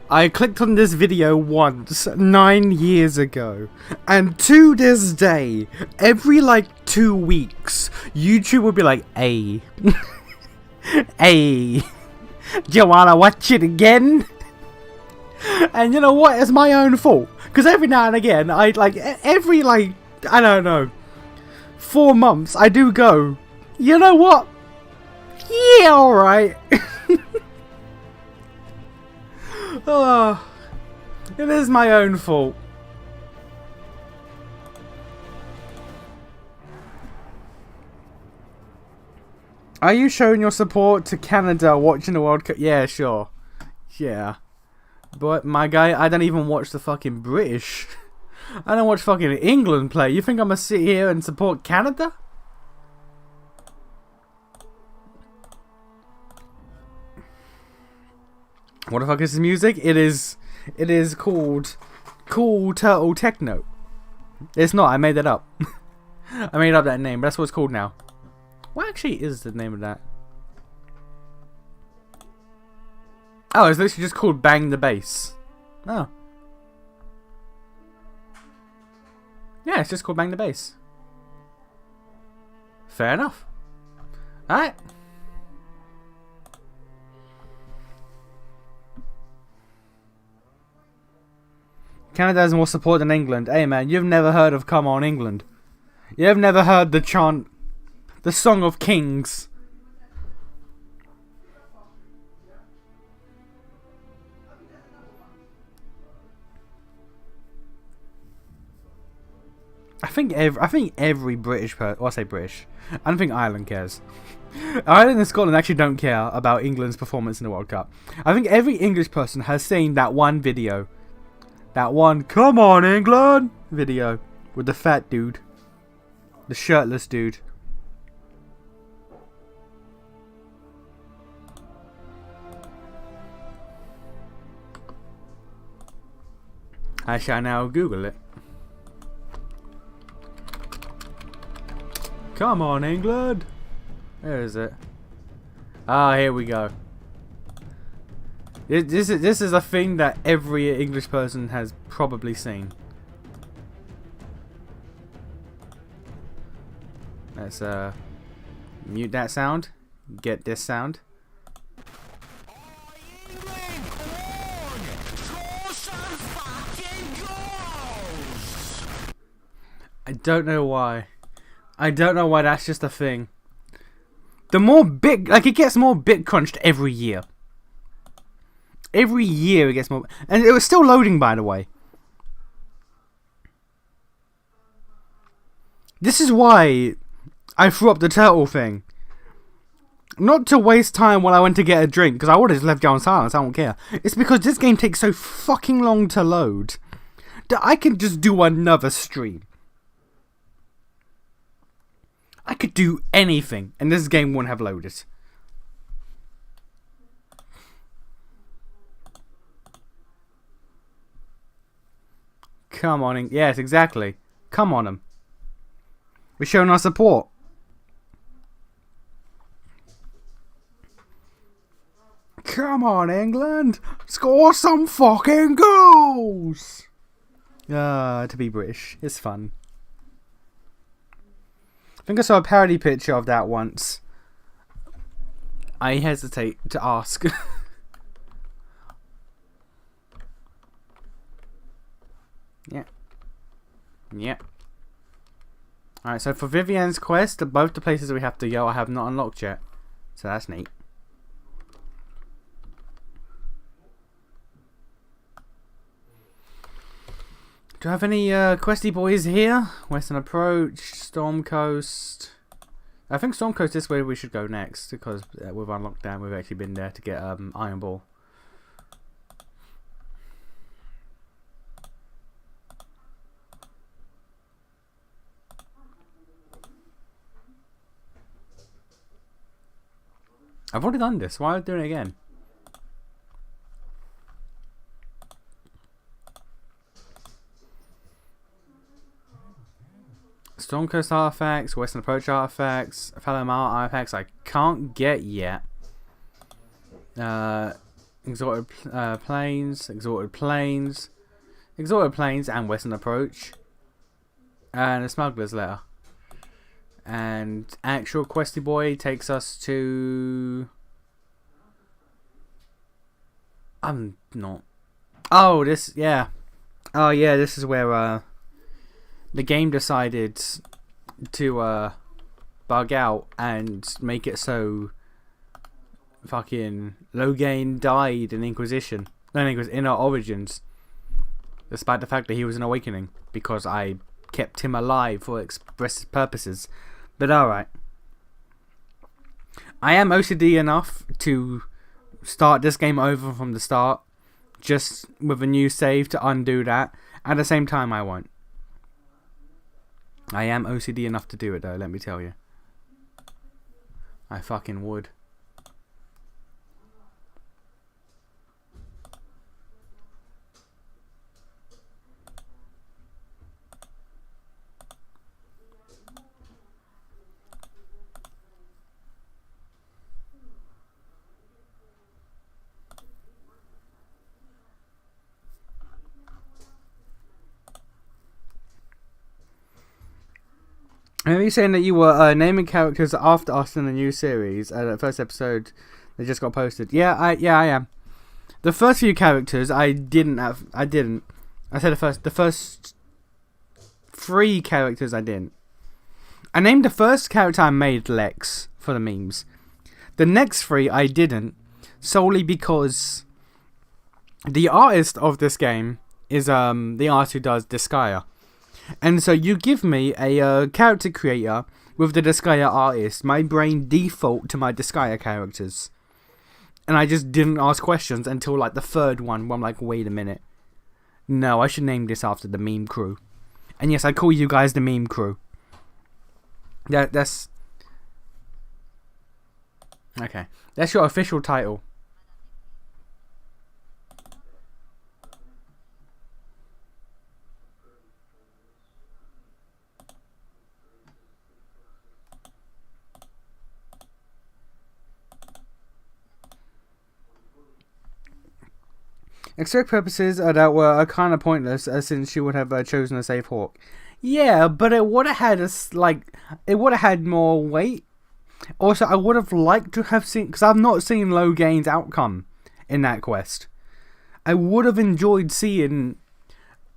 I clicked on this video once, 9 years ago, and to this day, every like 2 weeks, YouTube would be like, "Hey, hey, do you wanna watch it again?" And you know what? It's my own fault, because every now and again, I don't know, 4 months, I do go, you know what? Yeah, alright. Oh, it is my own fault. Are you showing your support to Canada watching the World Cup? Yeah, sure. Yeah. But, my guy, I don't even watch the fucking British. I don't watch fucking England play. You think I'm gonna sit here and support Canada? What the fuck is this music? It is called Cool Turtle Techno. It's not, I made that up. I made up that name, but that's what it's called now. What actually is the name of that? Oh, it's literally just called Bang the Bass. Oh. Yeah, it's just called Bang the Bass. Fair enough. Alright. Canada has more support than England. Hey man, you've never heard of Come On England. You've never heard the chant, the Song of Kings. I think every British person, well, I say British, I don't think Ireland cares. Ireland and Scotland actually don't care about England's performance in the World Cup. I think every English person has seen that one video. That one, "Come on England" video with the fat dude. The shirtless dude. I shall now Google it. Come on England. Where is it? Ah, here we go. This is a thing that every English person has probably seen. Let's mute that sound. Get this sound. I don't know why. I don't know why that's just a thing. The more bit, like, it gets more bit crunched every year. Every year it gets more, and it was still loading, by the way. This is why I threw up the turtle thing. Not to waste time while I went to get a drink, because I would have just left you on silence, I don't care. It's because this game takes so fucking long to load that I can just do another stream. I could do anything, and this game wouldn't have loaded. Come on, yes, exactly. Come on, them. We're showing our support. Come on, England. Score some fucking goals. To be British. It's fun. I think I saw a parody picture of that once. I hesitate to ask. Yeah. Yeah. Alright, so for Vivienne's quest, both the places we have to go I have not unlocked yet. So that's neat. Do I have any questy boys here? Western Approach, Storm Coast. I think Storm Coast is where we should go next, because with our lockdown we've actually been there to get Iron Ball. I've already done this, why are we doing it again? Storm Coast artifacts, Western Approach artifacts, Fellow Mile artifacts I can't get yet. Exalted Plains, Exalted Plains, and Western Approach. And a Smuggler's Letter. And actual Questy Boy takes us to... I'm not... Oh, this... Yeah. Oh, yeah, this is where the game decided to bug out and make it so fucking Logain died in Inquisition. No, it was in our Origins. Despite the fact that he was an Awakening. Because I kept him alive for express purposes. But alright. I am OCD enough to start this game over from the start. Just with a new save to undo that. At the same time, I won't. I am OCD enough to do it though, let me tell you. I fucking would. Are you saying that you were naming characters after us in the new series? The first episode that just got posted. Yeah, I am. The first few characters I didn't. I said the first 3 characters I didn't. I named the first character I made Lex for the memes. The next 3 I didn't, solely because the artist of this game is the artist who does Disgaea. And so you give me a character creator with the Disgaea artist, my brain default to my Disgaea characters. And I just didn't ask questions until like the 3rd one where I'm like, wait a minute. No, I should name this after the meme crew. And yes, I call you guys the meme crew. That's... Okay. That's your official title. Extract purposes that were kind of pointless, since she would have chosen a safe Hawk. Yeah, but it would have had it would have had more weight. Also, I would have liked to have seen, because I've not seen Logain's outcome in that quest. I would have enjoyed seeing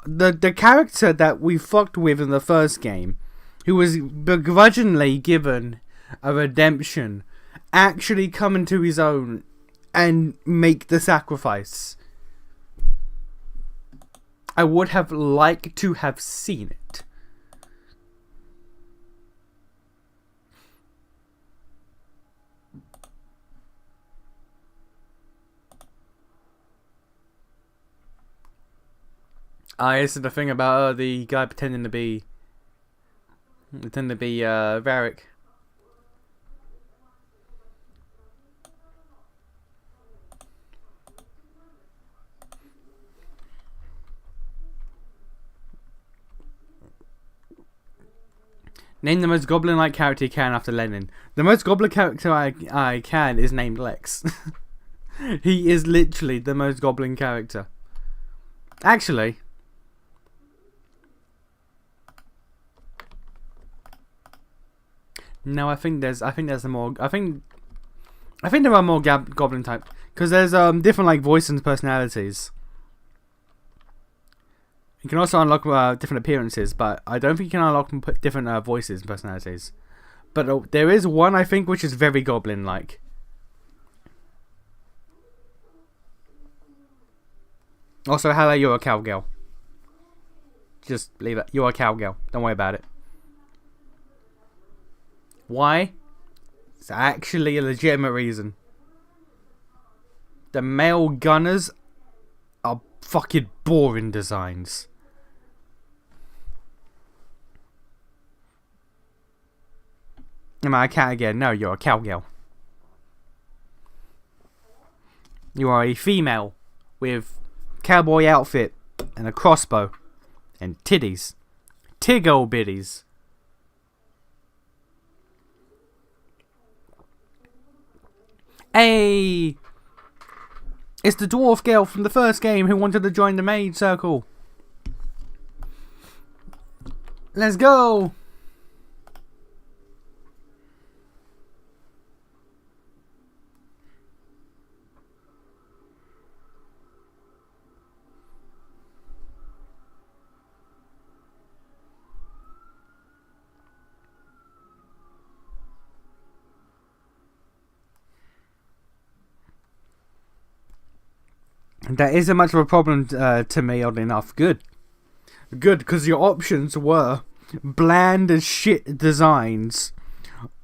the character that we fucked with in the first game, who was begrudgingly given a redemption, actually come into his own and make the sacrifice. I would have liked to have seen it. This is the thing about the guy pretending to be Varric. Name the most goblin-like character you can after Lenin. The most goblin character I can is named Lex. He is literally the most goblin character. Actually, no, I think there are more goblin type, because there's different like voices and personalities. You can also unlock different appearances, but I don't think you can unlock different voices and personalities. But there is one, I think, which is very goblin-like. Also, Hella, you're a cowgirl. Just leave it. You're a cowgirl. Don't worry about it. Why? It's actually a legitimate reason. The male gunners are fucking boring designs. Am I a cat again? No, you're a cowgirl. You are a female with cowboy outfit and a crossbow and titties. Tiggle bitties. Hey! It's the dwarf girl from the first game who wanted to join the maid circle. Let's go! That isn't much of a problem to me, oddly enough. Good. Good, because your options were bland as shit designs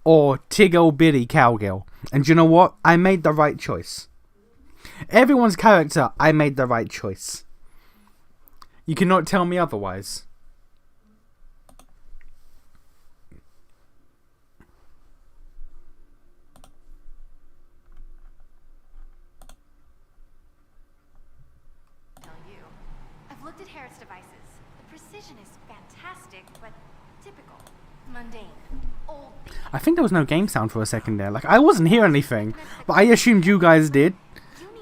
or tiggle bitty cowgirl. And you know what? I made the right choice. Everyone's character, I made the right choice. You cannot tell me otherwise. I think there was no game sound for a second there. Like, I wasn't hearing anything, but I assumed you guys did.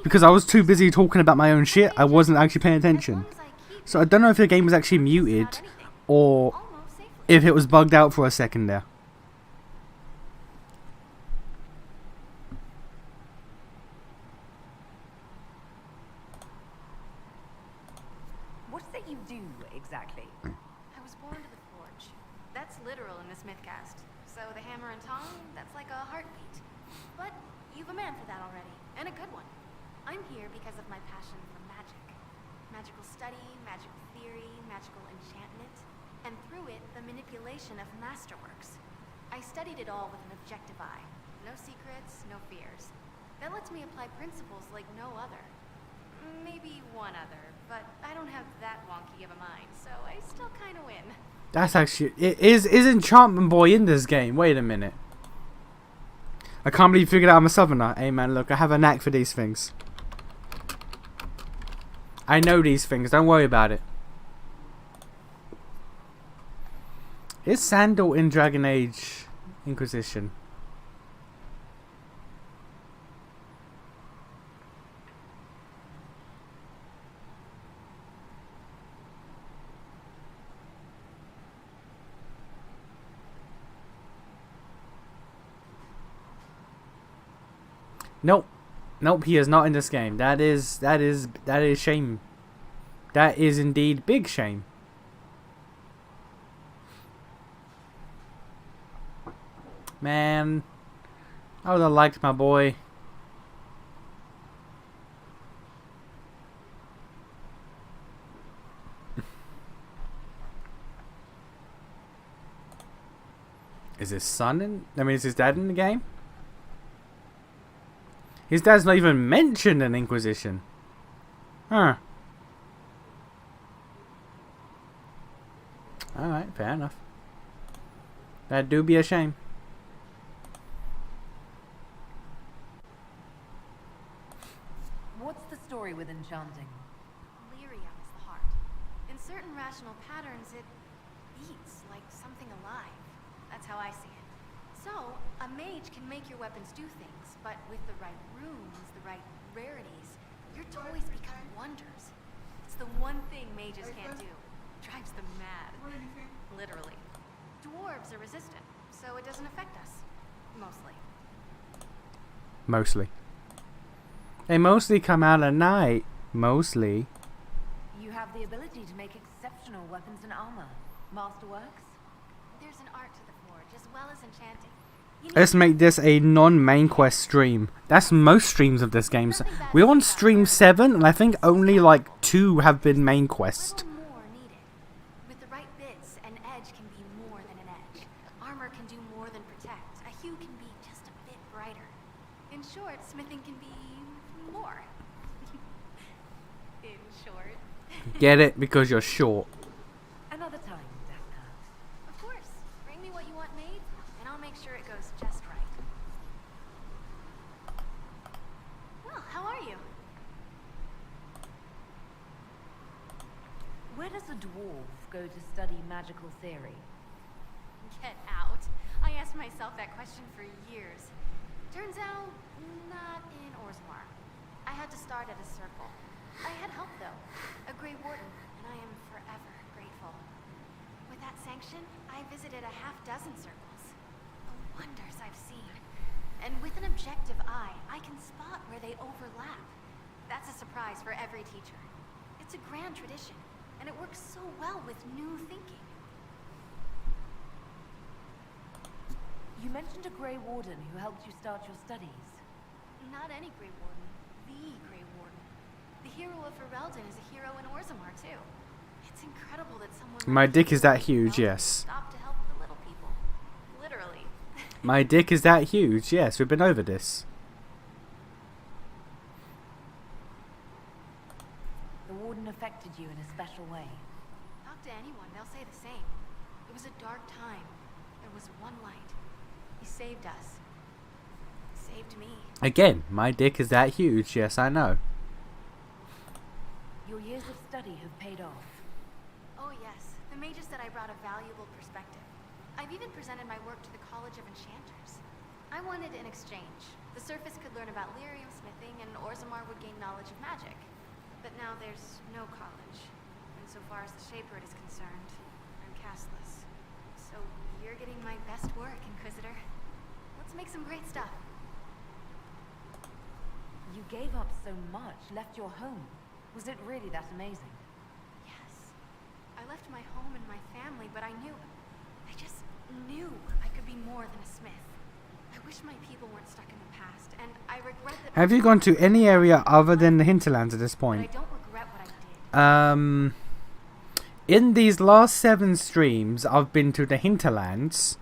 Because I was too busy talking about my own shit, I wasn't actually paying attention. So I don't know if the game was actually muted, or if it was bugged out for a second there. What's that you do, exactly? I was born to the forge. That's literal in the Smithcast. So the hammer and tong, that's like a heartbeat. But you've a man for that already, and a good one. I'm here because of my passion for magic. Magical study, magical theory, magical enchantment, and through it, the manipulation of masterworks. I studied it all with an objective eye. No secrets, no fears. That lets me apply principles like no other. Maybe one other, but I don't have that wonky of a mind, so I still kind of win. That's actually... Is Enchantment Boy in this game? Wait a minute. I can't believe you figured out I'm a southerner. Hey man, look, I have a knack for these things. I know these things, don't worry about it. Is Sandal in Dragon Age Inquisition? Nope. Nope, he is not in this game. That is shame. That is indeed big shame. Man, I would have liked my boy. Is his son in? I mean, is his dad in the game? His dad's not even mentioned in Inquisition. Huh. Alright, fair enough. That do be a shame. What's the story with enchanting? Lyrium is the heart. In certain rational patterns, it beats like something alive. That's how I see it. So, a mage can make your weapons do things, but with the right runes, the right rarities, your toys become wonders. It's the one thing mages can't do. Drives them mad. Literally. Dwarves are resistant, so it doesn't affect us. Mostly. Mostly. They mostly come out at night. Mostly. You have the ability to make exceptional weapons and armor. Masterworks? There's an art to the forge, as well as enchanting. You need Let's make this a non-main quest stream. That's most streams of this game. So we're on stream 7, and I think only like 2 have been main a quest. little more needed. With the right bits, an edge can be more than an edge. Armor can do more than protect. A hue can be just a bit brighter. In short, smithing can be more. In short. Get it? Because you're short. Another time, Dagna. Of course. Bring me what you want made, and I'll make sure it goes just right. Well, how are you? Where does a dwarf go to study magical theory? Get out. I asked myself that question for years. Turns out, not in Orzammar. I had to start at a circle. I had help, though. A Grey Warden, and I am forever grateful. With that sanction, I visited a half-dozen circles. The wonders I've seen. And with an objective eye, I can spot where they overlap. That's a surprise for every teacher. It's a grand tradition, and it works so well with new thinking. You mentioned a Grey Warden who helped you start your studies. Not any Grey Warden. The Grey Warden. The hero of Ferelden is a hero in Orzammar, too. It's incredible that someone My like dick the is hero that of huge, Ferelden yes. stopped to help the little people. Literally. My dick is that huge. Yes, we've been over this. The Warden affected you in a special way. Talk to anyone, they'll say the same. It was a dark time. There was one light. He saved us. He saved me. Again, my dick is that huge. Yes, I know. Your years of study have paid off. Oh yes, the mages said I brought a valuable perspective. I've even presented my work to the College of Enchanters. I wanted an exchange. The surface could learn about lyrium smithing, and Orzammar would gain knowledge of magic. But now there's no college. And so far as the Shaper is concerned, I'm castless. So you're getting my best work, Inquisitor. Let's make some great stuff. You gave up so much, left your home. Was it really that amazing? Yes. I left my home and my family, but I just knew I could be more than a smith. I wish my people weren't stuck in the past, and I regret that. Have you gone to any area other than the hinterlands at this But I point? don't regret what I did. In these last 7 streams, I've been to the hinterlands.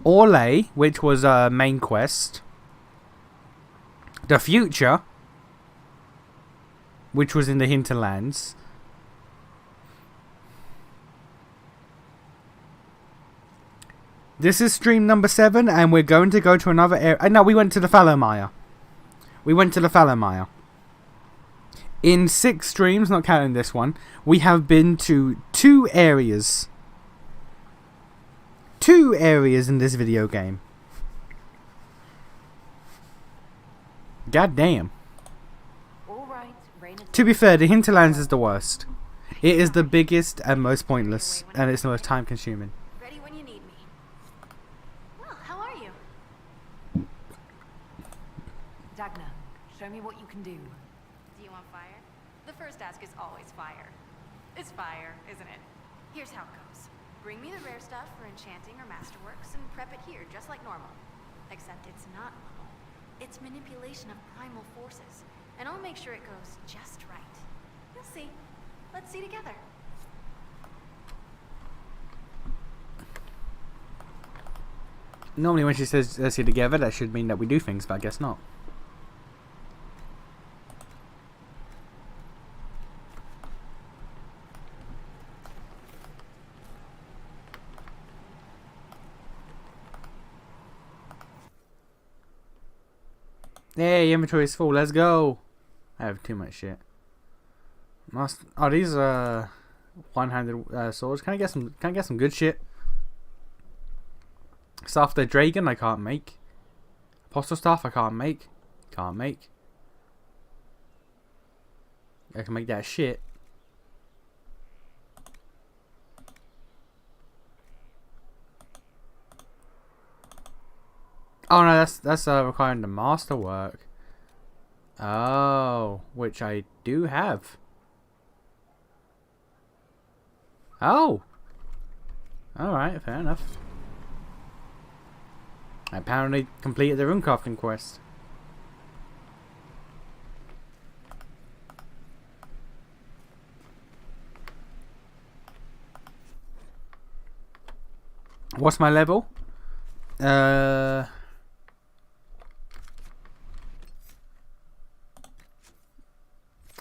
Orlais, which was a main quest. The Future, which was in the hinterlands. This is stream number 7, and we're going to go to another area. No, we went to the Fallowmire. In 6 streams, not counting this one, we have been to 2 areas. 2 areas in this video game. God damn. All right, Raina. To be fair, the hinterlands is the worst. It is the biggest and most pointless, and it's the most time consuming. Ready when you need me. Well, how are you? Dagna, show me what you can do. Do you want fire? The first ask is always fire. It's fire, isn't it? Here's how it goes. Bring me the rare stuff for enchanting or masterworks and prep it here, just like normal. Except it's not normal. It's manipulation of primal forces, and I'll make sure it goes just right. You'll see. Let's see together. Normally when she says let's see together, that should mean that we do things, but I guess not. Hey, inventory is full. Let's go. I have too much shit. Oh, these one-handed swords. Can I get some? Can I get some good shit? Staff the Dragon I can't make. Apostle staff I can't make. Can't make. I can make that shit. Oh no, that's requiring the masterwork. Oh, which I do have. Oh. Alright, fair enough. I apparently completed the runecrafting quest. What's my level?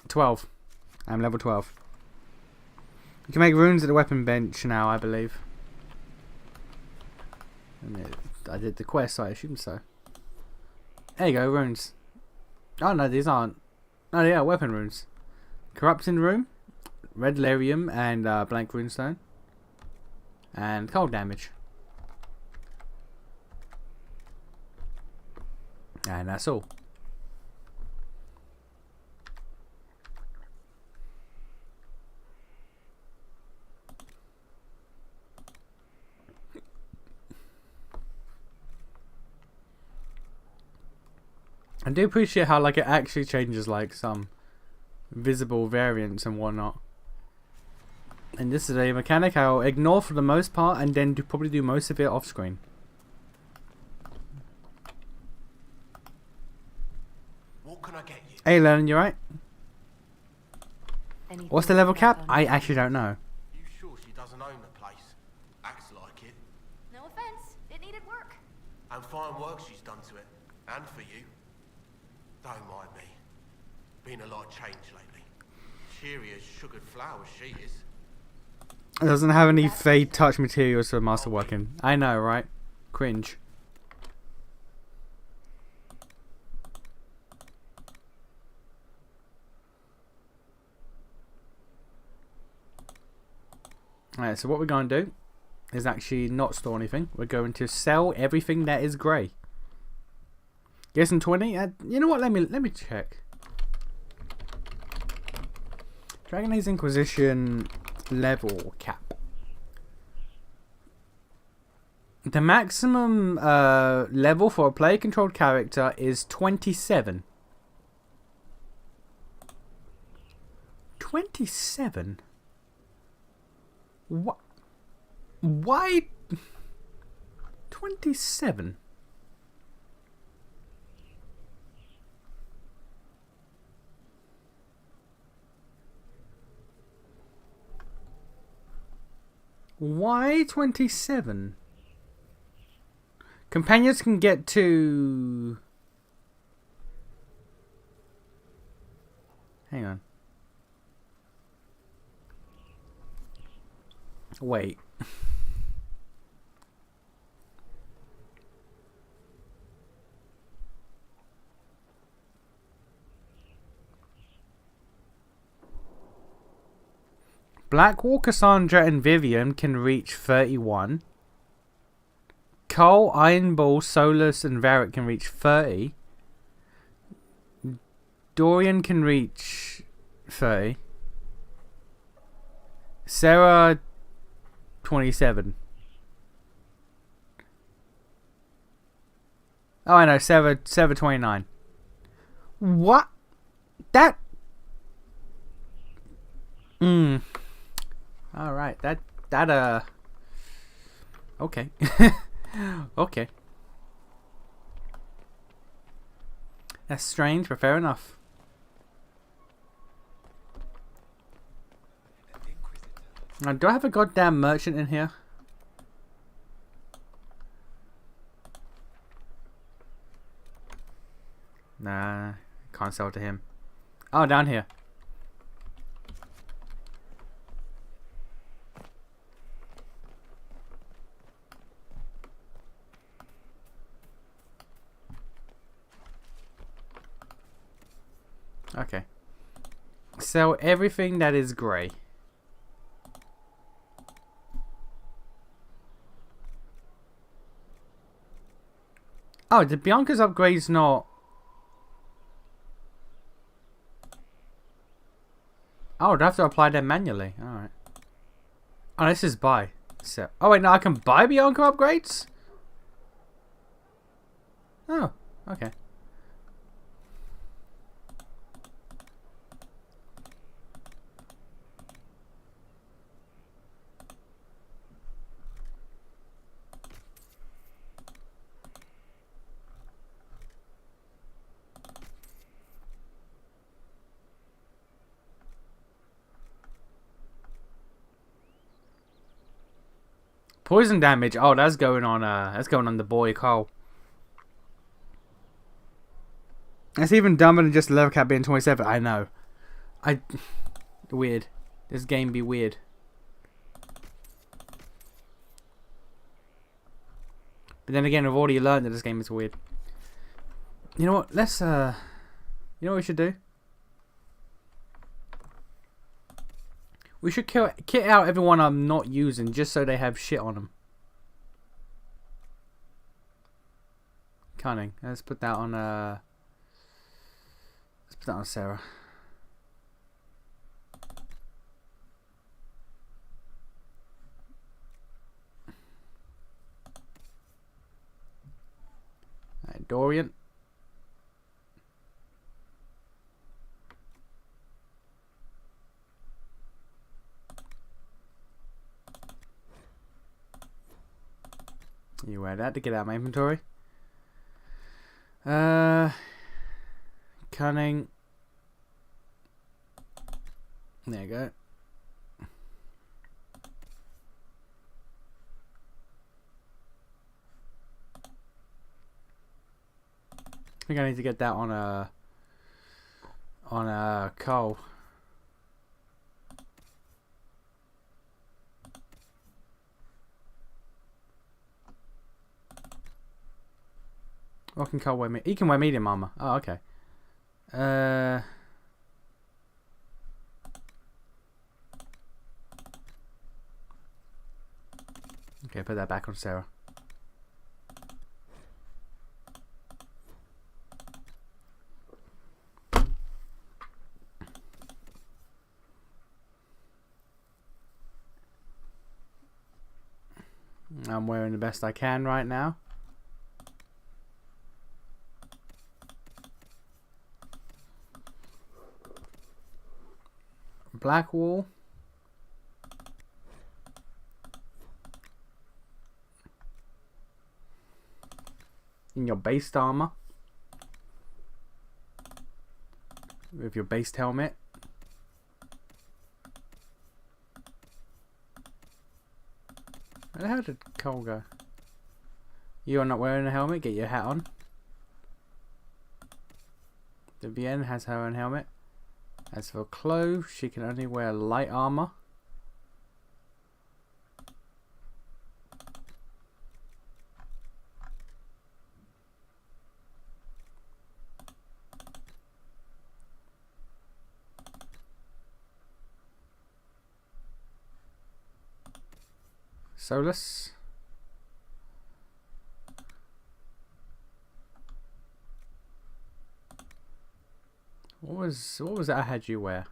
12. I'm level 12. You can make runes at the weapon bench now, I believe. I did the quest, so I assume so. There you go, runes. Oh no, these aren't. Oh yeah, weapon runes. Corrupting rune, red lyrium, and blank runestone. And cold damage. And that's all. I do appreciate how like it actually changes like some visible variants and whatnot. And this is a mechanic I'll ignore for the most part and then probably do most of it off screen. What can I get you? Hey Lennon, you right? Anything What's the level back cap? on I you? actually don't know. You sure she doesn't own the place? Acts like it. No offense, it needed work. And fine work she's done to it. And for you. Don't mind me. Been a lot of change lately. Cheery as sugared flowers she is. It doesn't have any fade touch materials for masterworking. I know, right? Cringe. Alright, so what we're going to do is actually not store anything. We're going to sell everything that is grey. Guessing 20? You know what? Let me check. Dragon Age Inquisition level cap. The maximum level for a player-controlled character is 27. 27? What? Why? 27? Why 27? Companions can get to... Hang on. Wait. Blackwall, Cassandra, and Vivian can reach 31. Cole, Ironball, Solus, and Varric can reach 30. Dorian can reach 30. Sarah, 27. Oh, I know, Sarah 29. What? That... Alright, okay. Okay. That's strange, but fair enough. Now, do I have a goddamn merchant in here? Nah, can't sell to him. Oh, down here. Okay. Sell everything that is grey. Oh, did Bianca's upgrades not... Oh, I'd have to apply them manually. Alright. Oh, this is buy. So, oh wait, no, I can buy Bianca upgrades? Oh, okay. Poison damage. Oh, that's going on. That's going on the boy Cole. That's even dumber than just the level cap being 27. I know. Weird. This game be weird. But then again, I've already learned that this game is weird. You know what? Let's you know what we should do? We should kit out everyone I'm not using just so they have shit on them. Cunning. Let's put that on Sarah. Alright, Dorian. You wear that to get out of my inventory. Cunning. There you go. I think I need to get that on a Cole. What can Cole wear? He can wear medium armor. Oh, okay. Okay, put that back on Sarah. I'm wearing the best I can right now. Black wall. In your based armor. With your based helmet. How did Cole go? You are not wearing a helmet, get your hat on. The Vienne has her own helmet. As for clothes, she can only wear light armor. Solus. What was that I had you wear?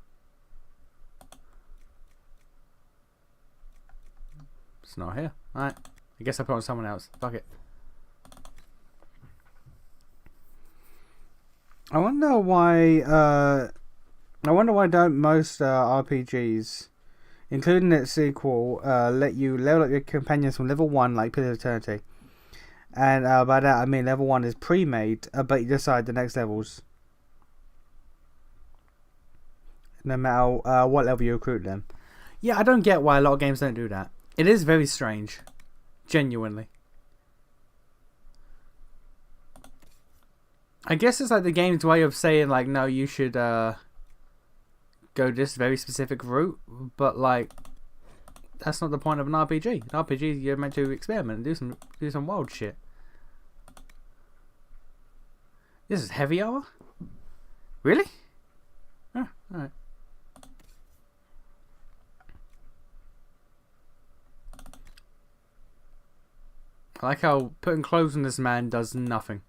It's not here. Alright. I guess I put on someone else. Fuck it. I wonder why don't most RPGs, including its sequel, let you level up your companions from level 1 like Pillars of Eternity. And by that I mean level 1 is pre-made, but you decide the next levels. No matter what level you recruit them. Yeah, I don't get why a lot of games don't do that. It is very strange. Genuinely. I guess it's like the game's way of saying, like, no, you should go this very specific route. But, like, that's not the point of an RPG. An RPG, you're meant to experiment and do some wild shit. This is heavy armor? Really? Oh, alright. I like how putting clothes on this man does nothing.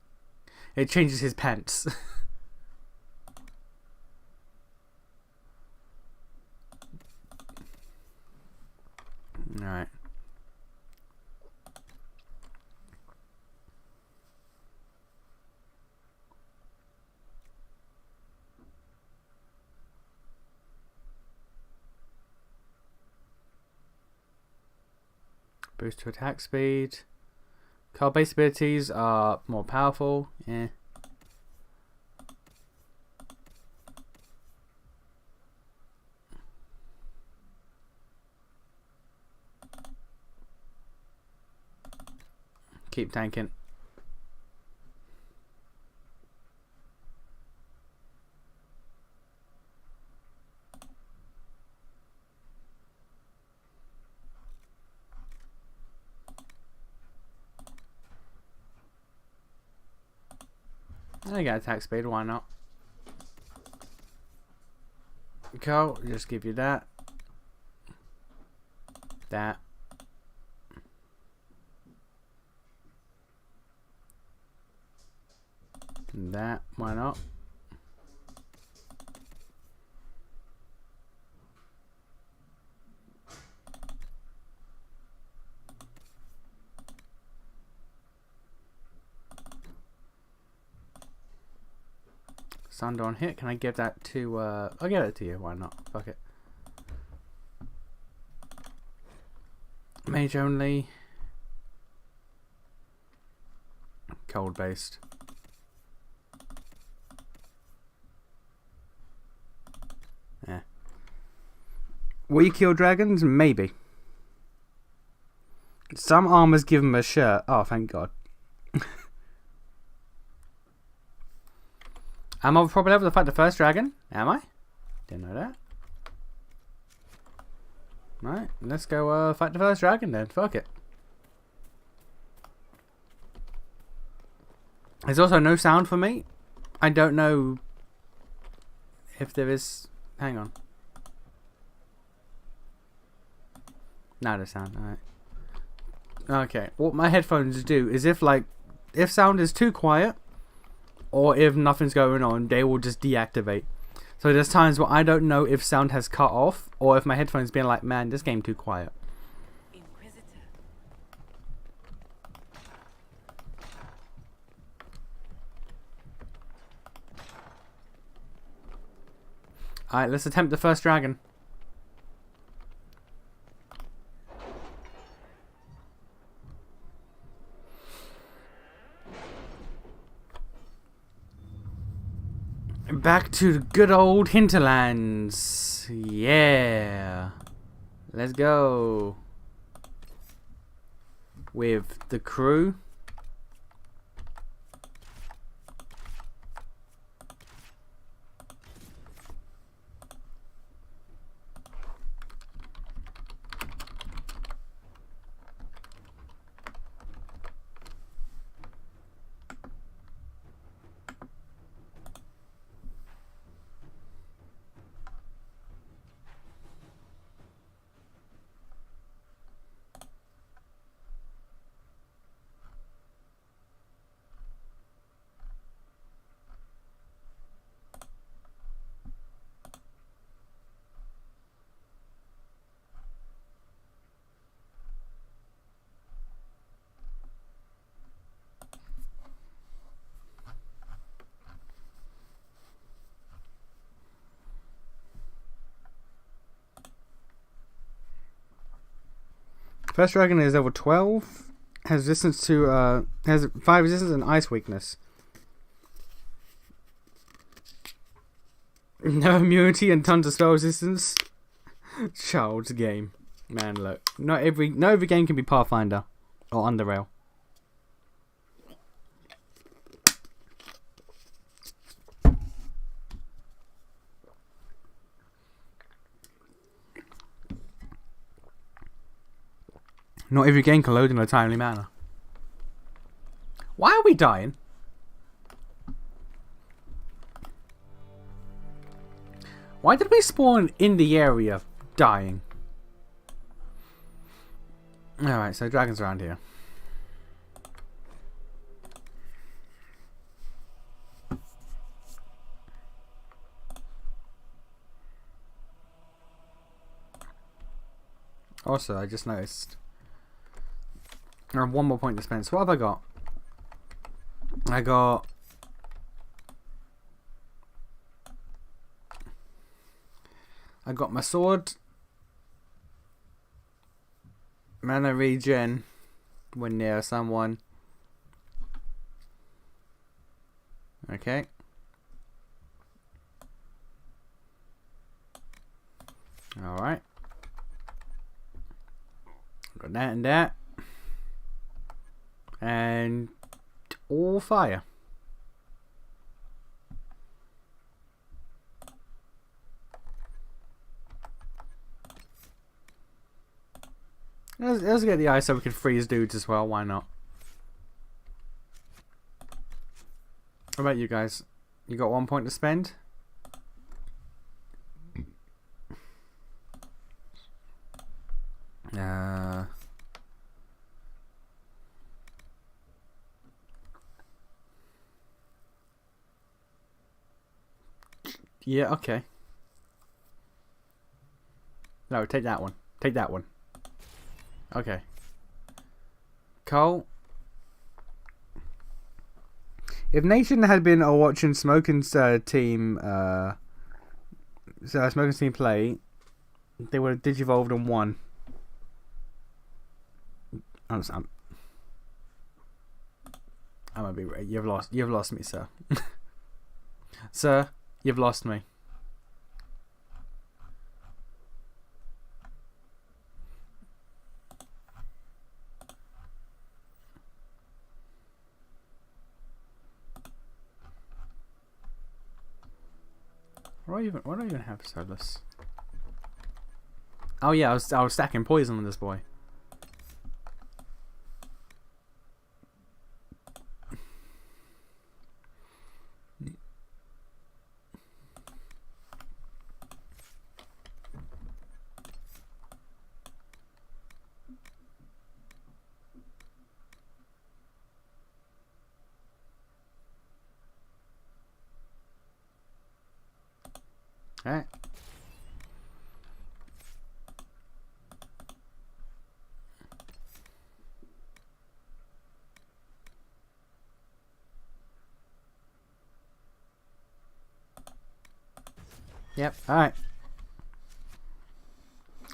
It changes his pants. Alright. Boost to attack speed. Card base abilities are more powerful. Yeah. keep tanking. I got attack speed, why not? Cool, just give you that. That. That, why not? Sundawn hit. Can I give that to I'll give it to you, why not? Fuck it. Mage only. Cold based. Yeah. Will you kill dragons? Maybe. Some armors give him a shirt. Oh, thank God. Am I proper level to fight the first dragon? Am I? Didn't know that. Right, let's go fight the first dragon then. Fuck it. There's also no sound for me. I don't know if there is. Hang on. Now there's sound. Alright. Okay. What my headphones do is if sound is too quiet, or if nothing's going on, they will just deactivate. So there's times where I don't know if sound has cut off, or if my headphones being like, man, this game too quiet. Inquisitor. Alright, let's attempt the first dragon. Back to the good old hinterlands. Yeah. Let's go. With the crew. First dragon is level 12. Has resistance to has 5 resistance and ice weakness. No immunity and tons of spell resistance. Child's game. Man, look. Not every game can be Pathfinder or Underrail. Not every game can load in a timely manner. Why are we dying? Why did we spawn in the area dying? Alright, so dragons around here. Also, I just noticed I have one more point to spend. So what have I got? I got my sword, mana regen when near someone. Okay. Alright. Got that and that. And all fire. Let's get the ice so we can freeze dudes as well. Why not? What about you guys? You got 1 point to spend? Yeah, okay. No, take that one. Take that one. Okay. Cole. If Nation had been watching Smokin's team, Smokin's team play, they would have digivolved and won. I'm gonna be right. You've lost me, sir. Sir, you've lost me. Why do I even have Solus? Oh yeah, I was stacking poison on this boy. Alright. Yep, alright.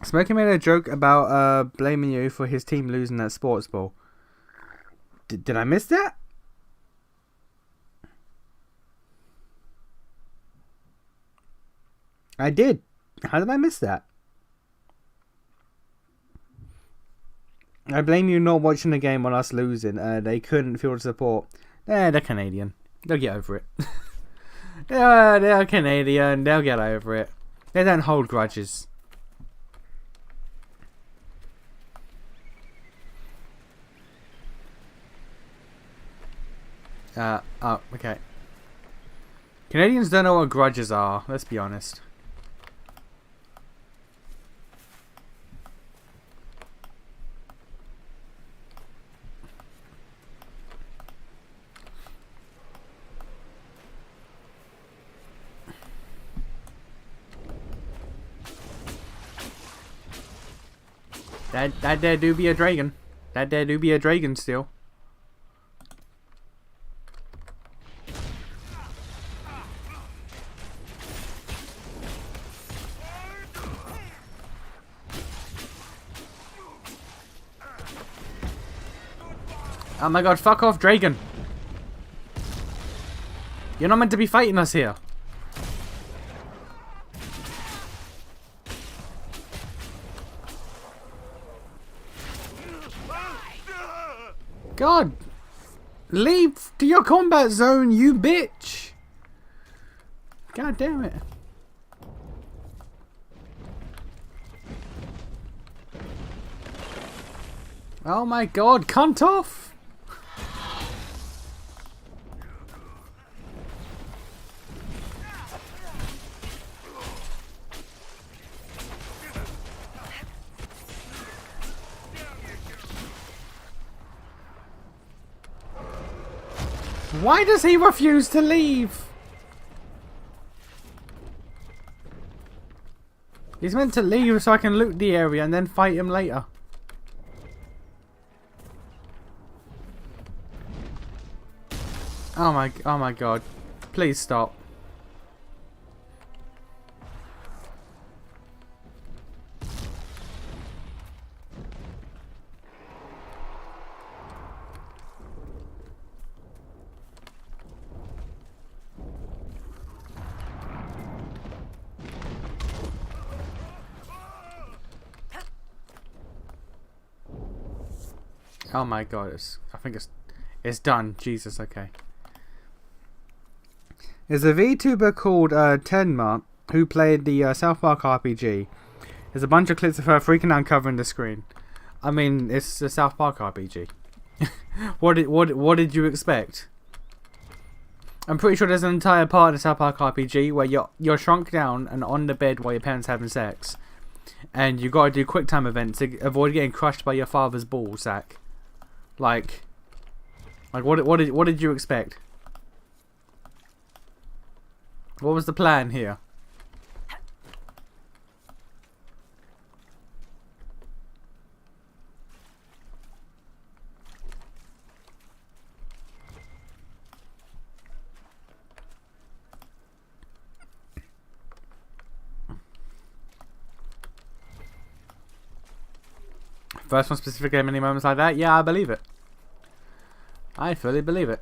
Smokey made a joke about blaming you for his team losing that sports ball. Did I miss that? I did. How did I miss that? I blame you not watching the game on us losing. They couldn't feel the support. They're Canadian. They'll get over it. They're Canadian. They'll get over it. They don't hold grudges. Oh, okay. Canadians don't know what grudges are. Let's be honest. That there do be a dragon. That there do be a dragon still. Oh my god, fuck off, dragon. You're not meant to be fighting us here. God, leave to your combat zone, you bitch. God damn it. Oh my god, cunt off. Why does he refuse to leave? He's meant to leave so I can loot the area and then fight him later. Oh my god. Please stop. Oh my god, I think it's done. Jesus, okay. There's a VTuber called Tenma who played the South Park RPG. There's a bunch of clips of her freaking out covering the screen. I mean, it's a South Park RPG. What did you expect? I'm pretty sure there's an entire part of the South Park RPG where you're shrunk down and on the bed while your parents are having sex, and you got to do quick time events to avoid getting crushed by your father's ball sack. Like what did you expect? What was the plan here? First one specific game, any moments like that? Yeah, I believe it. I fully believe it.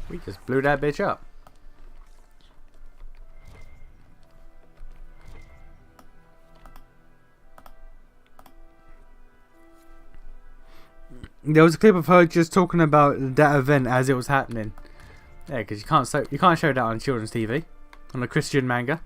We just blew that bitch up. There was a clip of her just talking about that event as it was happening. Yeah, because you can't show that on children's TV, on a Christian manga.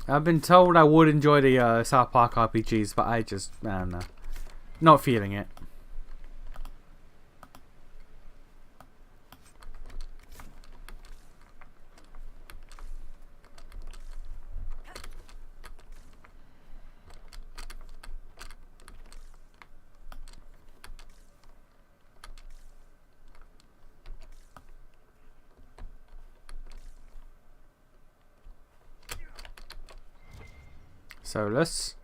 I've been told I would enjoy the South Park RPGs, but I don't know. Not feeling it. Solus,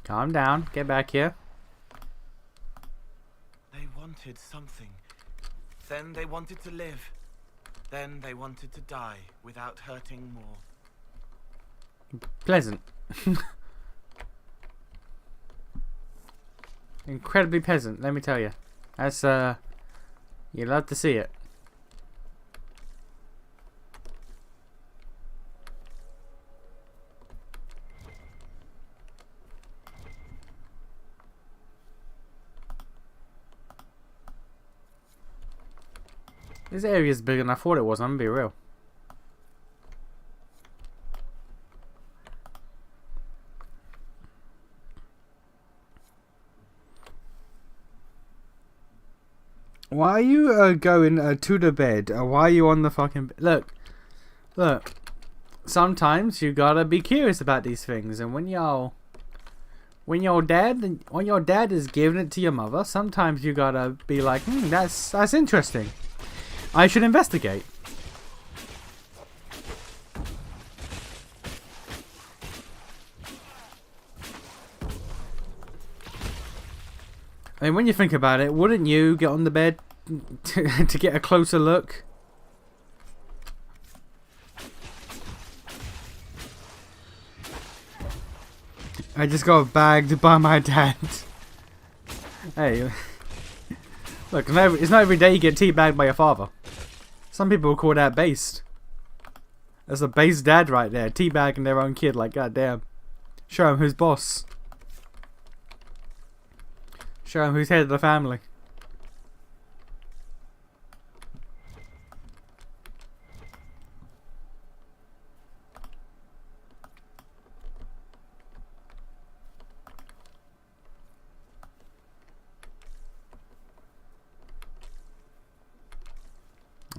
calm down. Get back here. They wanted something. Then they wanted to live. Then they wanted to die without hurting more. Pleasant. Incredibly pleasant, let me tell you. That's you love to see it. This area is bigger than I thought it was, I'm gonna be real. Why are you going to the bed? Why are you on the fucking look? Sometimes you gotta be curious about these things, and when your dad is giving it to your mother, sometimes you gotta be like, that's interesting. I should investigate. I mean, when you think about it, wouldn't you get on the bed to get a closer look? I just got bagged by my dad. Hey, look, it's not every day you get teabagged by your father. Some people will call that based. That's a base dad right there, teabagging their own kid like goddamn. Show him who's boss. Show him who's head of the family.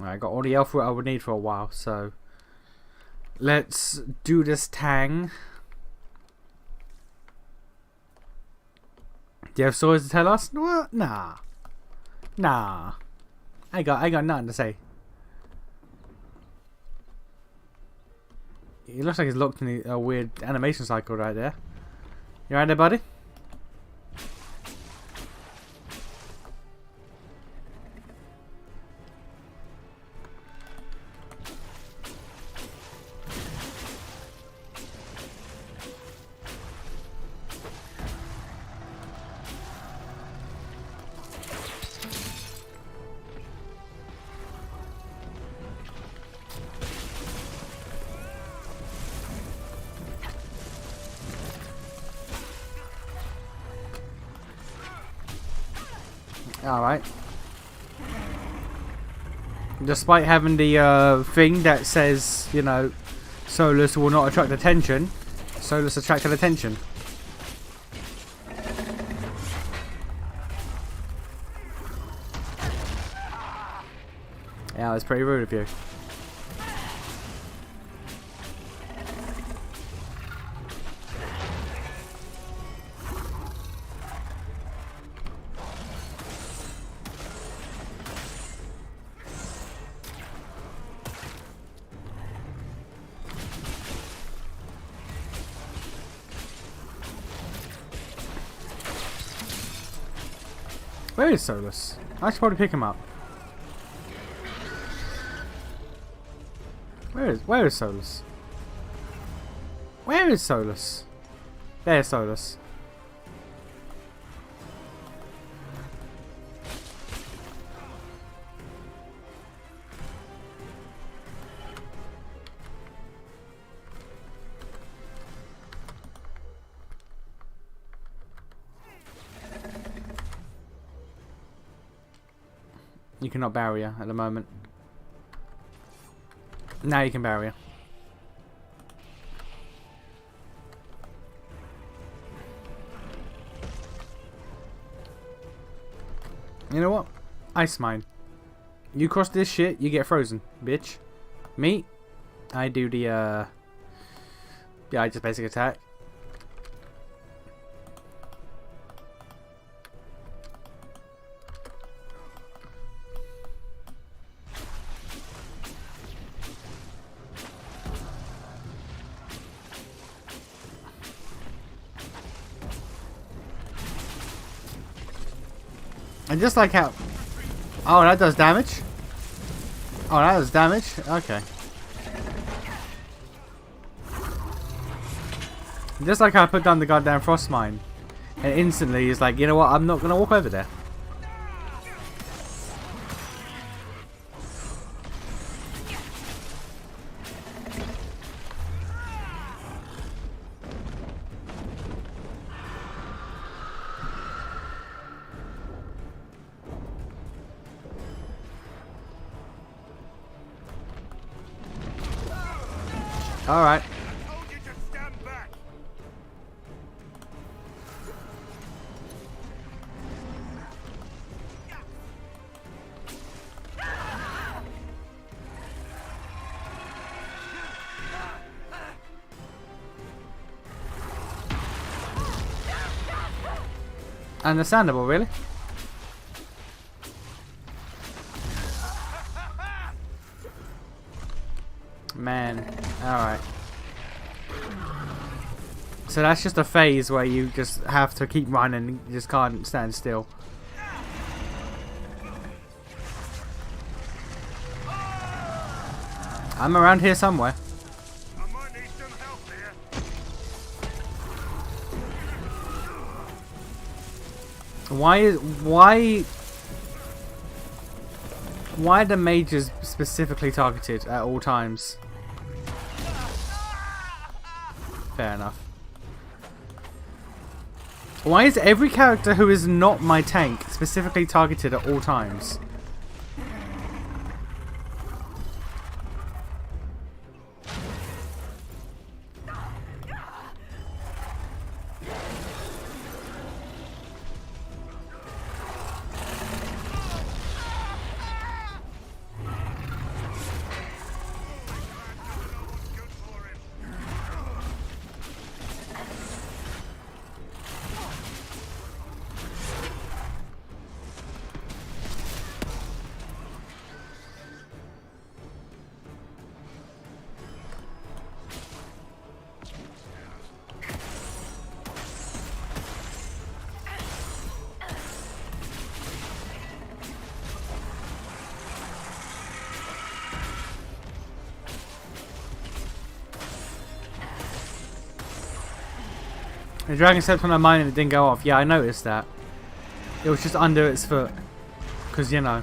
I got all the elf root I would need for a while, so let's do this tang. Do you have stories to tell us? What? Nah. I got nothing to say. He looks like he's locked in a weird animation cycle right there. You right there, buddy? Alright. Despite having the thing that says, you know, Solus will not attract attention, Solus attracted attention. Yeah, that's pretty rude of you. Where is Solus? I should probably pick him up. Where is Solus? Where is Solus? There's Solus. You cannot barrier at the moment. Now you can barrier. You know what? Ice mine. You cross this shit, you get frozen, bitch. Me, I do the yeah, I just basic attack. And just like how... Oh, that does damage? Oh, that does damage? Okay. Just like how I put down the goddamn frost mine. And instantly he's like, you know what, I'm not going to walk over there. Alright. Understandable, really. Man, alright. So that's just a phase where you just have to keep running, you just can't stand still. I'm around here somewhere. I might need some help here. Why are the mages specifically targeted at all times? Fair enough. Why is every character who is not my tank specifically targeted at all times? The dragon stepped on her mine and it didn't go off. Yeah, I noticed that. It was just under its foot. Because, you know.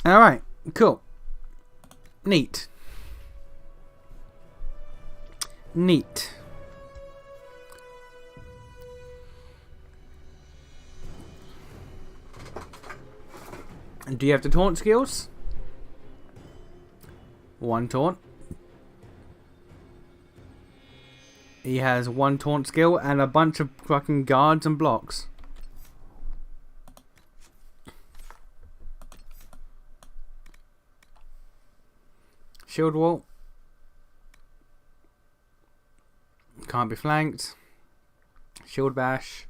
Alright, cool. Neat. Neat. And do you have the taunt skills? One taunt. He has one taunt skill and a bunch of fucking guards and blocks. Shield wall. Can't be flanked. Shield bash.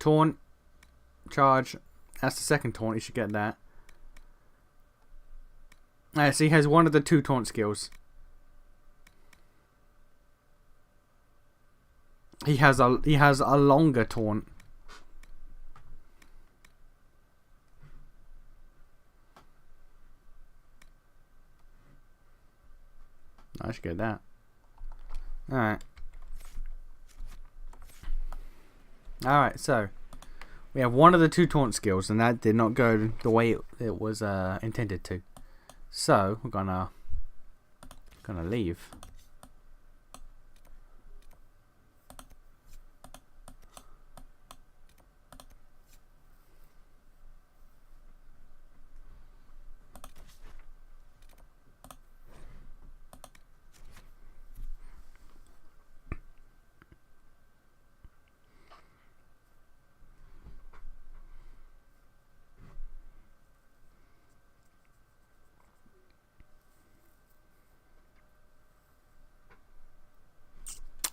Taunt. Charge. That's the second taunt. You should get that. Alright, so he has one of the two taunt skills. He has a longer taunt. I should get that. Alright. Alright, so we have one of the two taunt skills, and that did not go the way it was intended to. So we're gonna leave.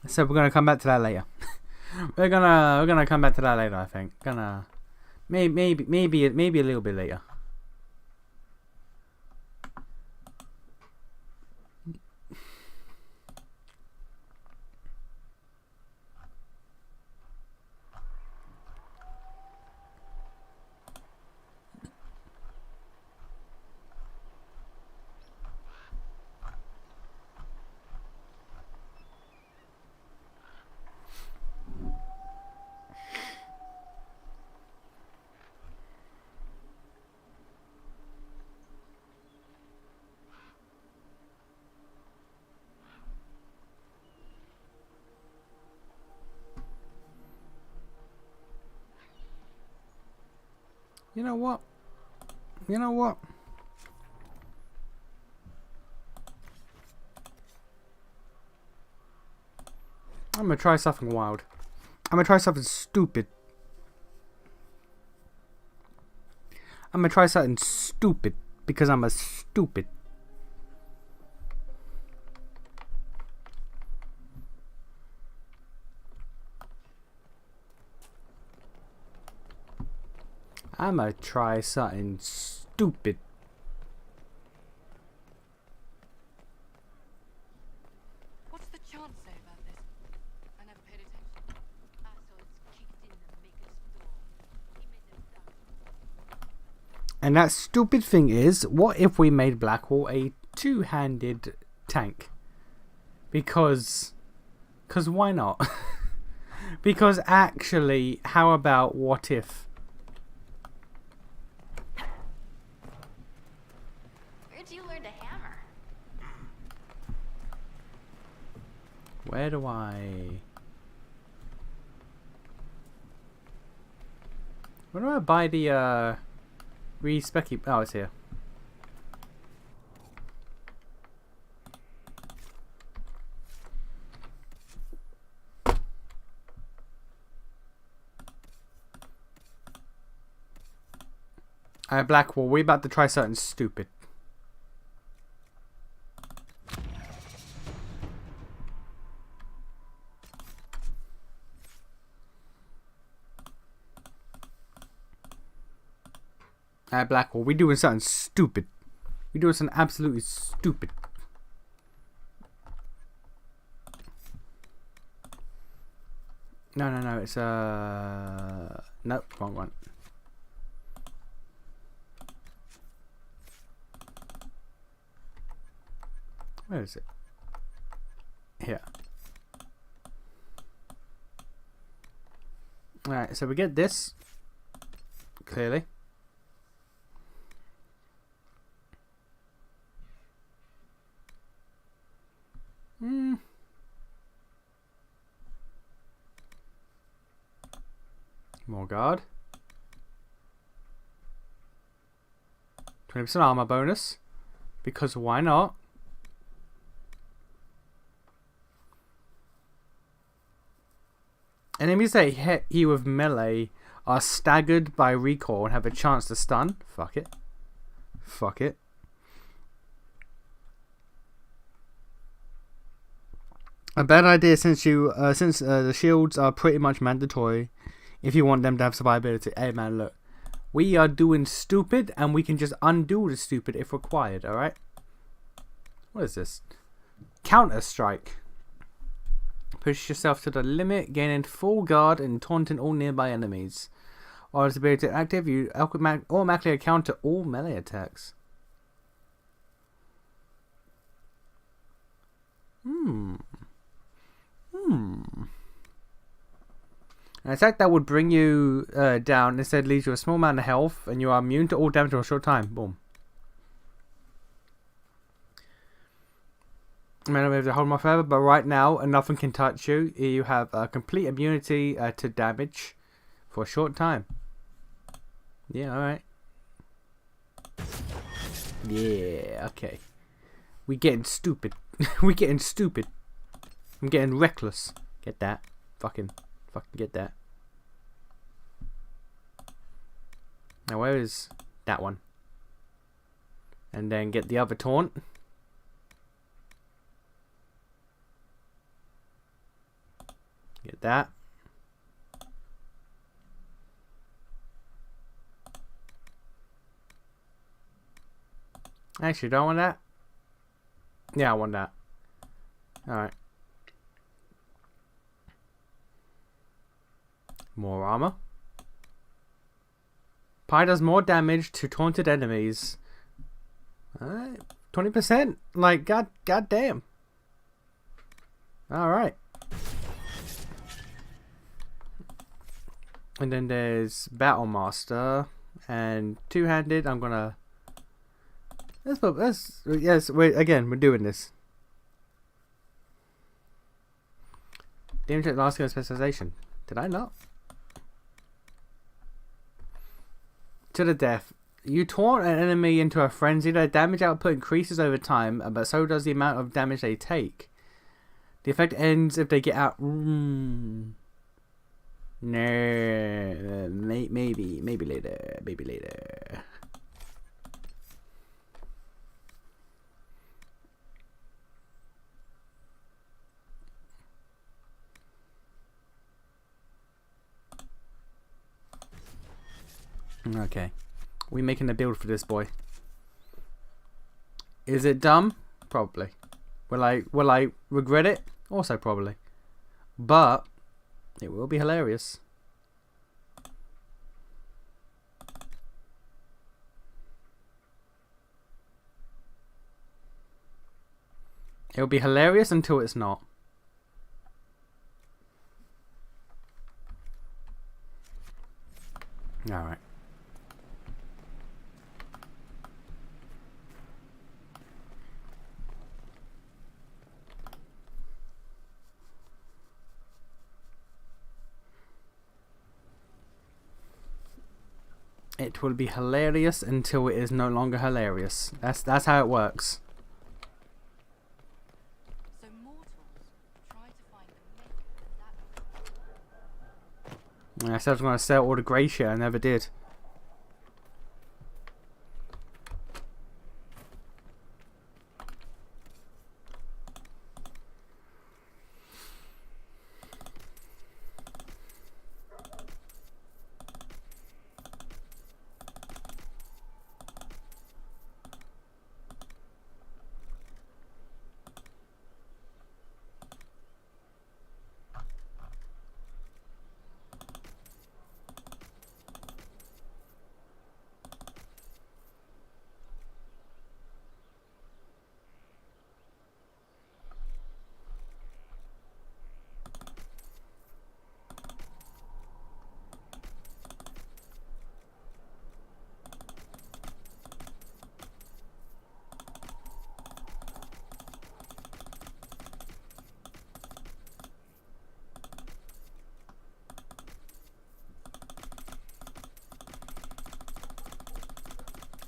So we're gonna come back to that later. we're gonna come back to that later. I think maybe a little bit later. You know what? You know what? I'm gonna try something wild. I'm gonna try something stupid. I'm gonna try something stupid because I'm a stupid. I'm gonna try something stupid. What's the chant say about this? I never paid attention. Assholes kicked in the maker's door. He made them dumb. And that stupid thing is, what if we made Blackwall a two-handed tank? Because why not? Because actually, how about what if? Where'd you learn to hammer? Where do I buy the re-specky? Oh, it's here. Alright, Blackwall, we're about to try something stupid. Alright, Blackwall, we doing something stupid. We doing something absolutely stupid. No, it's nope, wrong one. Where is it? Here. Alright, so we get this clearly. More guard. 20% armor bonus. Because why not? Enemies that hit you with melee are staggered by recoil and have a chance to stun. Fuck it. Fuck it. A bad idea since the shields are pretty much mandatory if you want them to have survivability. Hey man, look. We are doing stupid and we can just undo the stupid if required, alright? What is this? Counter-strike. Push yourself to the limit, gaining full guard and taunting all nearby enemies. While this ability active, you automatically counter all melee attacks. An attack that would bring you down instead leaves you a small amount of health and you are immune to all damage for a short time. Boom. I may not be able to hold my forever, but right now nothing can touch you. You have complete immunity to damage for a short time. Yeah, alright. Yeah, okay. We getting stupid. We getting stupid. I'm getting reckless. Get that. Fucking get that. Now where is that one? And then get the other taunt. Get that. Actually, don't want that. Yeah, I want that. Alright. More armor. Pi does more damage to taunted enemies. Alright. 20%. Like, god damn. Alright. And then there's Battle Master and two-handed. I'm gonna. Yes. Wait. Again, we're doing this. Damage at last skill specialization. Did I not? To the death. You taunt an enemy into a frenzy. Their damage output increases over time, but so does the amount of damage they take. The effect ends if they get out. No, maybe later. Okay, we making a build for this boy. Is it dumb? Probably. Will I regret it? Also probably. But it will be hilarious. It'll be hilarious until it's not. Alright. It will be hilarious until it is no longer hilarious. That's how it works. So mortals try to find the maker of that. I said I was going to sell all the grey shit. I never did.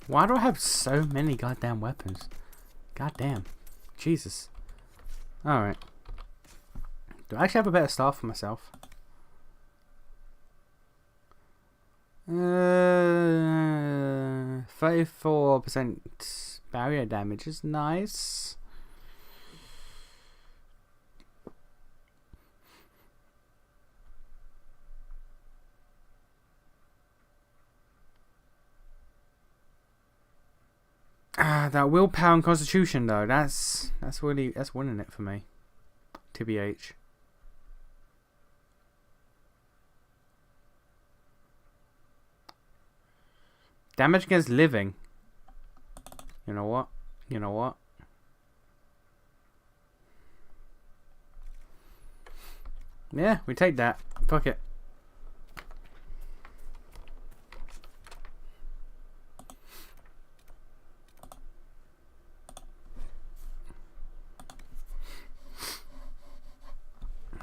Why do I have so many goddamn weapons? Goddamn. Jesus. Alright. Do I actually have a better staff for myself? 34% barrier damage is nice. That willpower and constitution though, that's winning it for me. TBH. Damage against living. You know what? You know what? Yeah, we take that. Fuck it.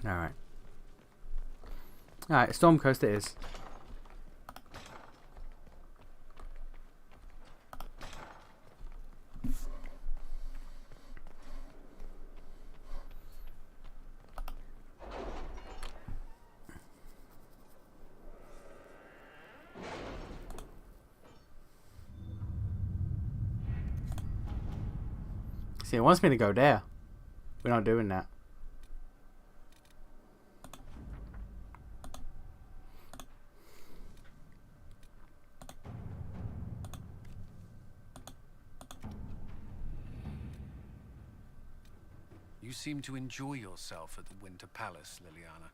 Alright. Alright, Storm Coast it is. See, it wants me to go there. We're not doing that. You seem to enjoy yourself at the Winter Palace, Liliana.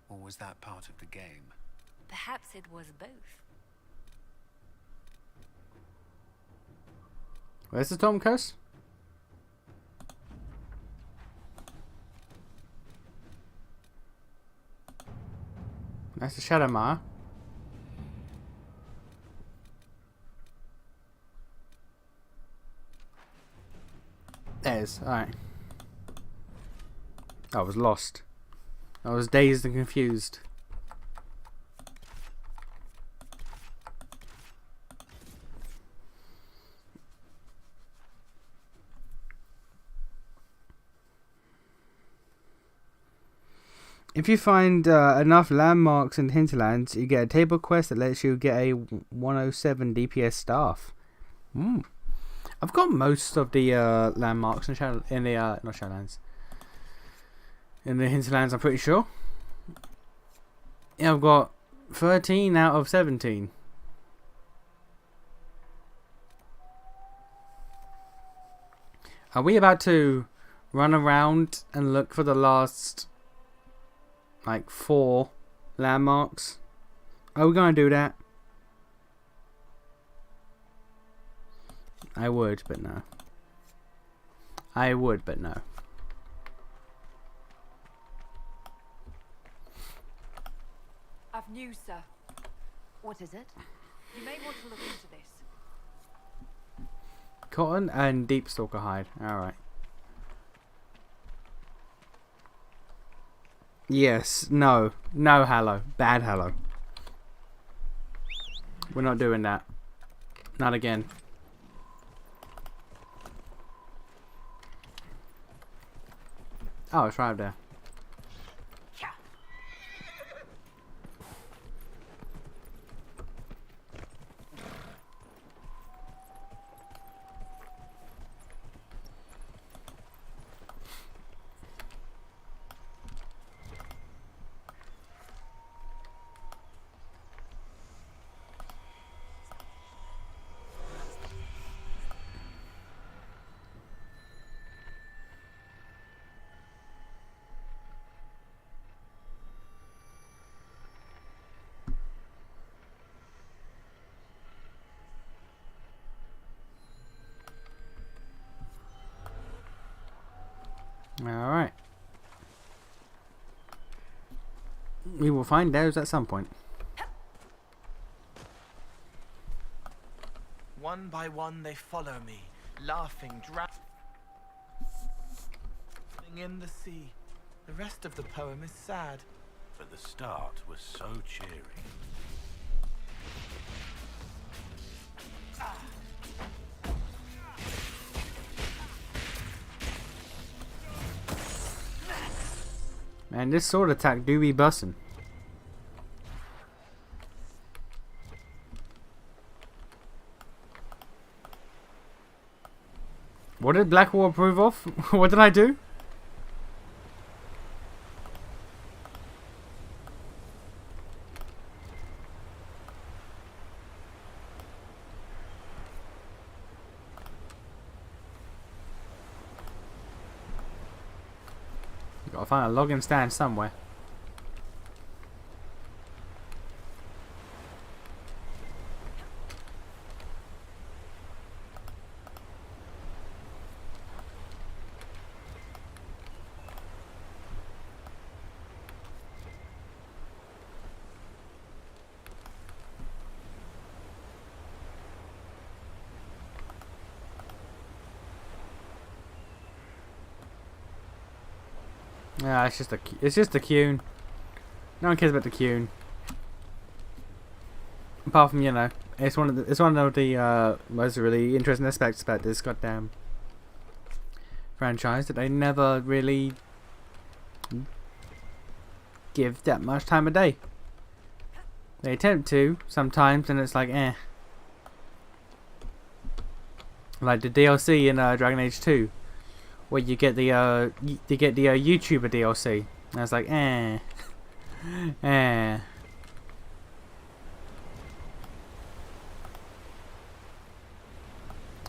Or was that part of the game? Perhaps it was both. Where's the Storm Coast? That's the Shadowmire. There it is. Alright. I was lost. I was dazed and confused. If you find enough landmarks in Hinterlands, you get a table quest that lets you get a 107 DPS staff. I've got most of the landmarks in the not Shadowlands. In the Hinterlands, I'm pretty sure. Yeah, I've got 13 out of 17. Are we about to run around and look for the last, like, 4 landmarks? Are we going to do that? I would, but no. I would, but no. I've news, sir. What is it? You may want to look into this. Cotton and deep stalker hide. Alright. Yes. No. No Hallow. Bad Hallow. We're not doing that. Not again. Oh, it's right there. Alright. We will find those at some point. One by one they follow me, laughing, drowning in the sea. The rest of the poem is sad. But the start was so cheery. And this sword attack do be bussin'. What did Blackwater approve of? What did I do? Gotta find a login stand somewhere. Yeah, it's just a Cune. No one cares about the Cune. Apart from, you know, it's one of the most really interesting aspects about this goddamn franchise, that they never really give that much time of day. They attempt to sometimes, and it's like eh. Like the DLC in Dragon Age 2. Where you get the YouTuber DLC, and I was like, eh.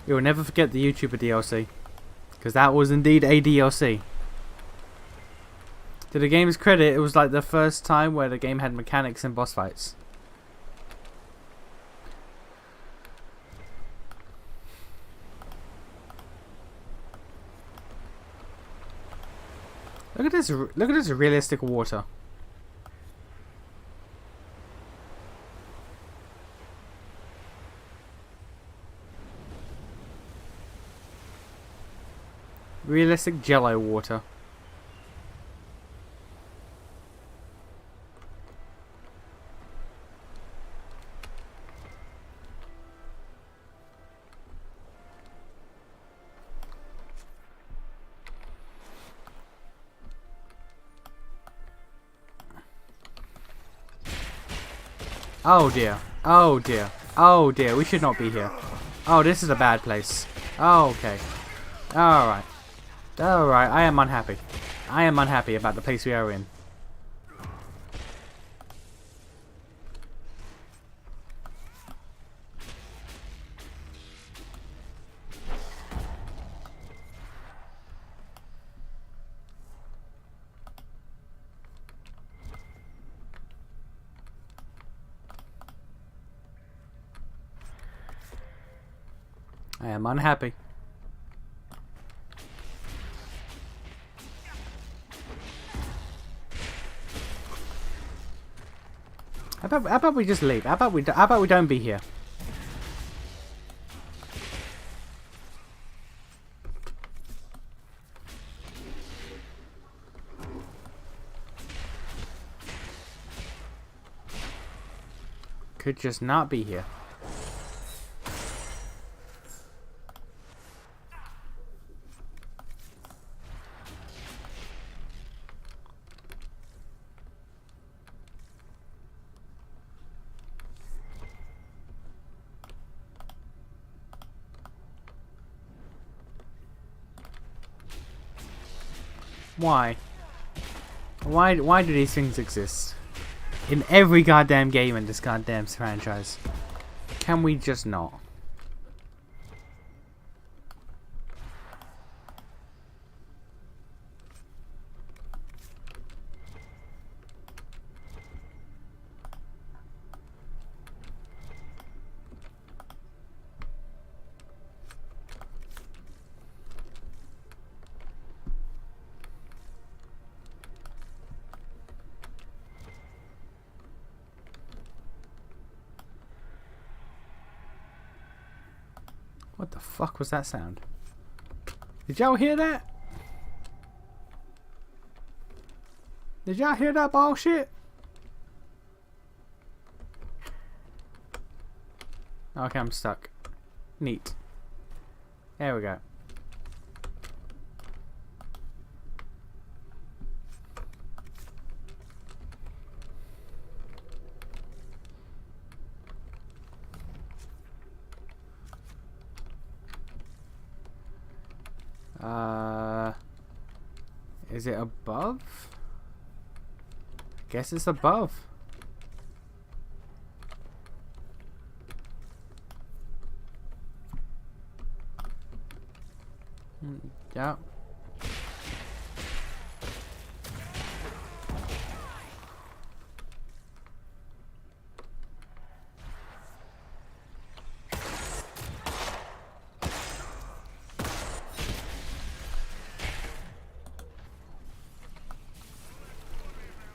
You'll never forget the YouTuber DLC, because that was indeed a DLC. To the game's credit, it was like the first time where the game had mechanics in boss fights. Look at this realistic water. Realistic jello water. Oh dear. Oh dear. Oh dear. We should not be here. Oh, this is a bad place. Oh, okay. Alright. Alright, I am unhappy. I am unhappy about the place we are in. I am unhappy. How about we just leave? How about we don't be here? Could just not be here. Why? Why do these things exist? In every goddamn game in this goddamn franchise. Can we just not? What the fuck was that sound? Did y'all hear that? Did y'all hear that bullshit? Okay, I'm stuck. Neat. There we go. Is it above? Guess it's above. Yeah.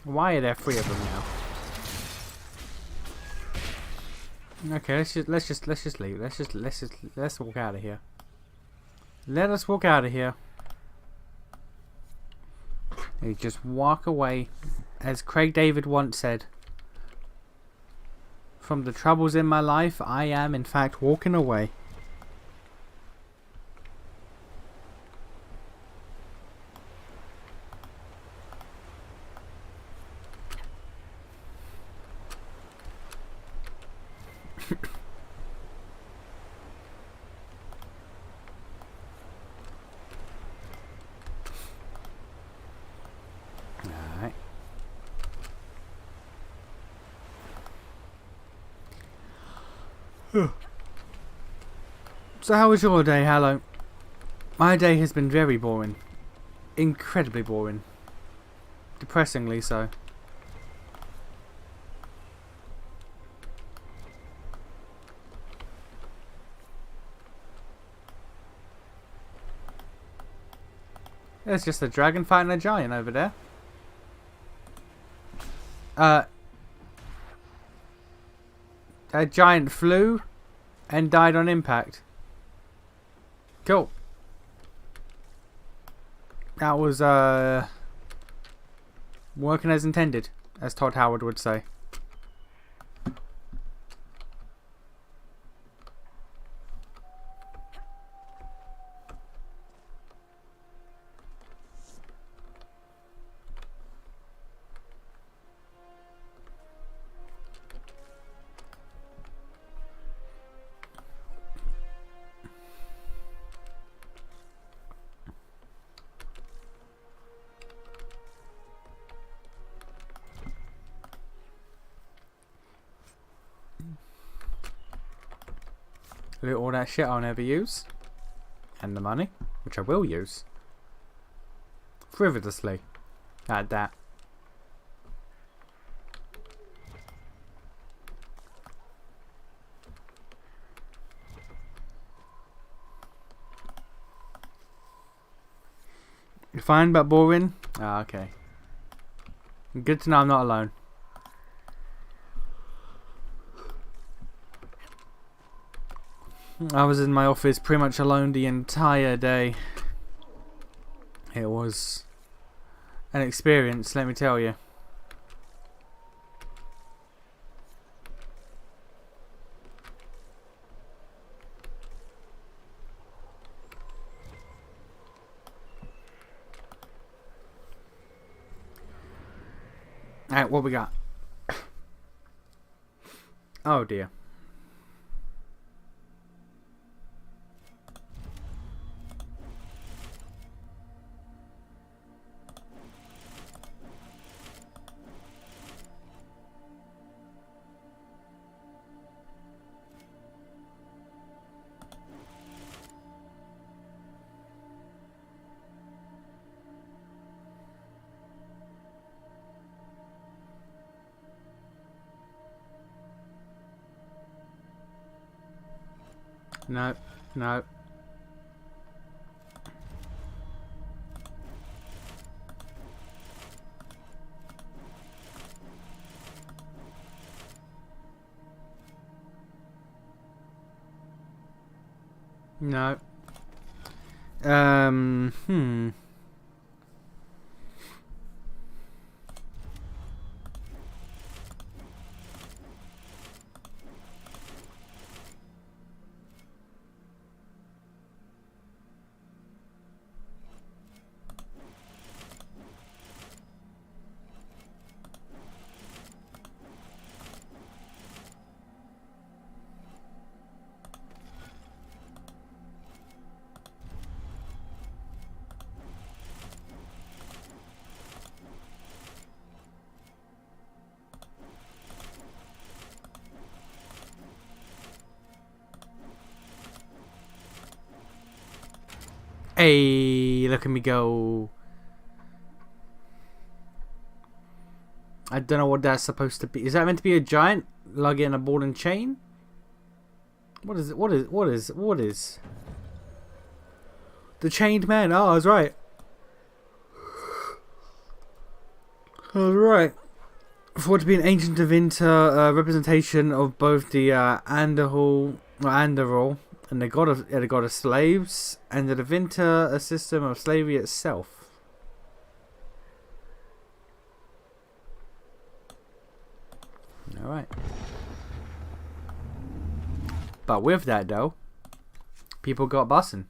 Why are there 3 of them now? Okay, let's just leave. Let's walk out of here. Let us walk out of here. You just walk away, as Craig David once said. From the troubles in my life, I am in fact walking away. Alright. So how was your day, Hallow? My day has been very boring. Incredibly boring. Depressingly so. There's just a dragon fighting a giant over there. A giant flew and died on impact. Cool. That was working as intended, as Todd Howard would say. Loot all that shit I'll never use. And the money, which I will use. Frivolously. Like that. You fine but boring? Ah, okay. Good to know I'm not alone. I was in my office pretty much alone the entire day. It was an experience, let me tell you. Alright, what we got? Oh dear. No, no. No. Hmm. Hey, look at me go. I don't know what that's supposed to be. Is that meant to be a giant lugging a ball and chain? What is it? What is? The chained man. Oh, I was right. I was right. For it to be an ancient Avinter representation of both the Andoril and the god of slaves, and the Avinter a system of slavery itself. Alright. But with that though, people got bussin'.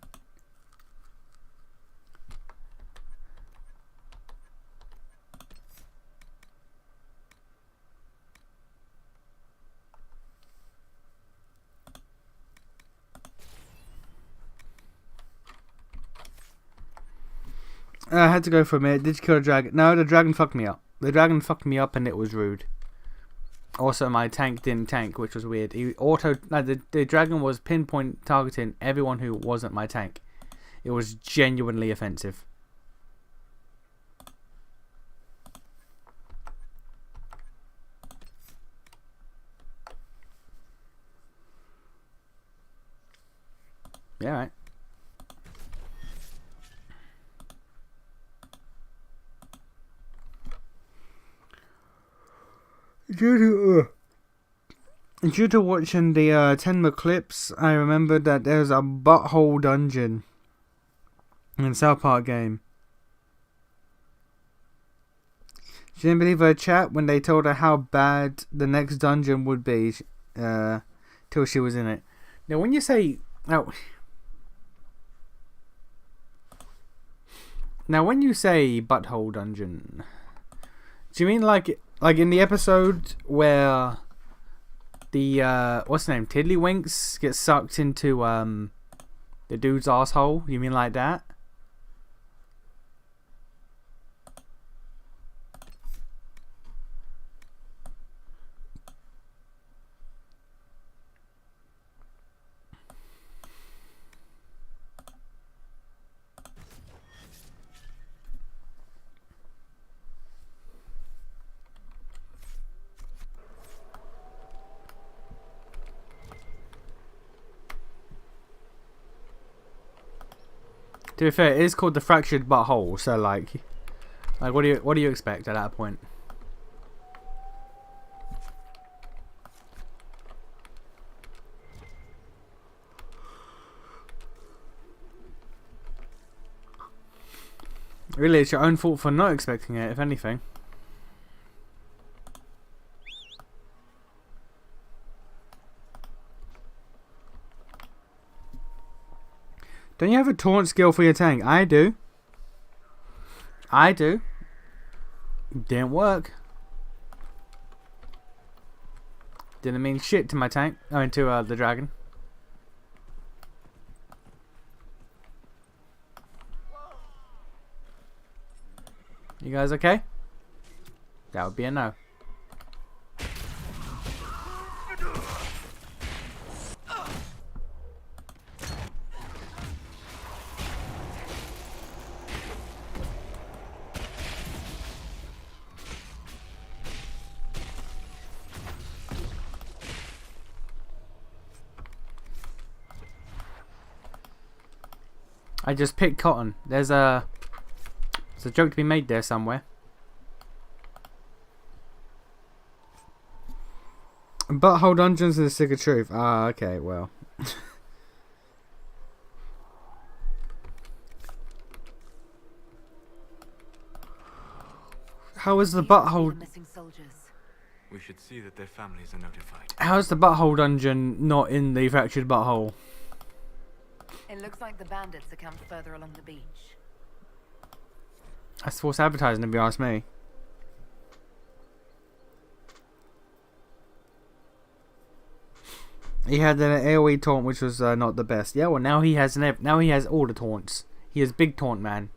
I had to go for a minute. Did you kill a dragon? No, the dragon fucked me up. The dragon fucked me up and it was rude. Also, my tank didn't tank, which was weird. The dragon was pinpoint targeting everyone who wasn't my tank. It was genuinely offensive. Yeah, right. Due to watching the Tenma clips, I remembered that there's a butthole dungeon in South Park game. She didn't believe her chat when they told her how bad the next dungeon would be till she was in it. Now, when you say now when you say butthole dungeon, do you mean like in the episode where the what's the name, Tiddlywinks gets sucked into the dude's asshole? You mean like that? To be fair, it is called the fractured butthole, so like what do you expect at that point? Really, it's your own fault for not expecting it, if anything. Don't you have a taunt skill for your tank? I do. Didn't work. Didn't mean shit to my tank. I mean to the dragon. You guys okay? That would be a no. I just picked cotton. There's a joke to be made there somewhere. Butthole dungeons are the stick of truth. Ah, okay, well. How is the butthole? We should see that their families are notified. How is the butthole dungeon not in the fractured butthole? It looks like the bandits are camped further along the beach. That's false advertising, if you ask me. He had an AoE taunt, which was not the best. Yeah, well, now he has all the taunts. He is big taunt man.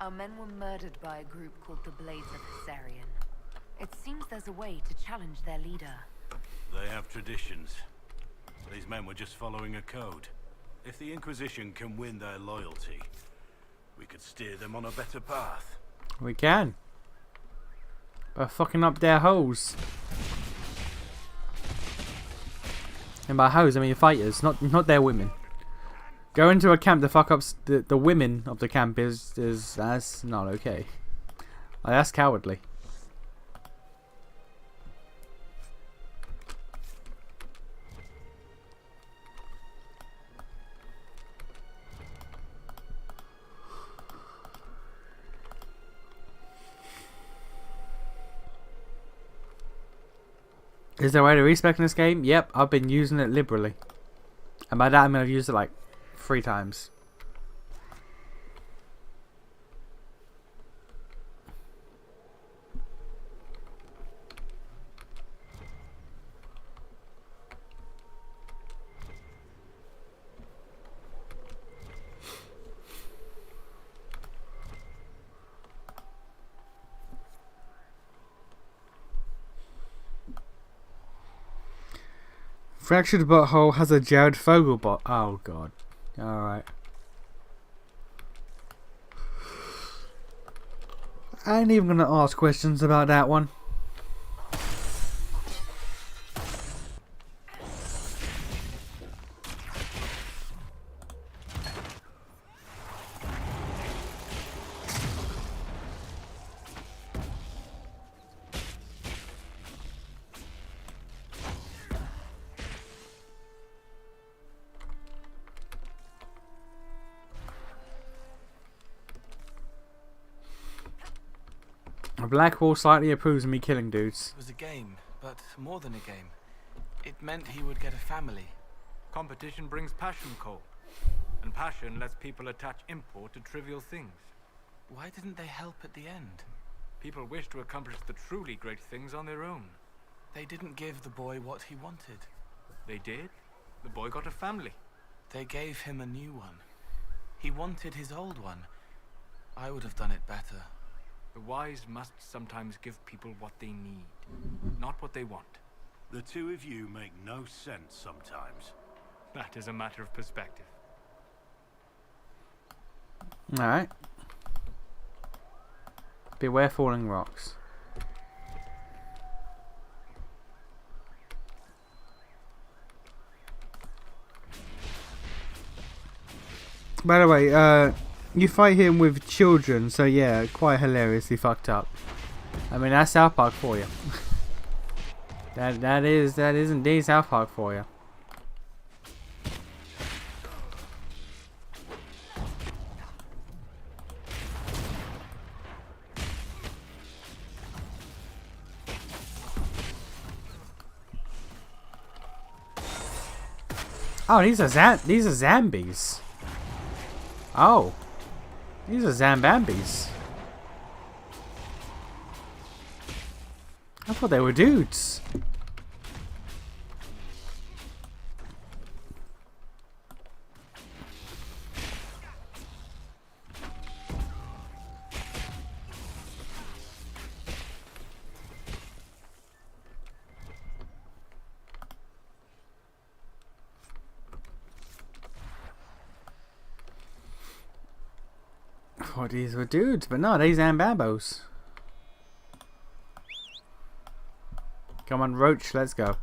Our men were murdered by a group called the Blades of Hessarian. It seems there's a way to challenge their leader. They have traditions. These men were just following a code. If the Inquisition can win their loyalty, we could steer them on a better path. We can. By fucking up their hoes. And by hoes, I mean fighters, not their women. Go into a camp to fuck up the women of the camp is that's not okay. Like, that's cowardly. Is there a way to respec in this game? Yep, I've been using it liberally. And by that I mean I've used it like 3 times. Fractured Butthole has a Jared Fogle bot. Oh god. Alright. I ain't even gonna ask questions about that one. Blackwall slightly approves of me killing dudes. It was a game, but more than a game. It meant he would get a family. Competition brings passion, Cole. And passion lets people attach import to trivial things. Why didn't they help at the end? People wish to accomplish the truly great things on their own. They didn't give the boy what he wanted. They did. The boy got a family. They gave him a new one. He wanted his old one. I would have done it better. The wise must sometimes give people what they need, not what they want. The two of you make no sense sometimes. That is a matter of perspective. Alright. Beware falling rocks. By the way, you fight him with children, so yeah, quite hilariously fucked up. I mean, that's South Park for you. that is indeed South Park for you. Oh, these are zombies. Oh. These are Zambambis. I thought they were dudes. Thought these were dudes, but no, they're Zambambos. Come on, Roach, let's go.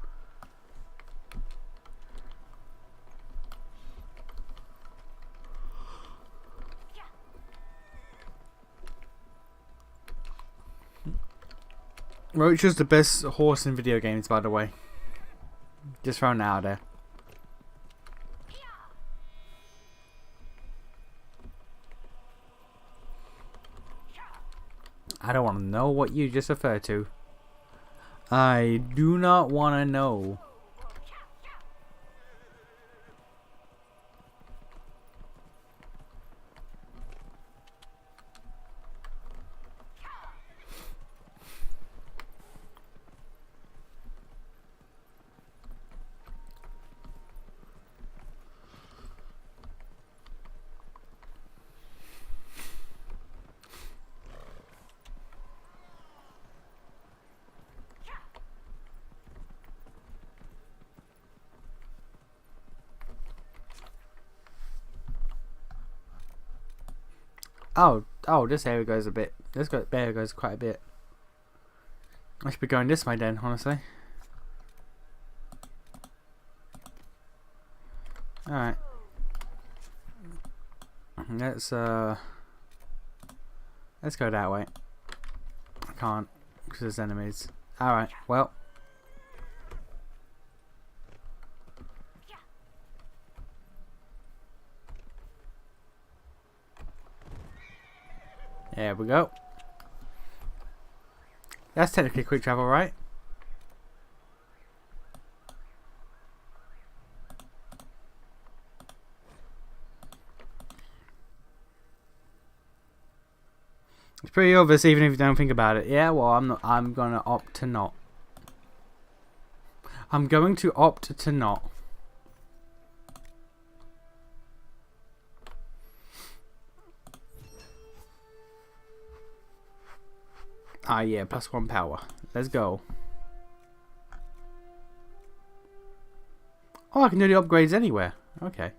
Roach is the best horse in video games, by the way. Just throwing it out there. I don't want to know what you just referred to. I do not want to know. Oh, this area goes a bit. Area goes quite a bit. I should be going this way then, honestly. Alright. Let's go that way. I can't, because there's enemies. Alright, well. There we go. That's technically quick travel, right? It's pretty obvious even if you don't think about it. Yeah, well, I'm gonna opt to not. I'm going to opt to not. Ah, yeah, +1 power. Let's go. Oh, I can do the upgrades anywhere. Okay.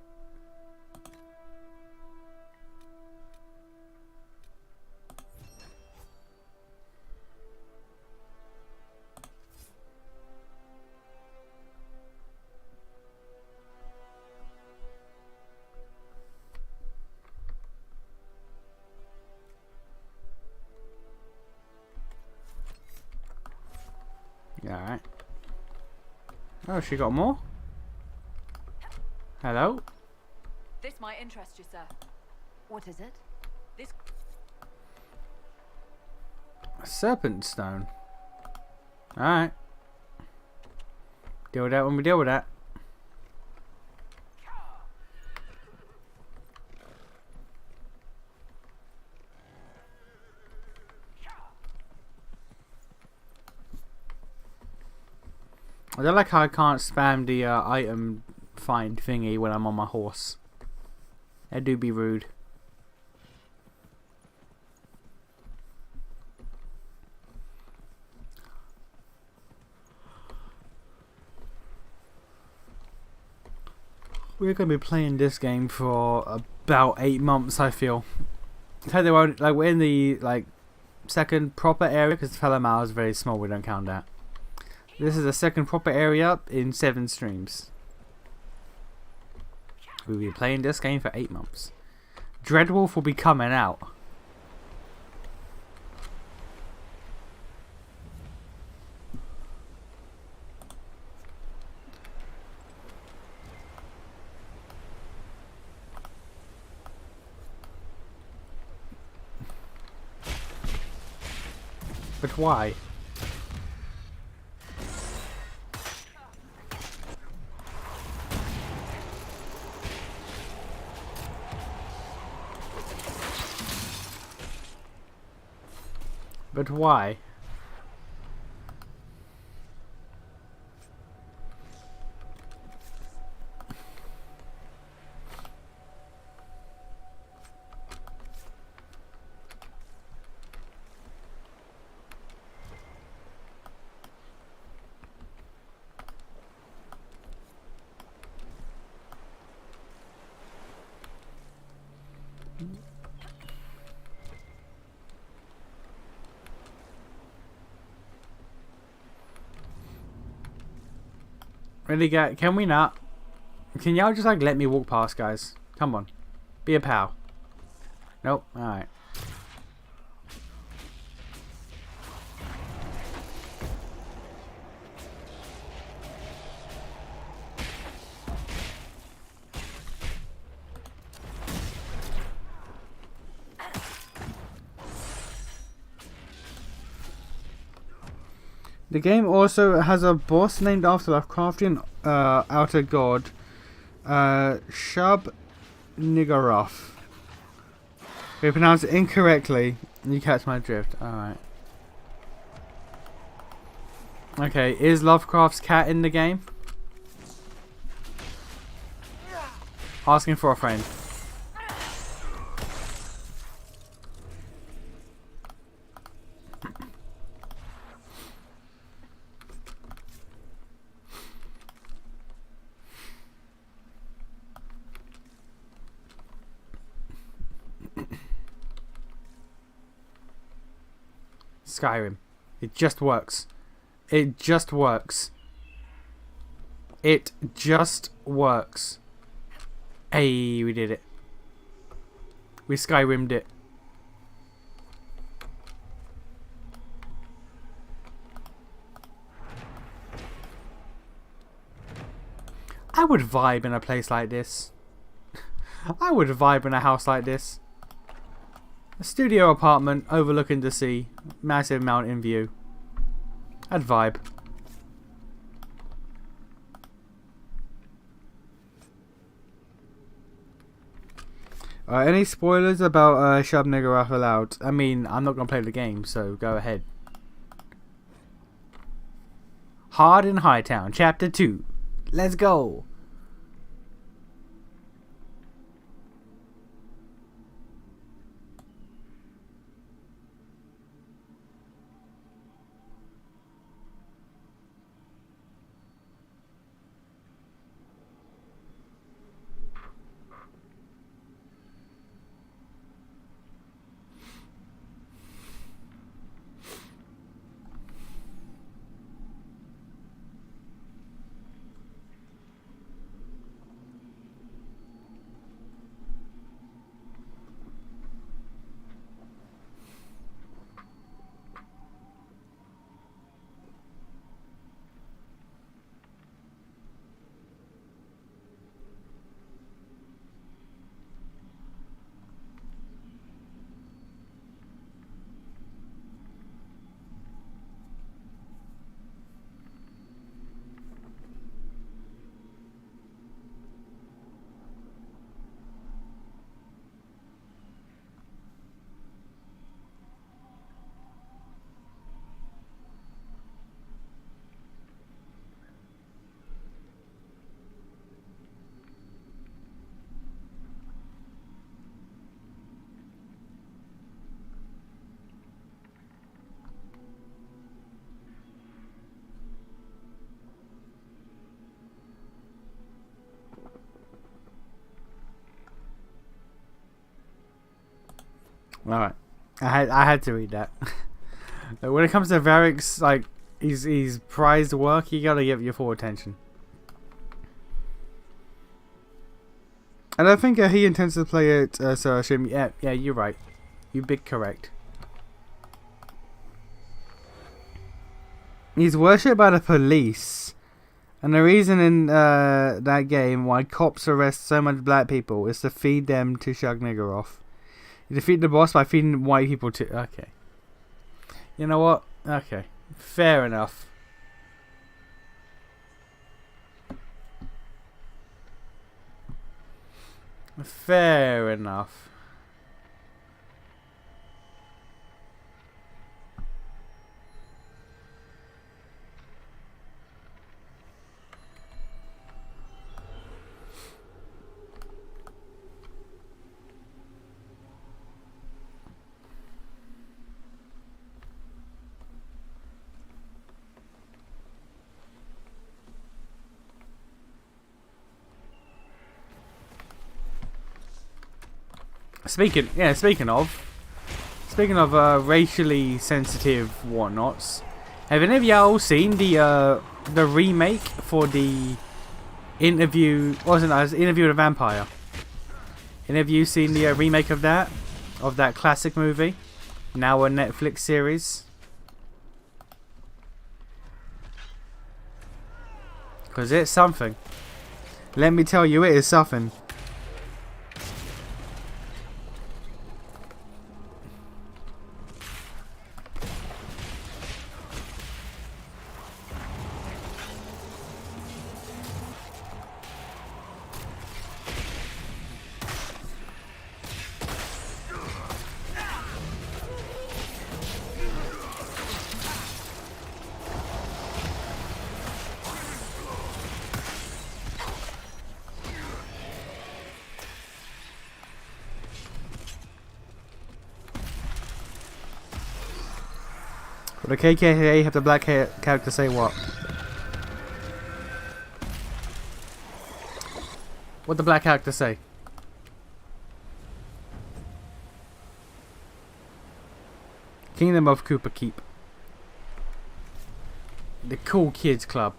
Alright. Oh, she got more? Hello? This might interest you, sir. What is it? This A serpent stone. Alright. Deal with that when we deal with that. I don't like how I can't spam the item find thingy when I'm on my horse. That do be rude. We're going to be playing this game for about 8 months, I feel. We're in the second proper area because Fellow Mile is very small, we don't count that. This is the second proper area in 7 streams. We'll be playing this game for 8 months. Dreadwolf will be coming out. But why? But why? Really, can we not? Can y'all just let me walk past, guys? Come on. Be a pal. Nope. Alright. The game also has a boss named after Lovecraftian outer god, Shub Niggurath. We pronounced it incorrectly. You catch my drift. Alright. Okay, is Lovecraft's cat in the game? Asking for a friend. Skyrim. It just works. It just works. It just works. Hey, we did it. We Skyrimmed it. I would vibe in a place like this. I would vibe in a house like this. A studio apartment overlooking the sea. Massive mountain view. I'd vibe. Any spoilers about Shub Niggurath allowed? I mean, I'm not going to play the game, so go ahead. Hard in Hightown, Chapter 2. Let's go! Alright. I had to read that. When it comes to Varric's, like, he's prized work, you gotta give it your full attention. I don't think he intends to play it, so I shouldn't. Yeah, you're right. You big correct. He's worshipped by the police. And the reason in that game why cops arrest so much black people is to feed them to Shug Niggurath. You defeat the boss by feeding white people to... Okay. You know what? Okay. Fair enough. Fair enough. Speaking of racially sensitive whatnots, have any of y'all seen the remake for the interview? Wasn't it? Interview with a Vampire. Any of you seen the remake of that classic movie? Now a Netflix series. Cause it's something. Let me tell you, it is something. But the KKA have the black hair character say what? What the black character say? Kingdom of Cooper Keep. The cool kids club.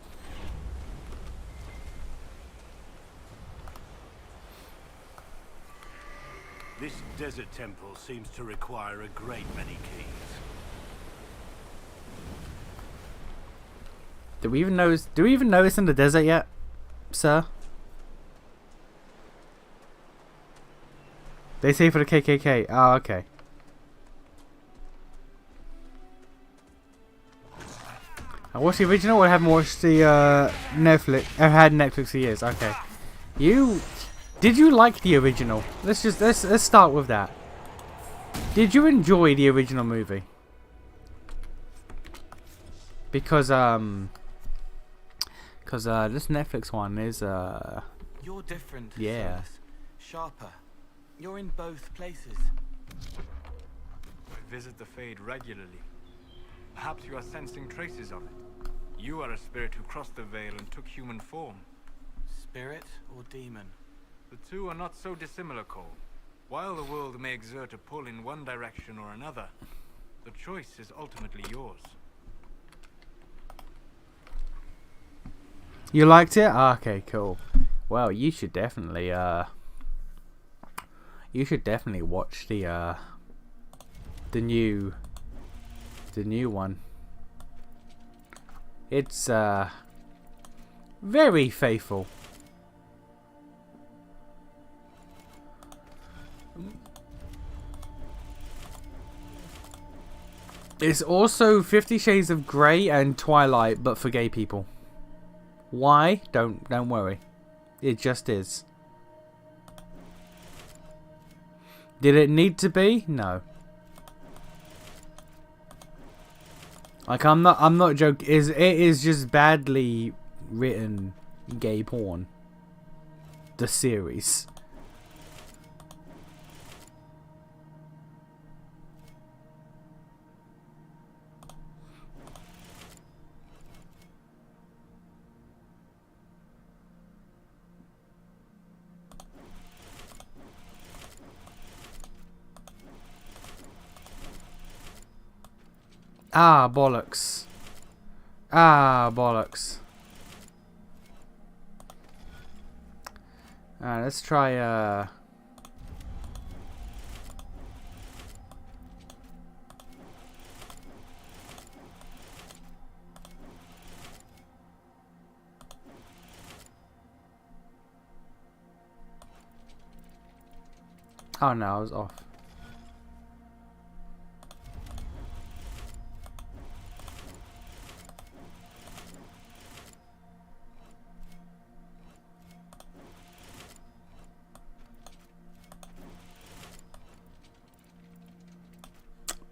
This desert temple seems to require a great many keys. Do we even know it's in the desert yet, sir? They say for the KKK. Oh, okay. I watched the original. I haven't watched the Netflix. I've had Netflix for years. Okay. Did you like the original? Let's start with that. Did you enjoy the original movie? Because this Netflix one is You're different. yeah. Solus. Sharper. You're in both places. I visit the Fade regularly. Perhaps you are sensing traces of it. You are a spirit who crossed the veil and took human form. Spirit or demon? The two are not so dissimilar, Cole. While the world may exert a pull in one direction or another, the choice is ultimately yours. You liked it? Ah, okay, cool. Well, you should definitely watch the new one. It's very faithful. It's also 50 Shades of Grey and Twilight, but for gay people. Why? Don't worry. It just is. Did it need to be? No. Like I'm not joking. It is just badly written gay porn. The series. Ah, bollocks. Ah, bollocks. Alright, let's try, Oh no, I was off.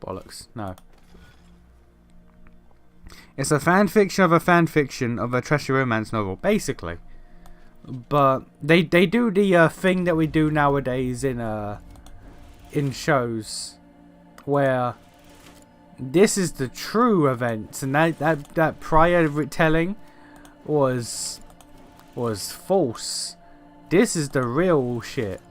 Bollocks. No. It's a fan fiction of a fan fiction of a trashy romance novel, basically. But they do the thing that we do nowadays in shows, where this is the true events, and that prior retelling was false. This is the real shit.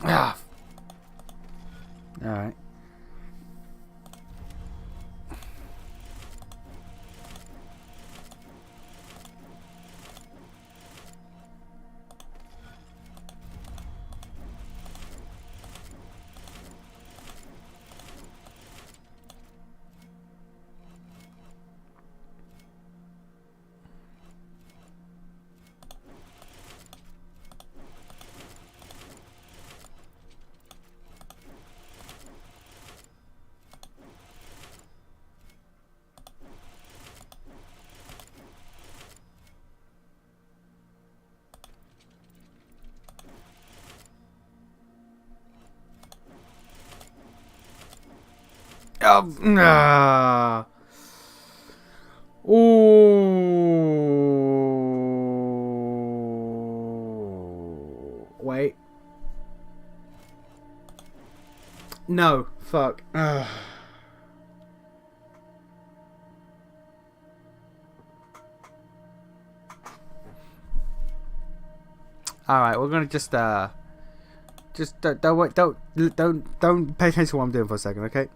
Ah. Alright. Nah. Ooh. Wait. No. Fuck. Ugh. All right, we're gonna just don't pay attention to what I'm doing for a second, okay?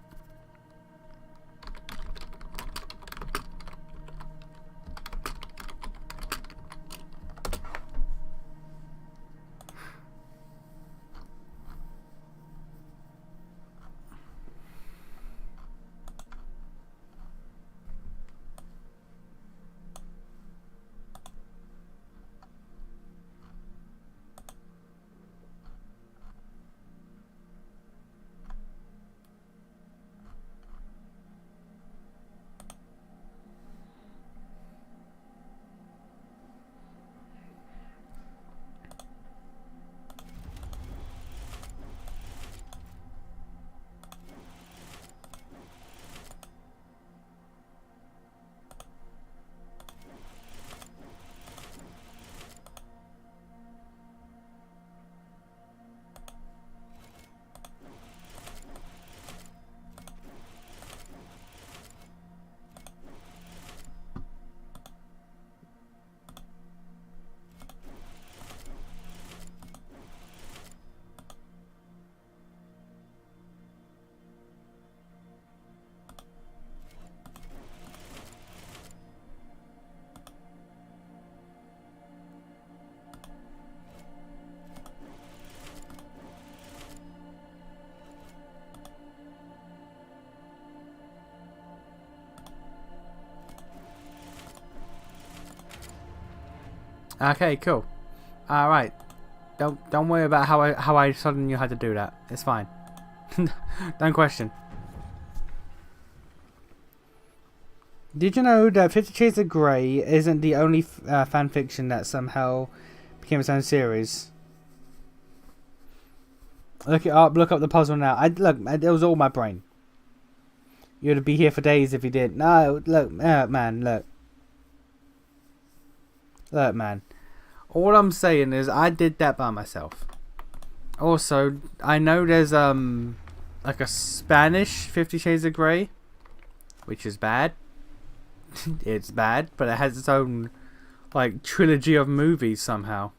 Okay, cool. All right. Don't worry about how I suddenly knew how to do that. It's fine. Don't question. Did you know that 50 Shades of Grey isn't the only fan fiction that somehow became its own series? Look it up. Look up the puzzle now. It was all my brain. You'd be here for days if you did. No, look, man, look. Look, man. All I'm saying is I did that by myself. Also, I know there's like a Spanish 50 Shades of Grey, which is bad. It's bad, but it has its own like trilogy of movies somehow.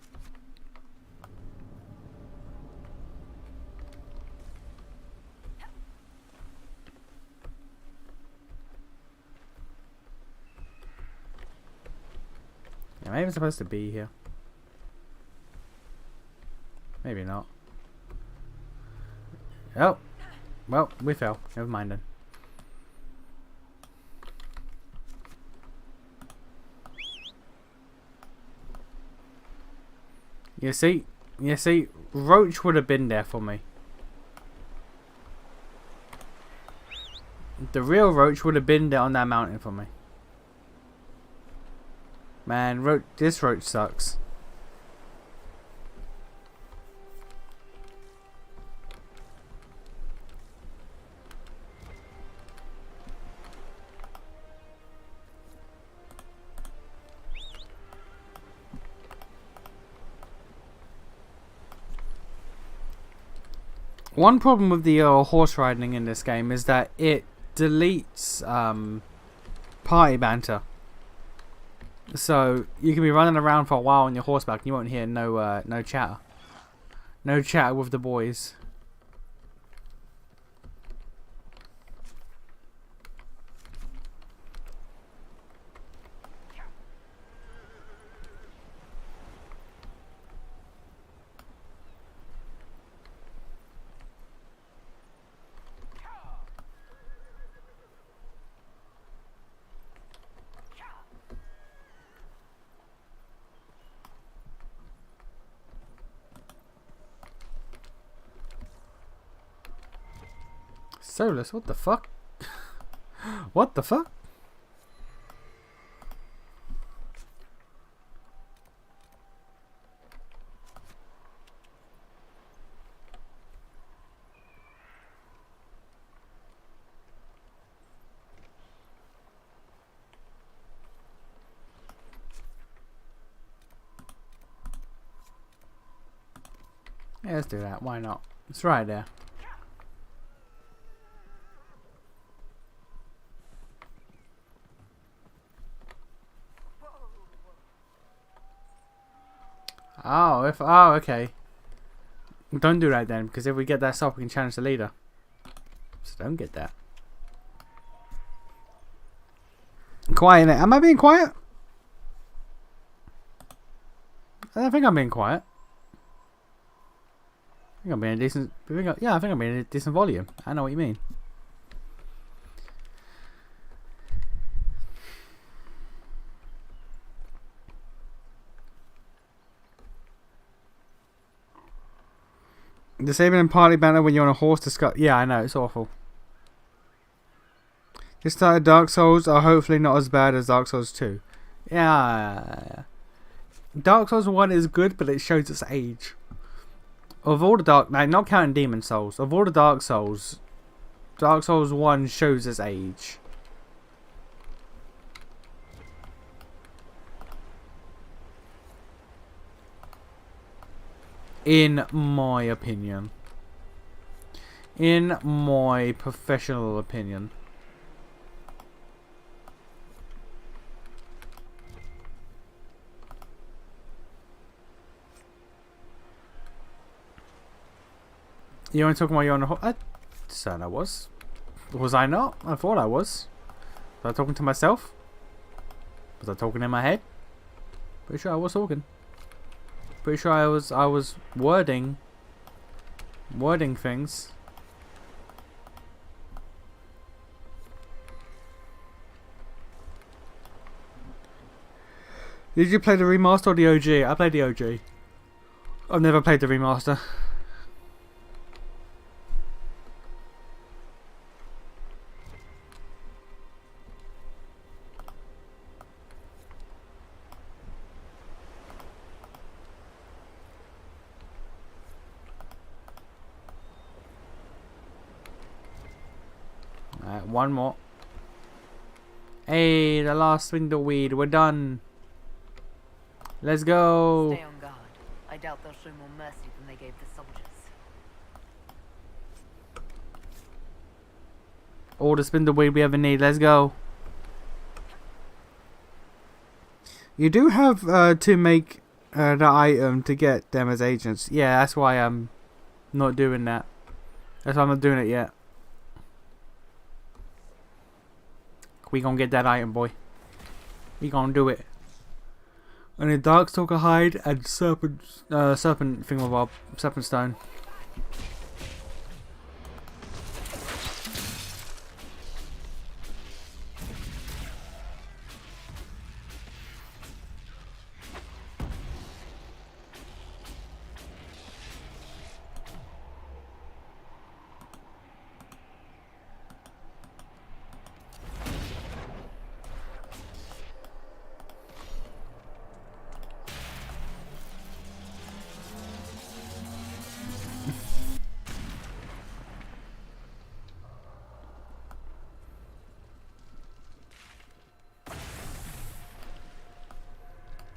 Am I even supposed to be here? Maybe not. Oh. Well, we fell. Never mind then. You see, Roach would have been there for me. The real Roach would have been there on that mountain for me. Man, this Roach sucks. One problem with the horse riding in this game is that it deletes party banter. So you can be running around for a while on your horseback and you won't hear no chatter. No chatter with the boys. Solus, what the fuck? What the fuck? Yeah, let's do that. Why not? It's right there. Oh, okay. Don't do that then, because if we get that stop, we can challenge the leader. So don't get that. Quiet. Am I being quiet? I don't think I'm being quiet. I think I'm being a decent. Yeah, I think I'm being a decent volume. I know what you mean. Disabling party banner when you're on a horse discuss. Yeah, I know, it's awful. This started Dark Souls are hopefully not as bad as Dark Souls 2. Yeah. Dark Souls 1 is good, but it shows its age. Of all the not counting Demon Souls, of all the Dark Souls 1 shows its age. In my opinion. In my professional opinion. You only talking about you on the horse? I said I was. Was I not? I thought I was. Was I talking to myself? Was I talking in my head? Pretty sure I was talking. Pretty sure I was wording things. Did you play the remaster or the OG? I played the OG. I've never played the remaster. Alright, one more. Hey, the last Swindleweed. We're done. Let's go. Stay on guard. I doubt they'll show more mercy than they gave the soldiers. All the Spindleweed we ever need. Let's go. You do have to make the item to get them as agents. Yeah, that's why I'm not doing that. That's why I'm not doing it yet. We gonna get that item, boy. We gonna do it. And a Darkstalker hide and serpent thingamabob, serpent stone.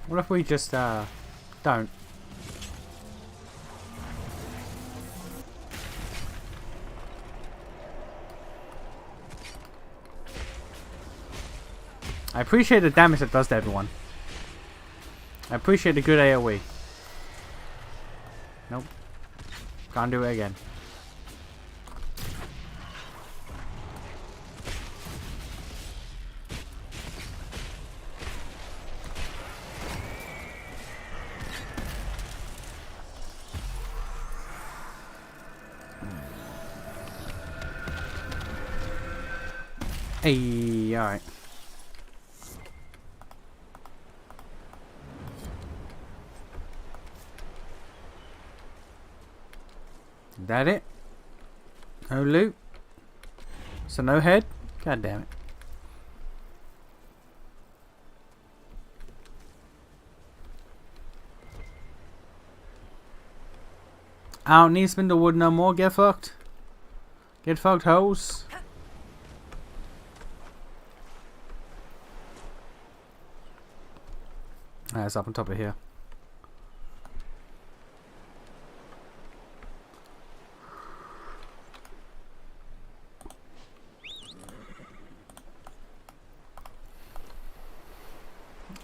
What if we just don't? I appreciate the damage it does to everyone. I appreciate the good AoE. Nope. Can't do it again. Hey, alright. That it? No loot? So no head? God damn it. I don't need Spindlewood no more. Get fucked. Get fucked, hoes. It's up on top of here.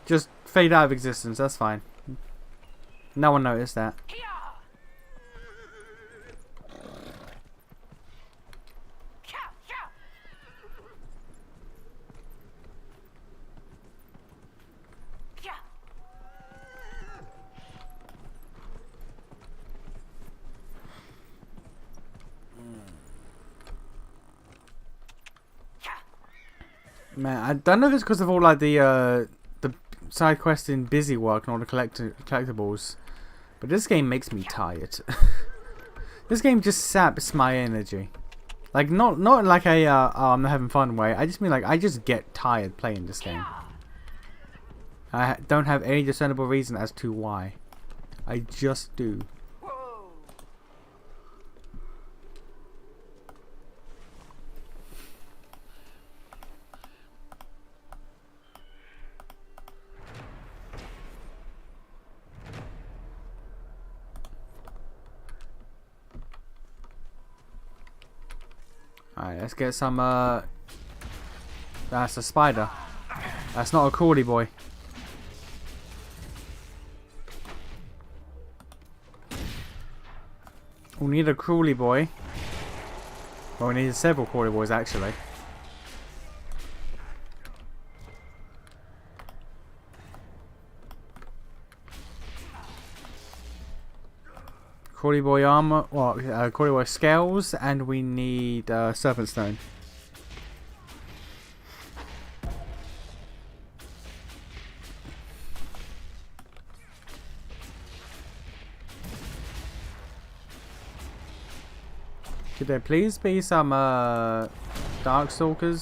just fade out of existence. That's fine. No one noticed that. Man, I don't know if it's because of all like the side quests in busy work and all the collectibles, but this game makes me tired. This game just saps my energy. Like not like a oh, I'm not having fun way. I just mean like I just get tired playing this game. I don't have any discernible reason as to why. I just do. Alright, let's get some, that's a spider. That's not a crawly boy. We need a crawly boy. Well, we need several crawly boys, actually. Crawly boy armor, crawly boy scales, and we need serpent stone. Could there please be some darkstalkers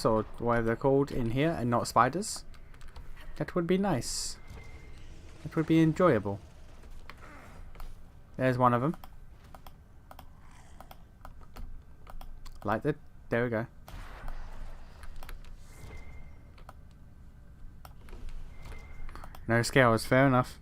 or whatever they're called in here, and not spiders? That would be nice. That would be enjoyable. There's one of them. Like that. There we go. No scales, fair enough.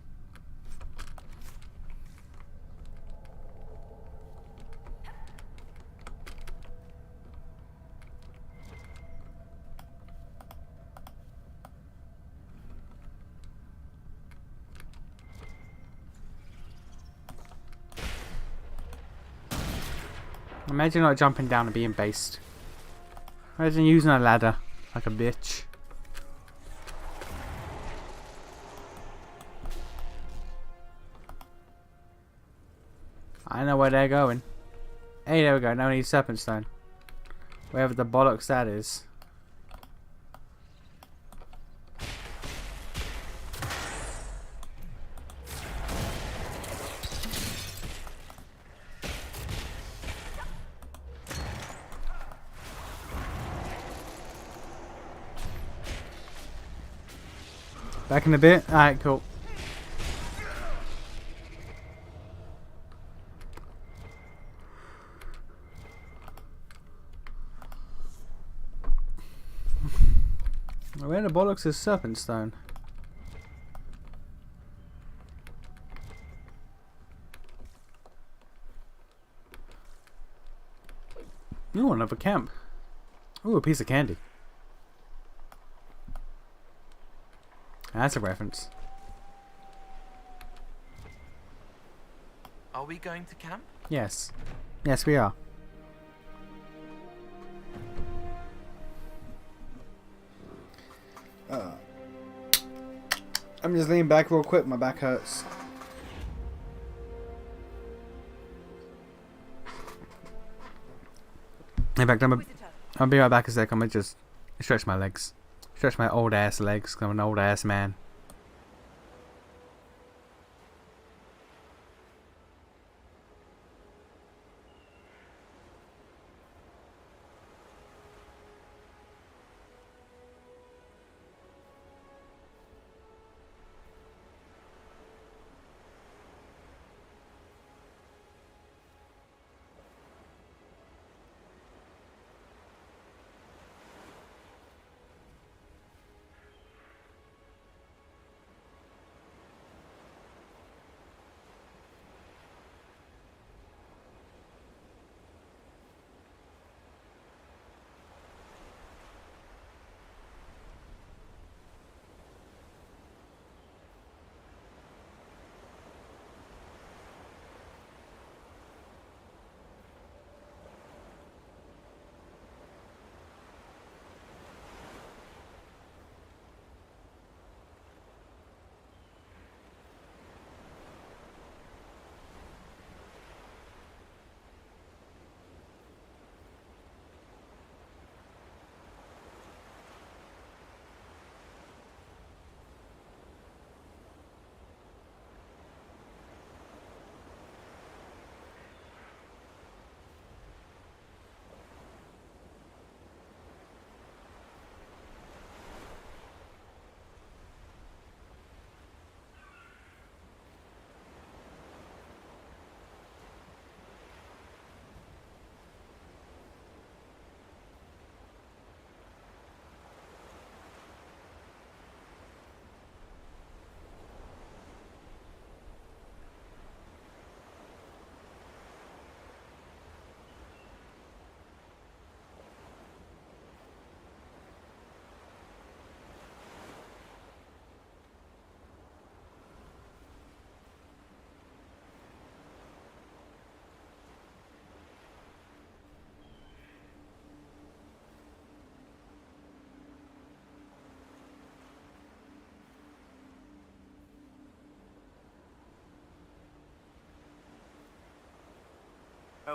Imagine not jumping down and being based. Imagine using a ladder like a bitch. I know where they're going. Hey, there we go. Now we need serpent stone. Wherever the bollocks that is. Back in a bit. Alright, cool. Where the bollocks is serpent stone? Ooh, another camp. Ooh, a piece of candy. That's a reference. Are we going to camp? Yes. Yes, we are. I'm just leaning back real quick. My back hurts. In fact, I'll be right back a sec. I'm gonna just stretch my legs. Stretch my old ass legs, 'cause I'm an old ass man.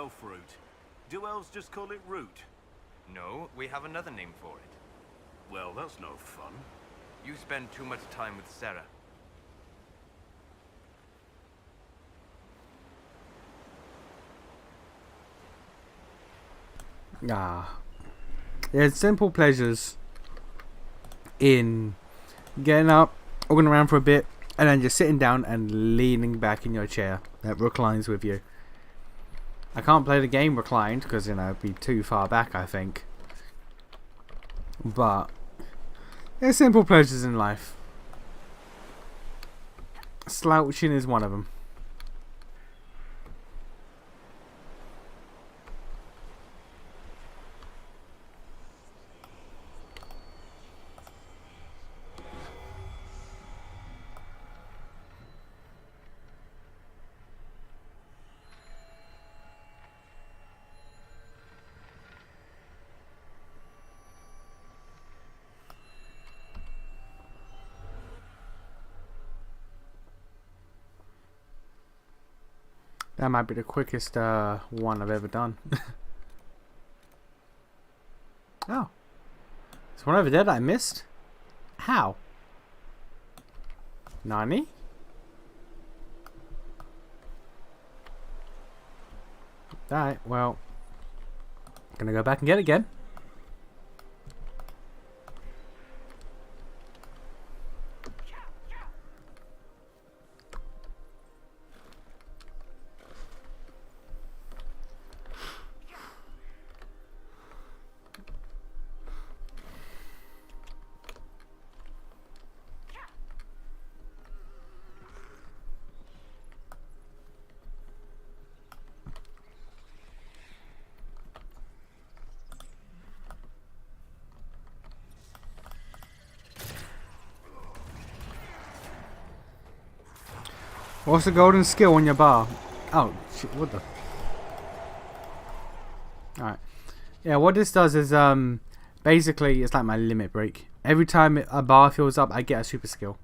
elf root. Do elves just call it root? No, we have another name for it. Well, that's no fun. You spend too much time with Sarah. Ah. There's simple pleasures in getting up, walking around for a bit, and then just sitting down and leaning back in your chair that reclines with you. I can't play the game reclined because, you know, it'd be too far back, I think. But there's simple pleasures in life. Slouching is one of them. That might be the quickest one I've ever done. Oh. There's one over there that I missed? How? Nani? Alright, well. Gonna go back and get it again. What's the golden skill on your bar? Oh, shit, what the? Alright. Yeah, what this does is, basically, it's like my limit break. Every time a bar fills up, I get a super skill.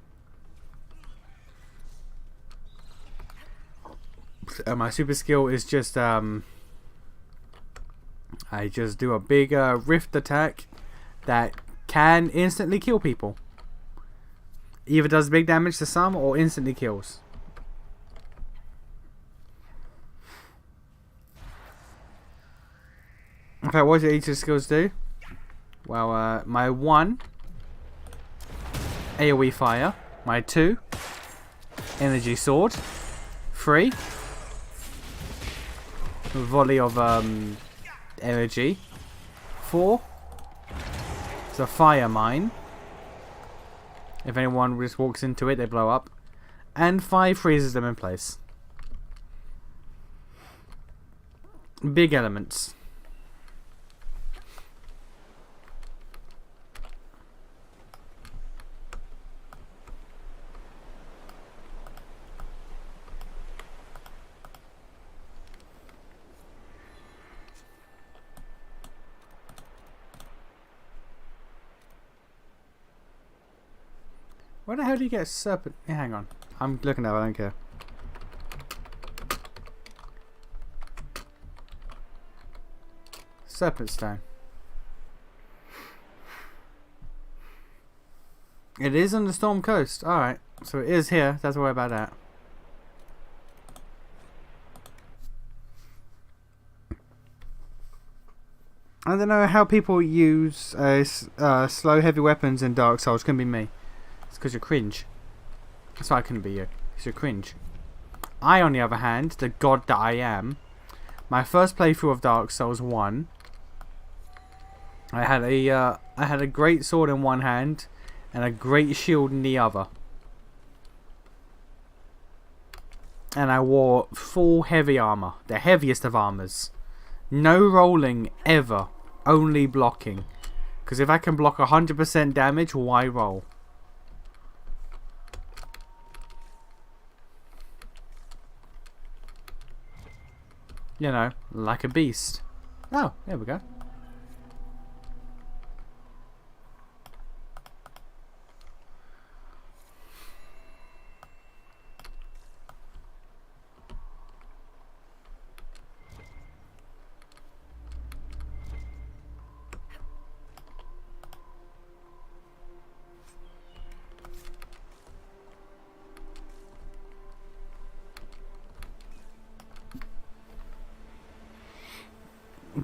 My super skill is just, I just do a big, rift attack that can instantly kill people. Either does big damage to some or instantly kills. Okay, what do each of the skills do? Well, my 1, AoE fire. My 2, energy sword. 3, volley of energy. 4, it's a fire mine. If anyone just walks into it, they blow up. And 5 freezes them in place. Big elements. Where the hell do you get a serpent? Yeah, hang on. I'm looking at it, I don't care. Serpent stone. It is on the Storm Coast. Alright. So it is here. Don't worry about that. I don't know how people use slow heavy weapons in Dark Souls. Can be me. It's because you're cringe. That's why I couldn't be you. Because you're cringe. I, on the other hand, the god that I am, my first playthrough of Dark Souls 1, I had a great sword in one hand and a great shield in the other. And I wore full heavy armor, the heaviest of armors. No rolling ever, only blocking. Because if I can block 100% damage, why roll? You know, like a beast. Oh, there we go.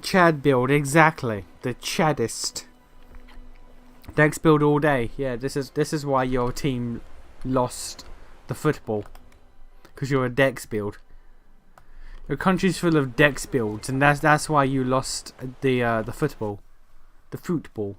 Chad build, exactly. The Chaddist. Dex build all day. Yeah, this is why your team lost the football. Because you're a Dex build. Your country's full of Dex builds, and that's why you lost the football. The football.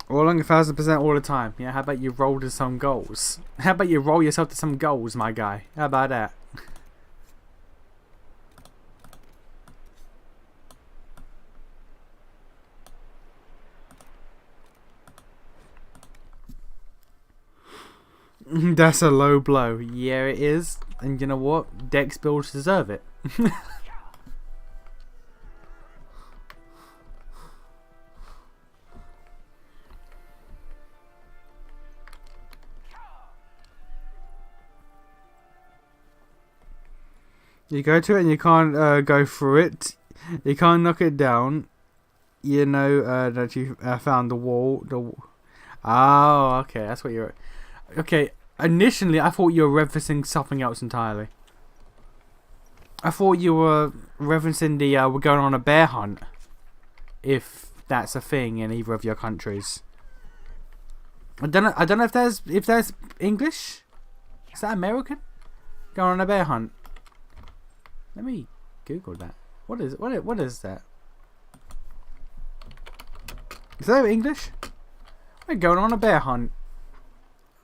Rolling 1,000% all the time. Yeah, how about you roll to some goals? How about you roll yourself to some goals, my guy? How about that? That's a low blow. Yeah, it is. And you know what? Dex builds deserve it. You go to it and you can't go through it. You can't knock it down. You know that you found the wall. Oh, okay. That's what you're... Okay, initially I thought you were referencing something else entirely. I thought you were referencing the we're going on a bear hunt. If that's a thing in either of your countries. I don't know if there's English? Is that American? Going on a bear hunt. Let me Google that. What is that? Is that English? We're going on a bear hunt.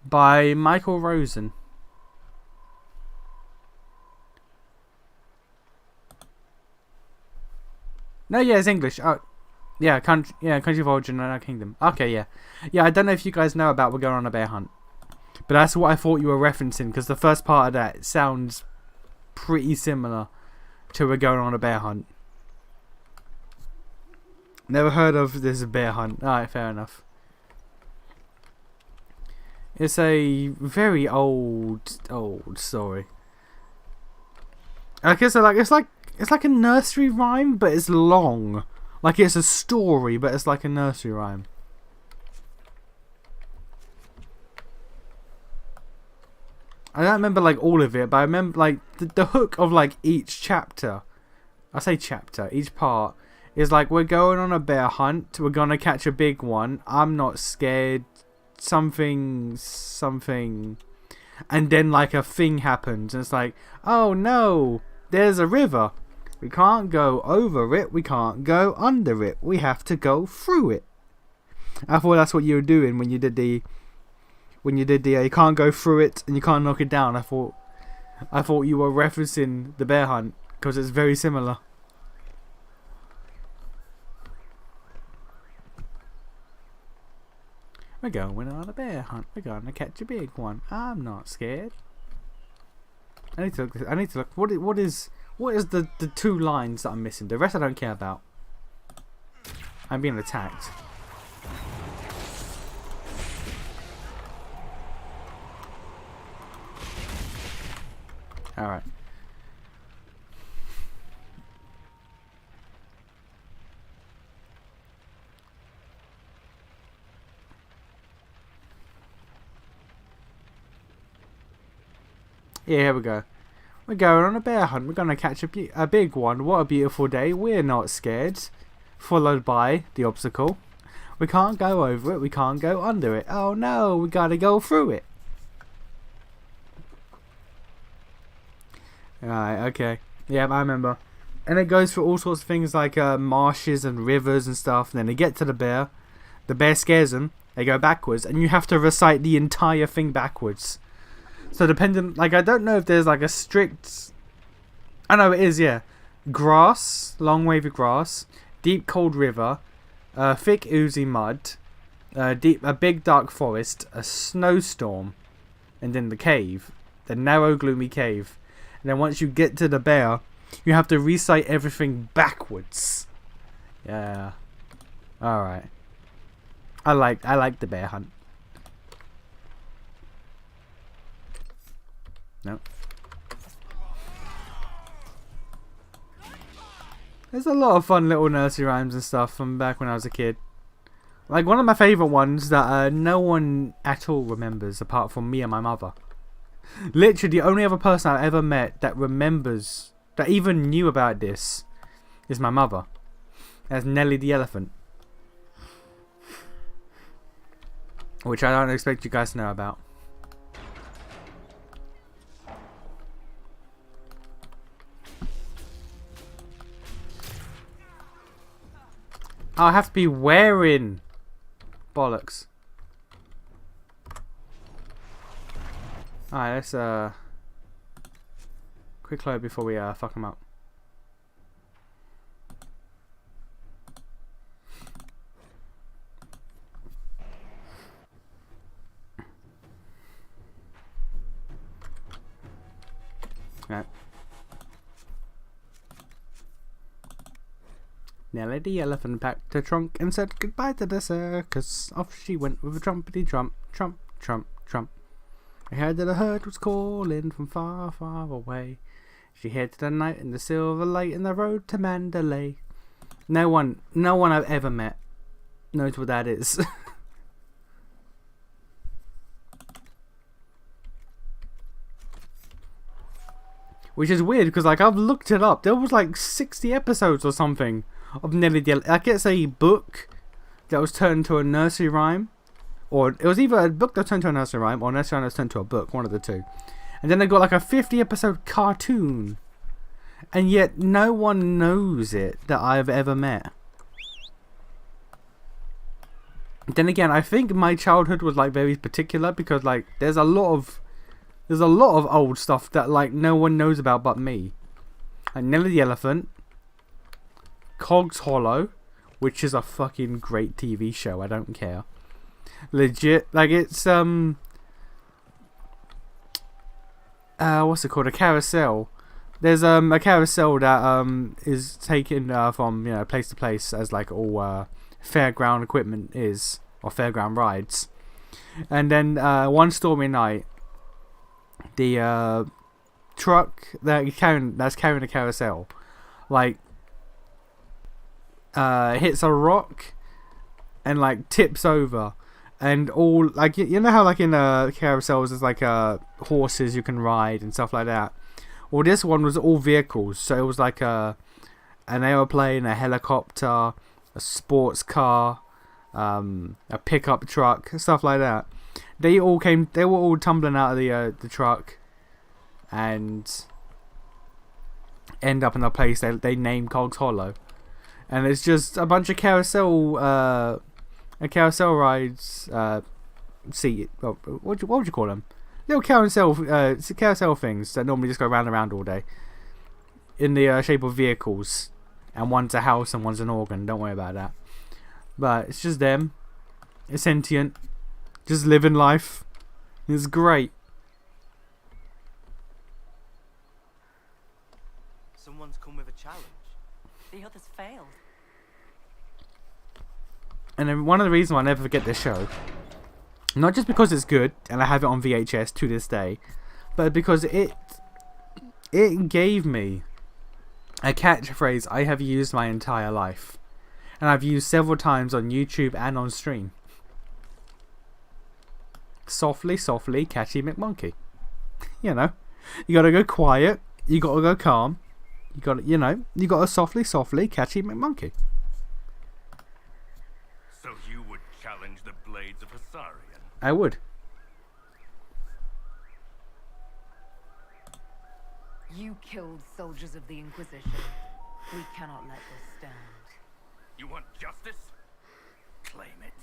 By Michael Rosen. No, yeah, it's English. Oh, yeah, country of origin, kingdom. Okay, yeah, yeah. I don't know if you guys know about we're going on a bear hunt, but that's what I thought you were referencing because the first part of that sounds pretty similar to we're going on a bear hunt. Never heard of this bear hunt. Alright, fair enough. It's a very old story. I guess it's like a nursery rhyme, but it's long. Like it's a story, but it's like a nursery rhyme. I don't remember like all of it, but I remember like the hook of like each chapter. I say chapter, each part is like we're going on a bear hunt. We're gonna catch a big one. I'm not scared. Something, and then like a thing happens, and it's like, oh no, there's a river. We can't go over it. We can't go under it. We have to go through it. I thought that's what you were doing when you did the you can't go through it and you can't knock it down. I thought you were referencing the bear hunt because it's very similar. We're going on a bear hunt. We're going to catch a big one. I'm not scared. I need to look. What is the two lines that I'm missing? The rest I don't care about. I'm being attacked. All right. Yeah, here we go. We're going on a bear hunt. We're going to catch a big one. What a beautiful day. We're not scared. Followed by the obstacle. We can't go over it. We can't go under it. Oh no, we got to go through it. Alright, okay. Yeah, I remember. And it goes through all sorts of things like marshes and rivers and stuff. And then they get to the bear. The bear scares them. They go backwards. And you have to recite the entire thing backwards. So depending, like I don't know if there's like a strict. I know it is, yeah. Grass, long wavy grass, deep cold river, thick oozy mud, a big dark forest, a snowstorm, and then the cave, the narrow gloomy cave. And then once you get to the bear, you have to recite everything backwards. Yeah. All right. I like the bear hunt. No. There's a lot of fun little nursery rhymes and stuff from back when I was a kid. Like one of my favourite ones that no one at all remembers apart from me and my mother. Literally the only other person I've ever met that remembers, that even knew about this, is my mother. That's Nelly the Elephant. Which I don't expect you guys to know about. I have to be wearing bollocks. Alright, let's quick load before we fuck them up. Right. Nelly the Elephant packed her trunk and said goodbye to the circus. Off she went with a trumpety trump, trump, trump, trump. I heard that a herd was calling from far, far away. She headed the night in the silver light and the road to Mandalay. No one I've ever met knows what that is. Which is weird because like I've looked it up. There was like 60 episodes or something of Nelly the Elephant. I guess a book that was turned into a nursery rhyme, or it was either a book that turned to a nursery rhyme or a nursery rhyme that turned to a book, one of the two. And then they got like a 50 episode cartoon, and yet no one knows it that I've ever met. Then again, I think my childhood was like very particular because like there's a lot of old stuff that like no one knows about but me. Like Nelly the Elephant, Cog's Hollow, which is a fucking great TV show. I don't care. Legit, like it's what's it called? A carousel. There's a carousel that is taken from place to place as like all fairground equipment is, or fairground rides. And then one stormy night, the truck that's carrying the carousel like hits a rock and like tips over, and all like you know how like in carousels there's like horses you can ride and stuff like that. Well, this one was all vehicles, so it was like an aeroplane, a helicopter, a sports car, a pickup truck, stuff like that. They were all tumbling out of the truck and end up in a place they named Cog's Hollow. And it's just a bunch of carousel rides, what would you call them? Little carousel things that normally just go round and round all day. In the shape of vehicles. And one's a house and one's an organ, don't worry about that. But it's just them. It's sentient. Just living life. It's great. Someone's come with a challenge. The others failed. And then one of the reasons why I never forget this show, not just because it's good and I have it on VHS to this day, but because it gave me a catchphrase I have used my entire life, and I've used several times on YouTube and on stream. Softly, softly, catchy McMonkey. You know, you gotta go quiet, you gotta go calm, you gotta softly, softly, catchy McMonkey. So you would challenge the blades of Asarian? I would. You killed soldiers of the Inquisition. We cannot let this stand. You want justice? Claim it.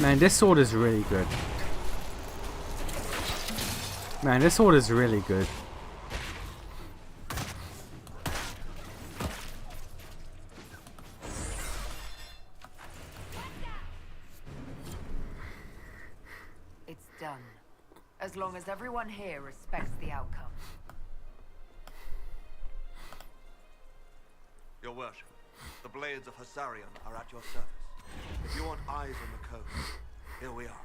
Man, this sword is really good. Man, this sword is really good. It's done. As long as everyone here respects the outcome. Your worship, the blades of Hassarion are at your service. If you want eyes on the code, here we are.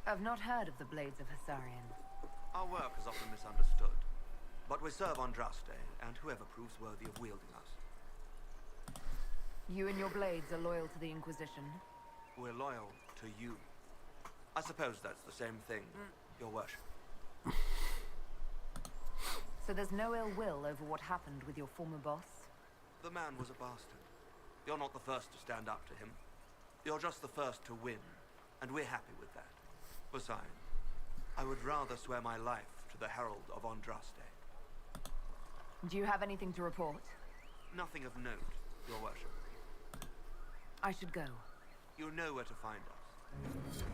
I've not heard of the blades of Hassarion. Our work is often misunderstood, but we serve Andraste and whoever proves worthy of wielding us. You and your blades are loyal to the Inquisition? We're loyal to you. I suppose that's the same thing, your worship. So there's no ill will over what happened with your former boss? The man was a bastard. You're not the first to stand up to him. You're just the first to win, and we're happy with that. Besides, I would rather swear my life to the Herald of Andraste. Do you have anything to report? Nothing of note, your worship. I should go. You know where to find us.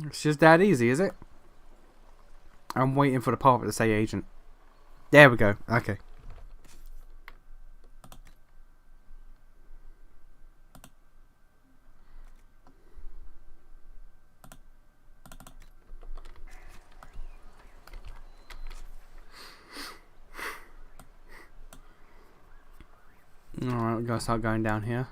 It's just that easy, is it? I'm waiting for the part to say agent. There we go. Okay. Alright, we're gonna start going down here.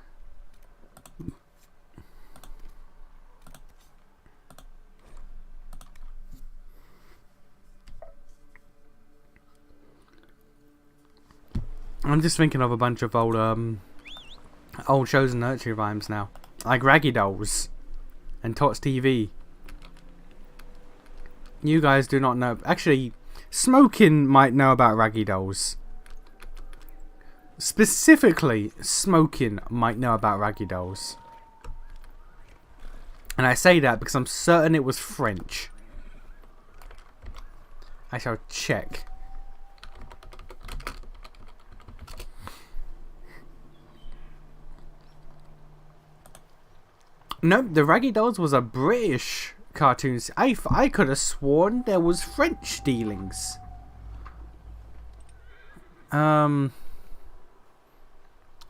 I'm just thinking of a bunch of old shows and nursery rhymes now. Like Raggy Dolls and Tots TV. You guys do not know. Actually, Smokin might know about Raggy Dolls. Specifically, Smokin might know about Raggy Dolls. And I say that because I'm certain it was French. I shall check. No, the Raggy Dolls was a British cartoon. I could have sworn there was French dealings.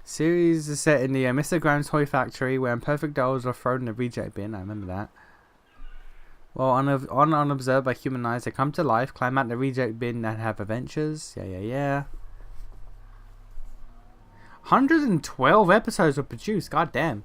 Series is set in the Mr. Grimes toy factory where imperfect dolls are thrown in the reject bin. I remember that. Well, unobserved by human eyes, they come to life, climb out the reject bin, and have adventures. Yeah. 112 episodes were produced. God damn.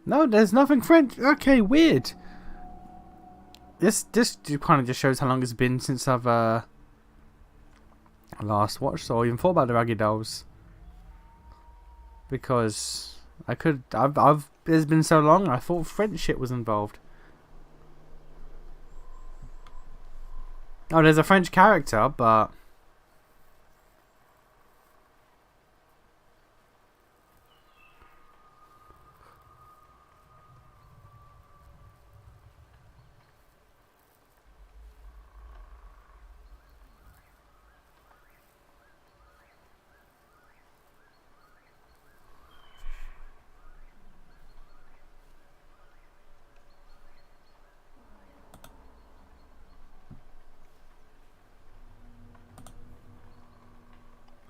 No, there's nothing French. Okay, weird. This kind of just shows how long it's been since I've last watched or even thought about the Raggy Dolls. Because it's been so long. I thought French shit was involved. Oh, there's a French character, but.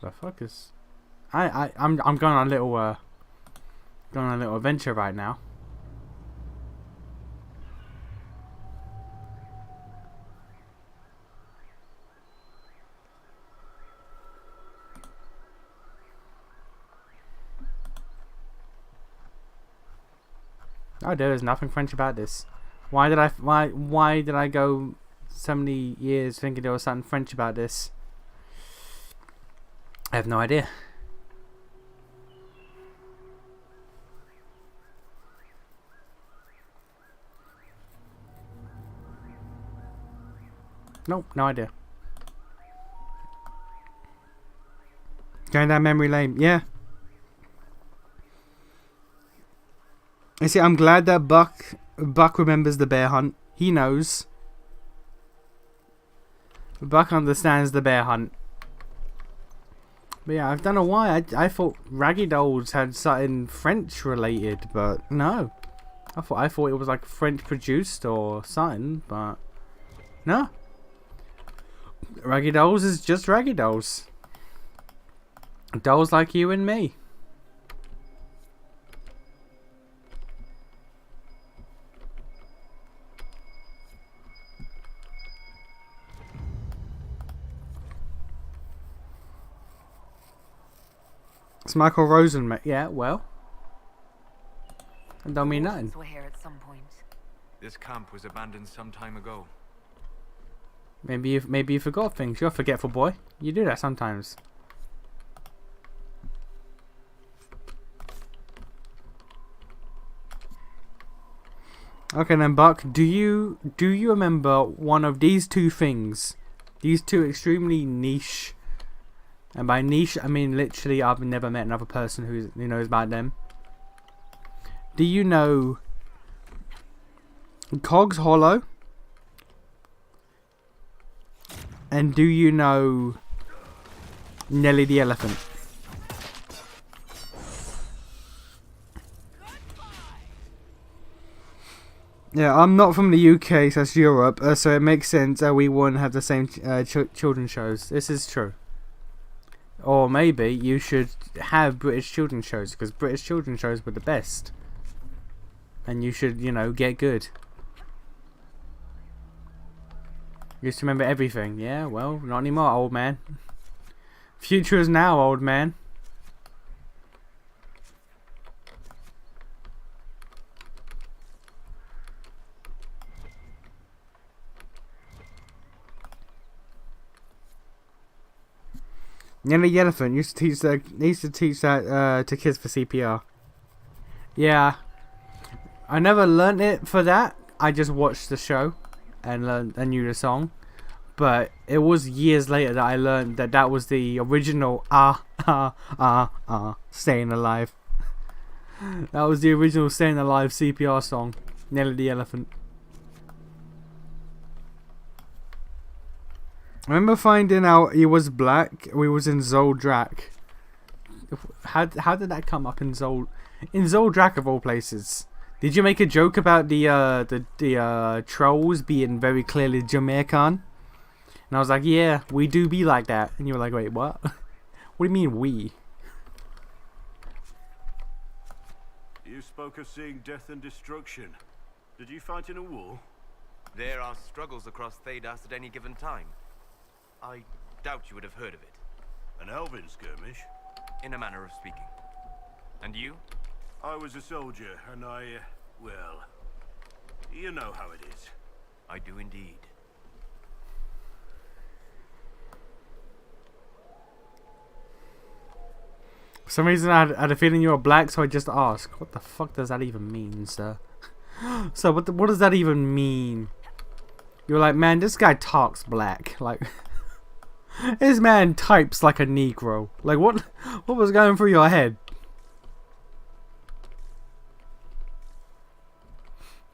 The fuck is I'm going on a little adventure right now. Oh, there is nothing French about this. Why did I go so many years thinking there was something French about this? I have no idea. Nope, no idea. Going down memory lane, yeah. You see, I'm glad that Buck remembers the bear hunt. He knows. Buck understands the bear hunt. But yeah, I don't know why. I thought Raggy Dolls had something French related, but no. I thought it was like French produced or something, but no. Raggy Dolls is just Raggy Dolls. Dolls like you and me. It's Michael Rosen, mate. Yeah, well. It don't mean nothing. We're here at some point. This camp was abandoned some time ago. Maybe you forgot things. You're a forgetful boy. You do that sometimes. Okay then, Buck. Do you remember one of these two things? These two extremely niche. And by niche, I mean literally I've never met another person who knows about them. Do you know Cogs Hollow? And do you know Nelly the Elephant? Yeah, I'm not from the UK, so that's Europe, so it makes sense that we wouldn't have the same children's shows. This is true. Or maybe you should have British children's shows, because British children's shows were the best. And you should, get good. You used to remember everything. Yeah, well, not anymore, old man. Future is now, old man. Nelly the Elephant used to teach that to kids for CPR. Yeah, I never learnt it for that. I just watched the show and knew the song. But it was years later that I learned that was the original Staying Alive. That was the original Staying Alive CPR song, Nelly the Elephant. I remember finding out he was black. We was in Zoldrak. How did that come up in Zoldrak of all places? Did you make a joke about the trolls being very clearly Jamaican? And I was like, yeah, we do be like that. And you were like, wait, what? What do you mean we? You spoke of seeing death and destruction. Did you fight in a war? There are struggles across Thedas at any given time. I doubt you would have heard of it. An elven skirmish? In a manner of speaking. And you? I was a soldier, and well, you know how it is. I do indeed. For some reason I had a feeling you were black, so I just asked, what the fuck does that even mean, sir? So what does that even mean? You're like, man, this guy talks black. Like, this man types like a Negro. Like, what was going through your head?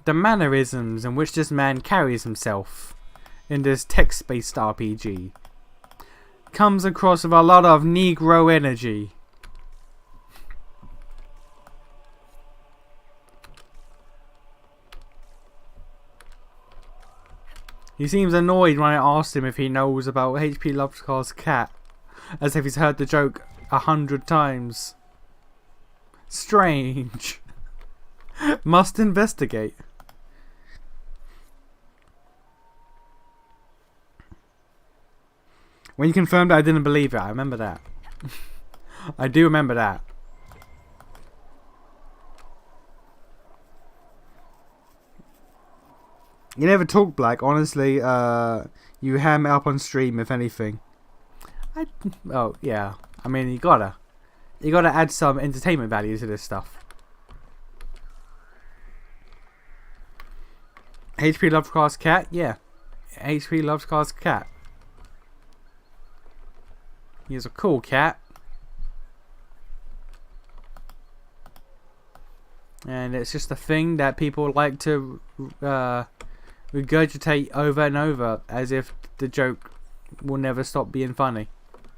The mannerisms in which this man carries himself in this text-based RPG comes across with a lot of Negro energy. He seems annoyed when I asked him if he knows about H.P. Lovecraft's cat, as if he's heard the joke 100 times. Strange. Must investigate. When you confirmed it, I didn't believe it. I remember that. I do remember that. You never talk black, honestly. You ham it up on stream, if anything. Oh yeah. I mean, you gotta add some entertainment value to this stuff. HP Lovecraft's cat, yeah. HP Lovecraft's cat. He's a cool cat. And it's just a thing that people like to regurgitate over and over as if the joke will never stop being funny.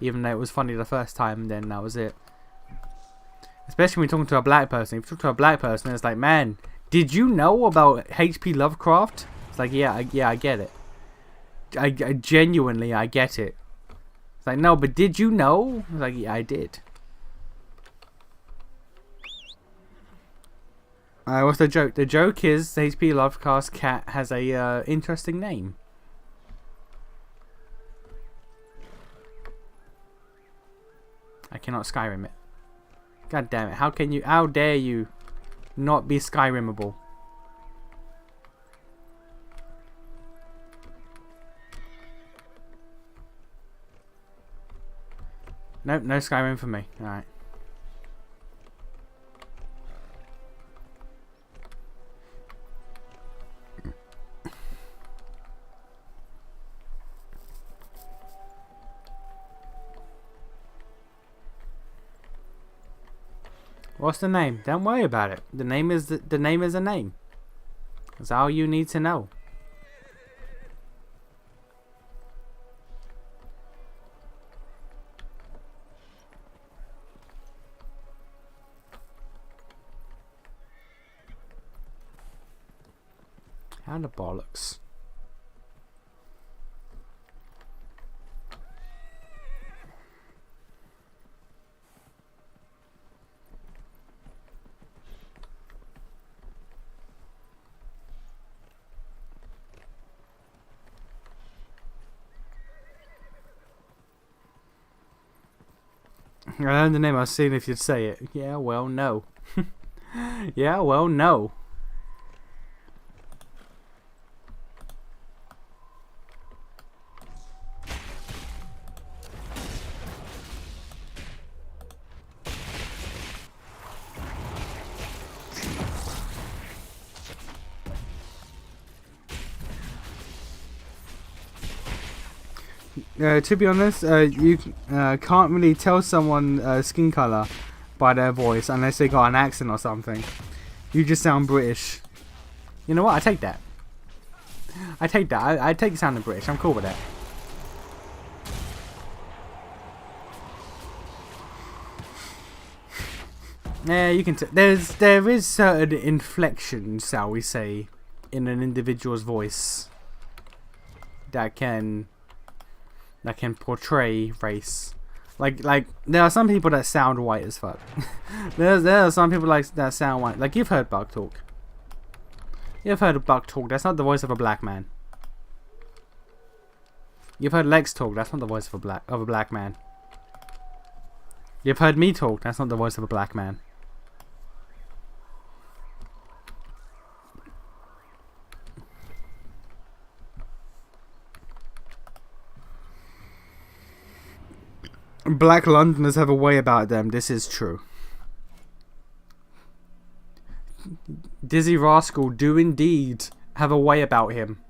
Even though it was funny the first time, then that was it. Especially when you're talking to a black person. If you talk to a black person, it's like, man, did you know about H.P. Lovecraft? It's like, yeah, I get it. I genuinely, I get it. It's like, no, but did you know? It's like, yeah, I did. What's the joke? The joke is H.P. Lovecraft's cat has a interesting name. I cannot Skyrim it. God damn it! How dare you, not be Skyrimable? Nope, no Skyrim for me. All right. What's the name? Don't worry about it. The name is the name is a name. That's all you need to know. How the bollocks. I learned the name. I was seeing if you'd say it. Yeah, well, no. Yeah, well, no. To be honest, you can't really tell someone's skin color by their voice unless they got an accent or something. You just sound British. You know what? I take that. I take that. I take sounding British. I'm cool with that. Yeah, you can. There is certain inflections, shall we say, in an individual's voice that can portray race. Like there are some people that sound white as fuck. there are some people that sound white. Like you've heard Buck talk. You've heard Buck talk. That's not the voice of a black man. You've heard Lex talk. That's not the voice of a black man. You've heard me talk. That's not the voice of a black man. Black Londoners have a way about them. This is true. Dizzy Rascal do indeed have a way about him.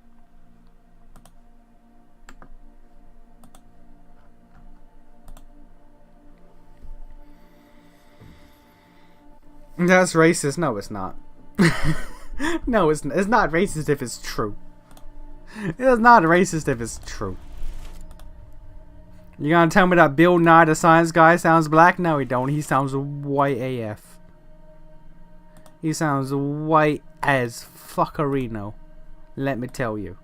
That's racist. No, it's not. No, it's not racist if it's true. It's not racist if it's true. You gonna tell me that Bill Nye the Science Guy sounds black? No, he don't. He sounds white AF. He sounds white as fuckerino. Let me tell you.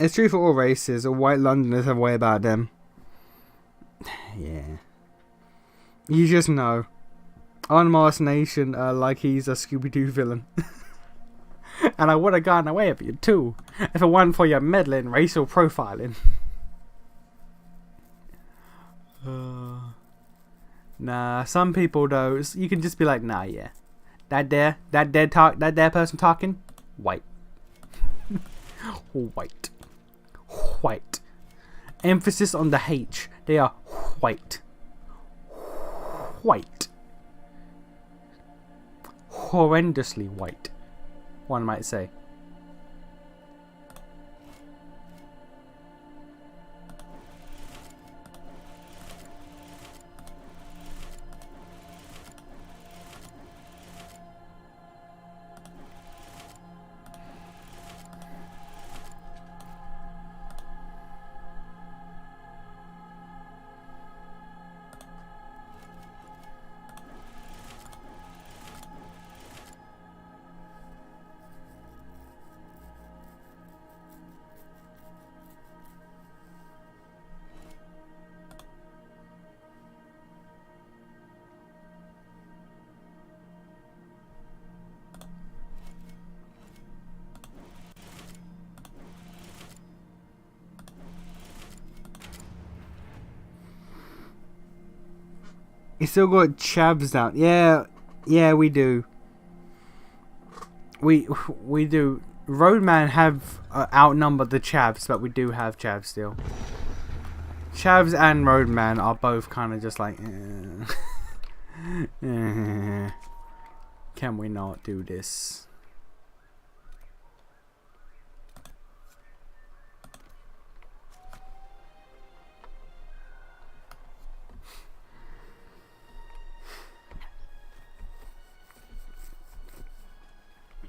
It's true for all races. All white Londoners have a way about them. Yeah. You just know. Unmasked Nation, like he's a Scooby-Doo villain. And I would have gotten away with you too, if it wasn't for your meddling racial profiling. Nah, some people though, you can just be like, nah, yeah. That there person talking, white. White. White. Emphasis on the H. They are white. White. Horrendously white, one might say. You still got chavs down. Yeah, we do. We do. Roadman have outnumbered the chavs, but we do have chavs still. Chavs and Roadman are both kind of just like, can we not do this?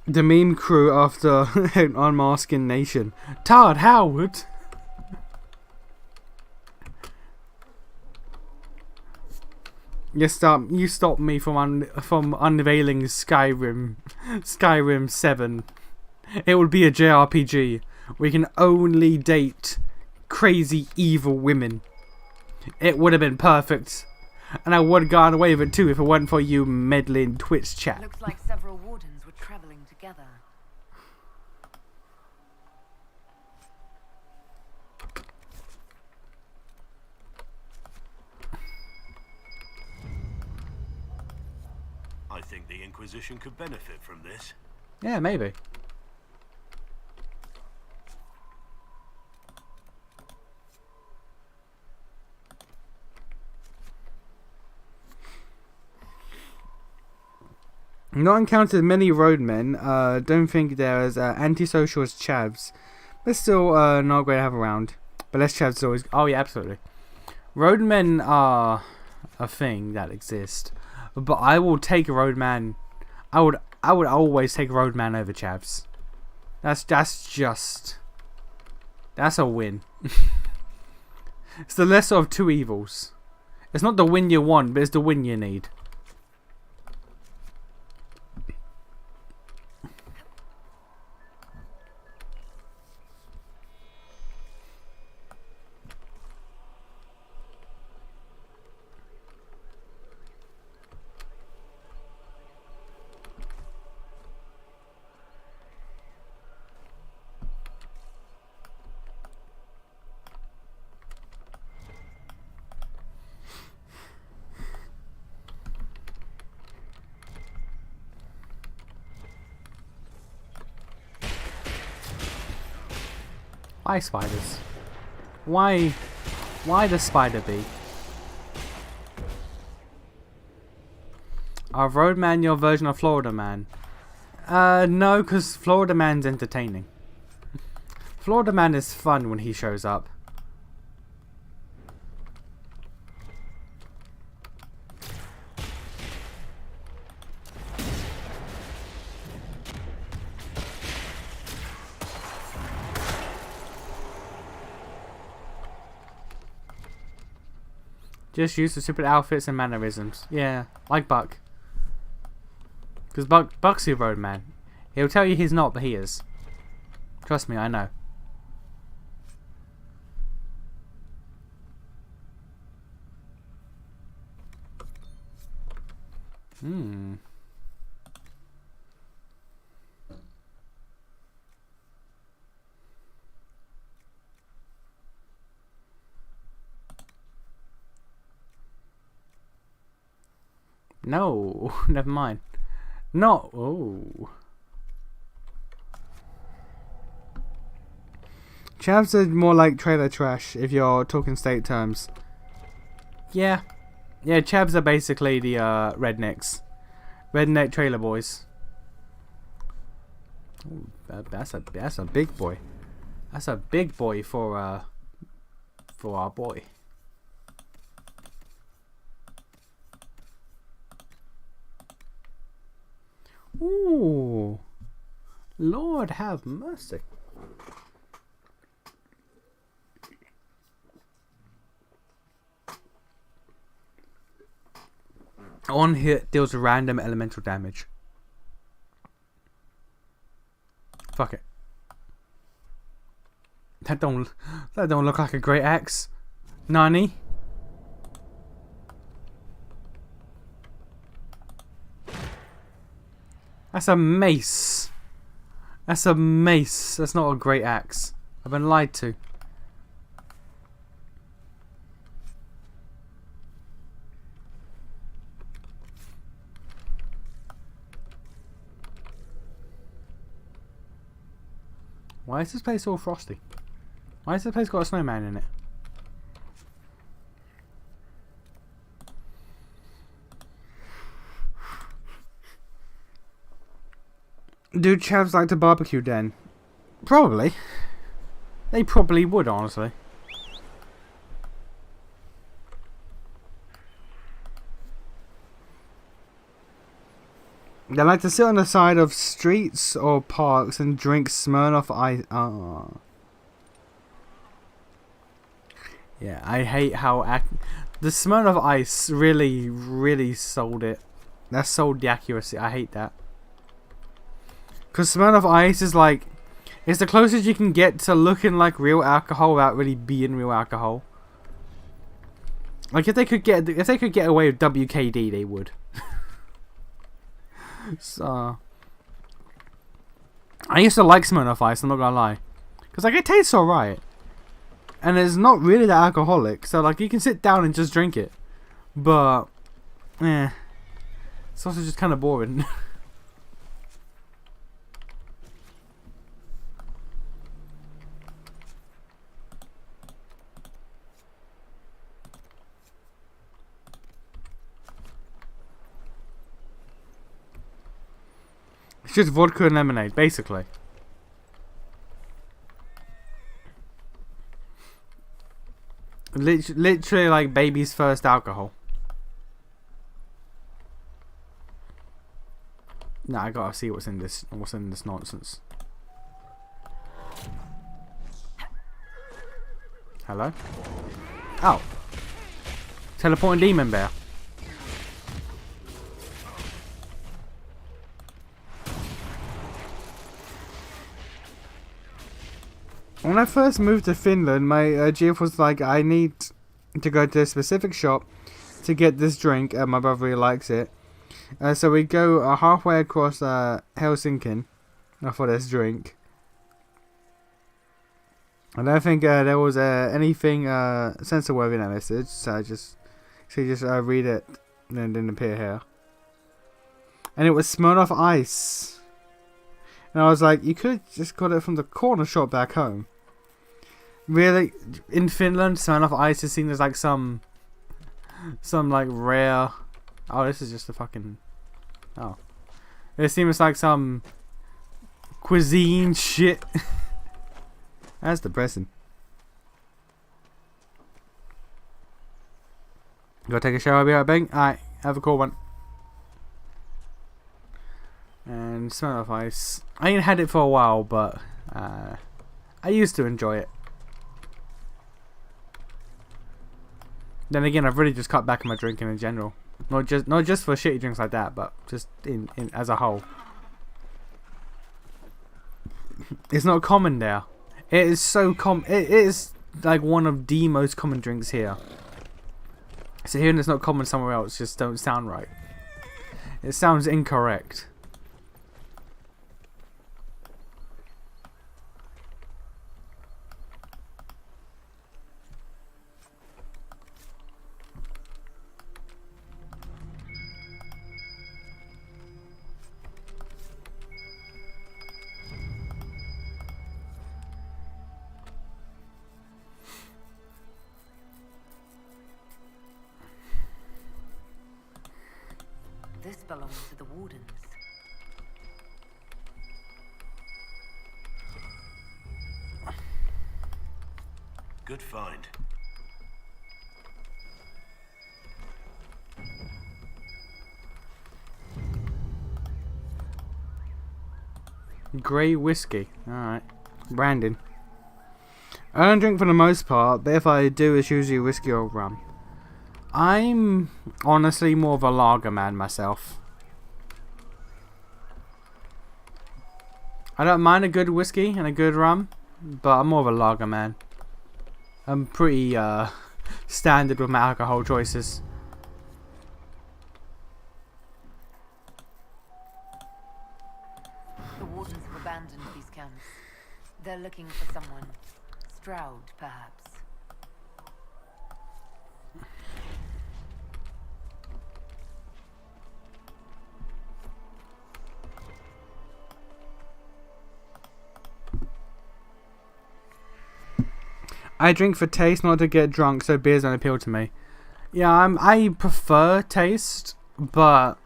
The meme crew after Unmasking Nation. Todd Howard. You stop me from unveiling Skyrim 7. It would be a JRPG. We can only date crazy evil women. It would have been perfect. And I would have gone away with it too if it wasn't for you meddling Twitch chat. Looks like several wardens were traveling together. I think the Inquisition could benefit from this. Yeah, maybe. Not encountered many roadmen. Don't think they're as antisocial as chavs, but still not great to have around. But less chavs always. Oh yeah, absolutely. Roadmen are a thing that exists, but I will take a roadman. I would always take a roadman over chavs. That's a win. It's the lesser of two evils. It's not the win you want, but it's the win you need. Why spiders? Why the spider bee? Are Roadman your version of Florida Man? No, because Florida Man's entertaining. Florida Man is fun when he shows up. Just use the stupid outfits and mannerisms. Yeah, like Buck. Because Buck's your roadman. He'll tell you he's not, but he is. Trust me, I know. Hmm. No, never mind. No. Oh. Chavs are more like trailer trash if you're talking state terms. Yeah. Yeah, chavs are basically the rednecks. Redneck trailer boys. Ooh, that's a big boy. That's a big boy for our boy. Ooh. Lord have mercy. On hit deals random elemental damage. Fuck it. That don't look like a great axe. Nani? That's a mace. That's a mace. That's not a great axe. I've been lied to. Why is this place all frosty? Why has this place got a snowman in it? Do chavs like to barbecue then? Probably. They probably would, honestly. They like to sit on the side of streets or parks and drink Smirnoff Ice. Yeah, I hate how the Smirnoff Ice really sold it. That sold the accuracy. I hate that. Because Smirnoff Ice is like, it's the closest you can get to looking like real alcohol without really being real alcohol. Like if they could get away with WKD, they would. So, I used to like Smirnoff Ice, I'm not gonna lie, because like it tastes alright, and it's not really that alcoholic. So like you can sit down and just drink it, but it's also just kind of boring. It's just vodka and lemonade, basically. Literally like baby's first alcohol. Nah, I gotta see what's in this nonsense. Hello? Oh. Teleporting demon bear. When I first moved to Finland, my GF was like, I need to go to a specific shop to get this drink, and my brother really likes it. So we go halfway across Helsinki for this drink. I don't think there was anything censor-worthy in that message, so I just read it and it didn't appear here. And it was Smirnoff Ice. And I was like, you could have just got it from the corner shop back home. Really? In Finland, Smirnoff Ice is seen as like some like rare... Oh, this is just a fucking... Oh. It seems like some cuisine shit. That's depressing. Go take a shower, I'll be right back. Alright, have a cool one. And Smirnoff Ice. I ain't had it for a while, but I used to enjoy it. Then again, I've really just cut back on my drinking in general. Not just for shitty drinks like that, but just in as a whole. It's not common there. It is so it is like one of the most common drinks here. So hearing it's not common somewhere else just don't sound right. It sounds incorrect. This belongs to the wardens. Good find. Grey whiskey. Alright. Brandon. I don't drink for the most part, but if I do, it's usually whiskey or rum. I'm honestly more of a lager man myself. I don't mind a good whiskey and a good rum, but I'm more of a lager man. I'm pretty standard with my alcohol choices. The wardens have abandoned these camps. They're looking for someone. Stroud, perhaps. I drink for taste, not to get drunk, so beers don't appeal to me. Yeah, I prefer taste, but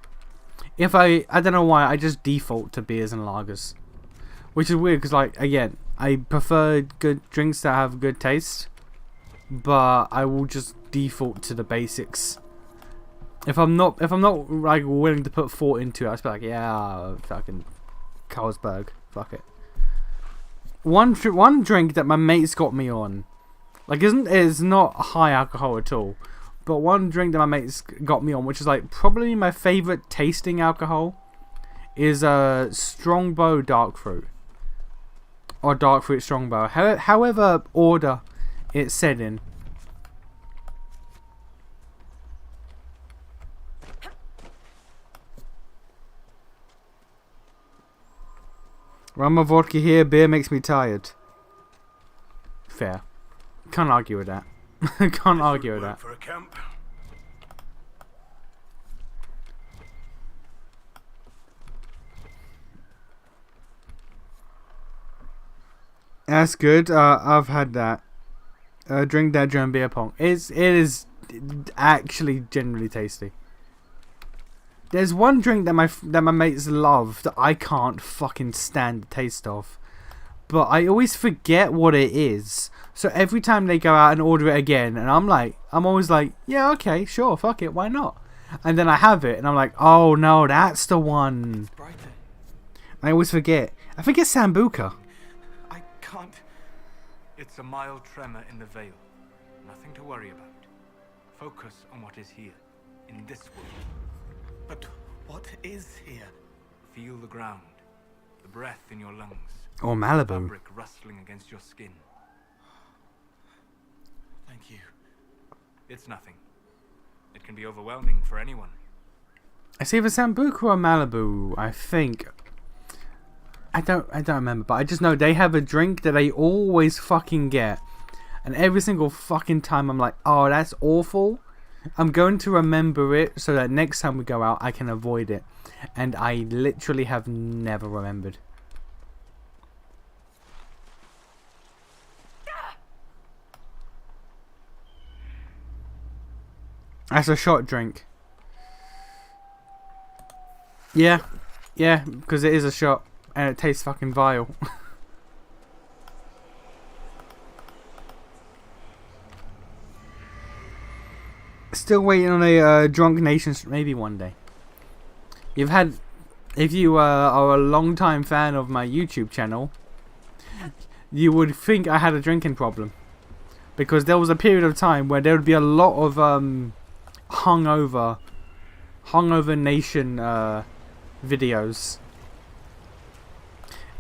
if I don't know why, I just default to beers and lagers. Which is weird, because, like, again, I prefer good drinks that have good taste, but I will just default to the basics. If I'm not like willing to put thought into it, I'll just be like, yeah, fucking Carlsberg, fuck it. One drink that my mates got me on, like, it's not high alcohol at all, but one drink that my mates got me on, which is like probably my favorite tasting alcohol, is a Strongbow Dark Fruit, or Dark Fruit Strongbow, however order it's said in. Rum or vodka here, beer makes me tired. Fair. Can't argue with that. Can't argue with that. For a camp. That's good. I've had that. Drink that during beer pong. It is actually generally tasty. There's one drink that my mates love that I can't fucking stand the taste of, but I always forget what it is. So every time they go out and order it again, and I'm always like, yeah, okay, sure, fuck it, why not? And then I have it, and I'm like, oh no, that's the one. I always forget. I think it's Sambuca. I can't. It's a mild tremor in the veil. Nothing to worry about. Focus on what is here, in this world. But what is here? Feel the ground, the breath in your lungs. Or Malibu. Fabric rustling against your skin. Thank you. It's nothing. It can be overwhelming for anyone. It's either Sambuca or Malibu, I think. I don't remember, but I just know they have a drink that they always fucking get. And every single fucking time I'm like, oh, that's awful. I'm going to remember it so that next time we go out I can avoid it. And I literally have never remembered. That's a shot drink. Yeah, because it is a shot and it tastes fucking vile. Still waiting on a Drunk Nation, maybe one day. If you are a long time fan of my YouTube channel, you would think I had a drinking problem, because there was a period of time where there would be a lot of hungover Nation videos,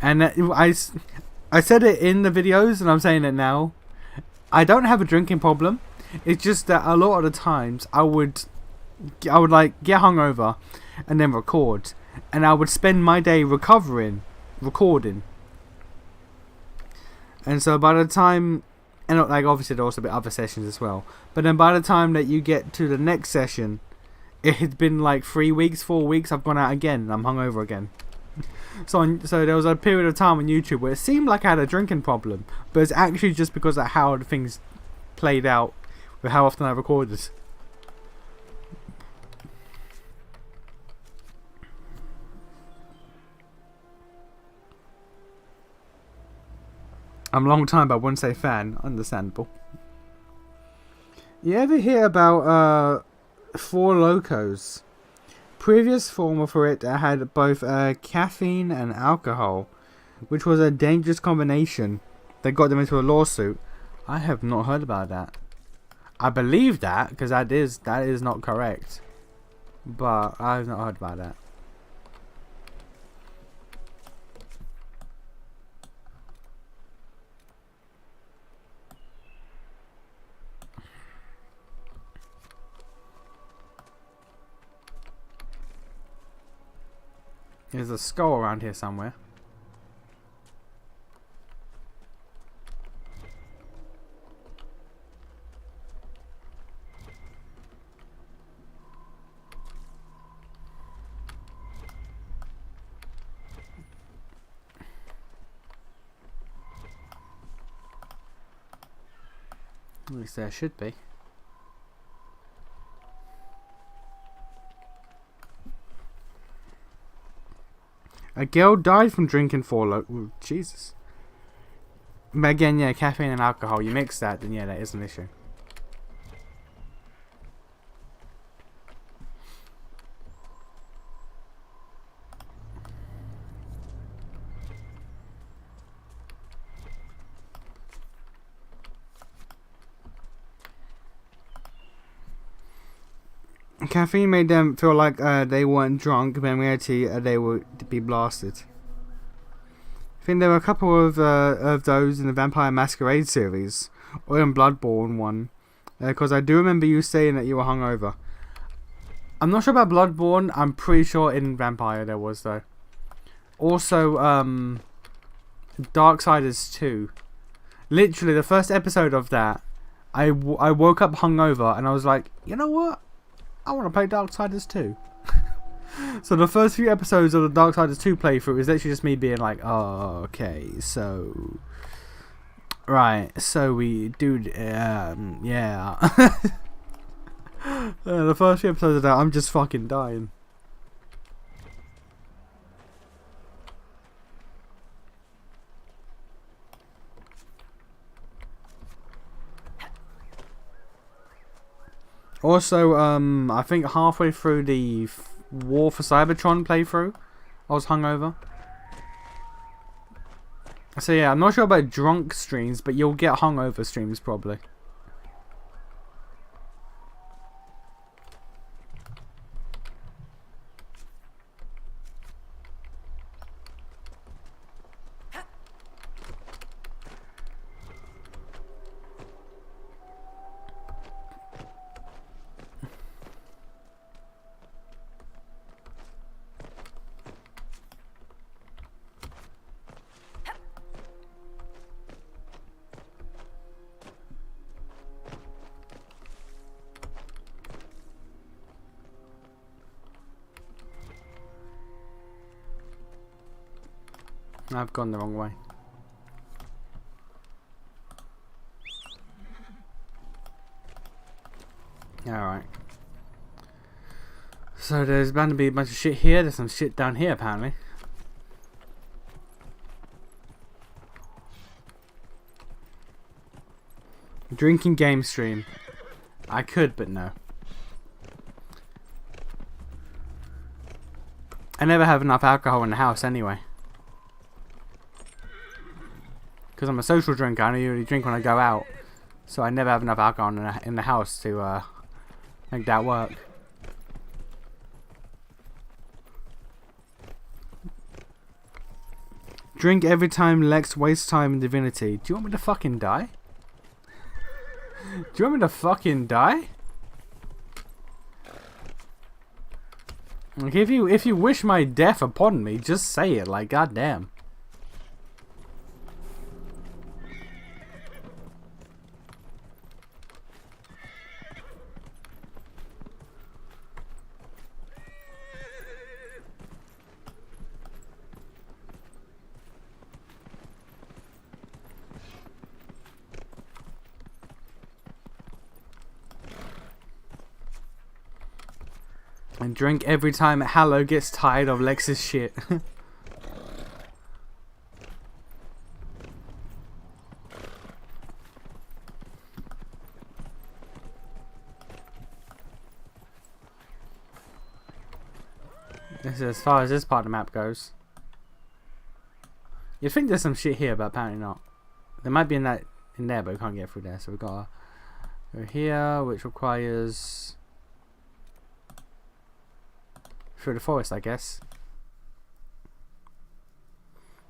and I said it in the videos and I'm saying it now. I don't have a drinking problem. It's just that a lot of the times I would I would like get hungover, and then record, and I would spend my day recovering, recording. And so by the time, and like obviously there also be other sessions as well, but then by the time that you get to the next session, it had been like 3 weeks, 4 weeks. I've gone out again, and I'm hungover again. So there was a period of time on YouTube where it seemed like I had a drinking problem, but it's actually just because of how the things played out with how often I recorded. I'm a long time, but I wouldn't say fan. Understandable. You ever hear about Four Locos? Previous formula for it had both caffeine and alcohol, which was a dangerous combination that got them into a lawsuit. I have not heard about that. I believe that because that is not correct, but I have not heard about that. There's a skull around here somewhere. At least there should be. A girl died from drinking Ooh, Jesus. But again, yeah, caffeine and alcohol. You mix that, then yeah, that is an issue. Caffeine made them feel like they weren't drunk, but in reality they would be blasted. I think there were a couple of those in the Vampire Masquerade series, or in Bloodborne one, because I do remember you saying that you were hungover. I'm not sure about Bloodborne. I'm pretty sure in Vampire there was though. Also, Darksiders 2. Literally the first episode of that, I woke up hungover and I was like, you know what? I want to play Darksiders 2. So the first few episodes of the Darksiders 2 playthrough is literally just me being like, oh, okay, so... Right, so we do... yeah. The first few episodes of that, I'm just fucking dying. Also, I think halfway through the War for Cybertron playthrough, I was hungover. So yeah, I'm not sure about drunk streams, but you'll get hungover streams probably. I've gone the wrong way. Alright. So there's bound to be a bunch of shit here. There's some shit down here apparently. Drinking game stream. I could, but no. I never have enough alcohol in the house anyway. Because I'm a social drinker, I only usually drink when I go out. So I never have enough alcohol in the house to make that work. Drink every time Lex wastes time in Divinity. Do you want me to fucking die? Do you want me to fucking die? Like if you wish my death upon me, just say it. Like goddamn. And drink every time Hallow gets tired of Lex's shit. This is as far as this part of the map goes. You'd think there's some shit here, but apparently not. There might be in there, but we can't get through there. So we've got to go here, which requires through the forest, I guess.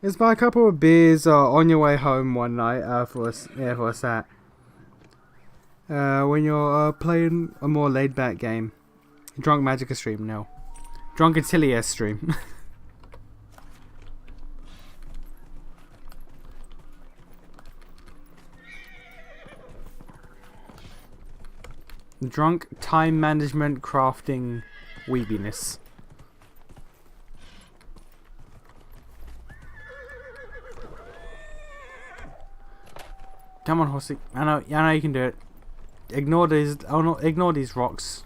Let's buy a couple of beers on your way home one night for a sat. When you're playing a more laid-back game. Drunk Magica stream, no. Drunk Atelier stream. Drunk time management crafting weebiness. Come on, horsey. I know you can do it. Ignore these. Oh no! Ignore these rocks.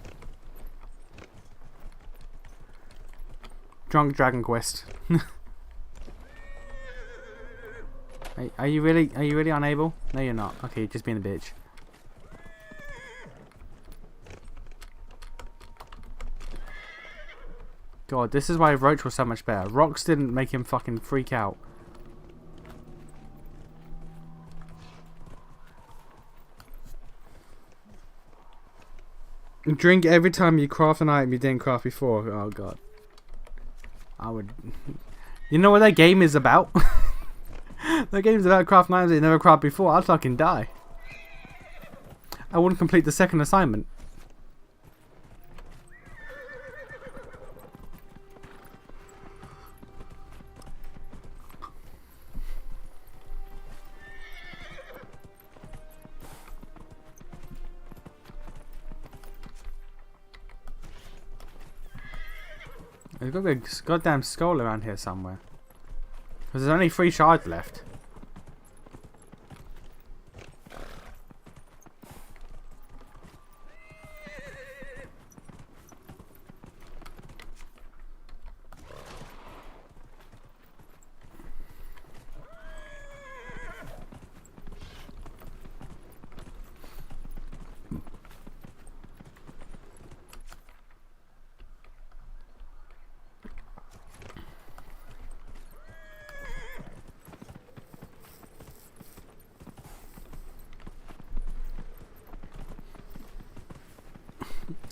Drunk Dragon Quest. Are you really unable? No, you're not. Okay, you're just being a bitch. God, this is why Roach was so much better. Rocks didn't make him fucking freak out. Drink every time you craft an item you didn't craft before. Oh god. I would... You know what that game is about? That game is about crafting items that you never crafted before. I'd fucking die. I wouldn't complete the second assignment. There's got to be a goddamn skull around here somewhere. Because there's only 3 shards left.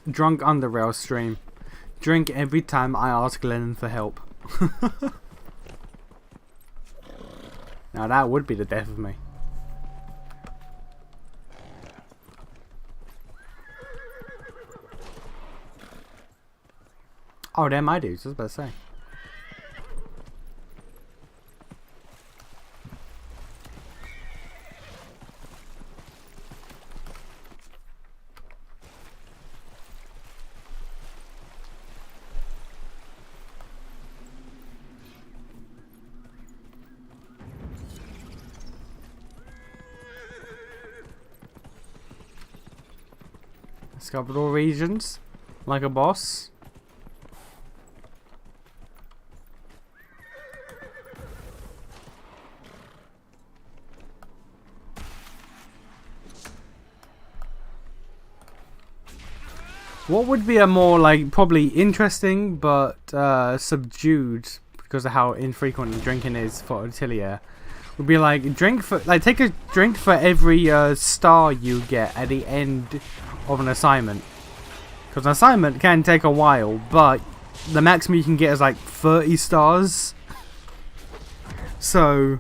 Drunk Underrail stream. Drink every time I ask Lennon for help. Now that would be the death of me. Oh, they're my dudes, I was about to say. Discovered all regions, like a boss. What would be a more like probably interesting but subdued because of how infrequent drinking is for Atelier would be like take a drink for every star you get at the end of an assignment, because an assignment can take a while, but the maximum you can get is like 30 stars. So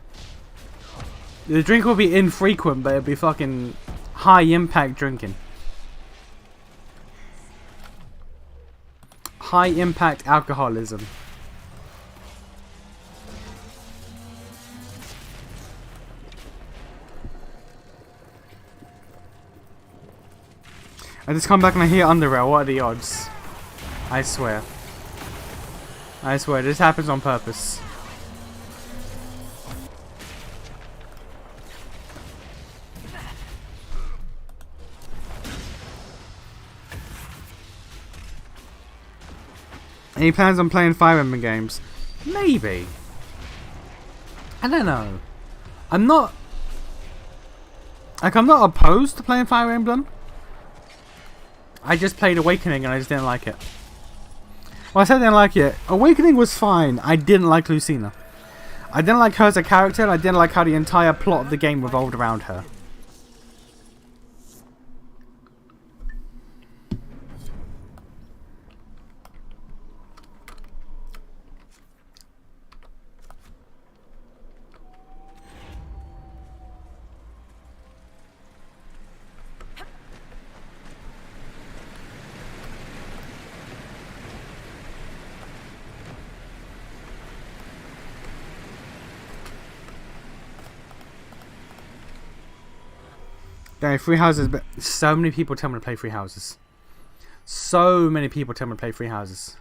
the drink will be infrequent, but it'll be fucking high impact drinking. high impact alcoholism. I just come back and I hear Underrail. What are the odds? I swear. I swear, this happens on purpose. And he plans on playing Fire Emblem games. Maybe. I don't know. I'm not opposed to playing Fire Emblem. I just played Awakening and I just didn't like it. Well, I said I didn't like it. Awakening was fine. I didn't like Lucina. I didn't like her as a character, and I didn't like how the entire plot of the game revolved around her. There, Free Houses, but so many people tell me to play Free Houses. So many people tell me to play Free Houses.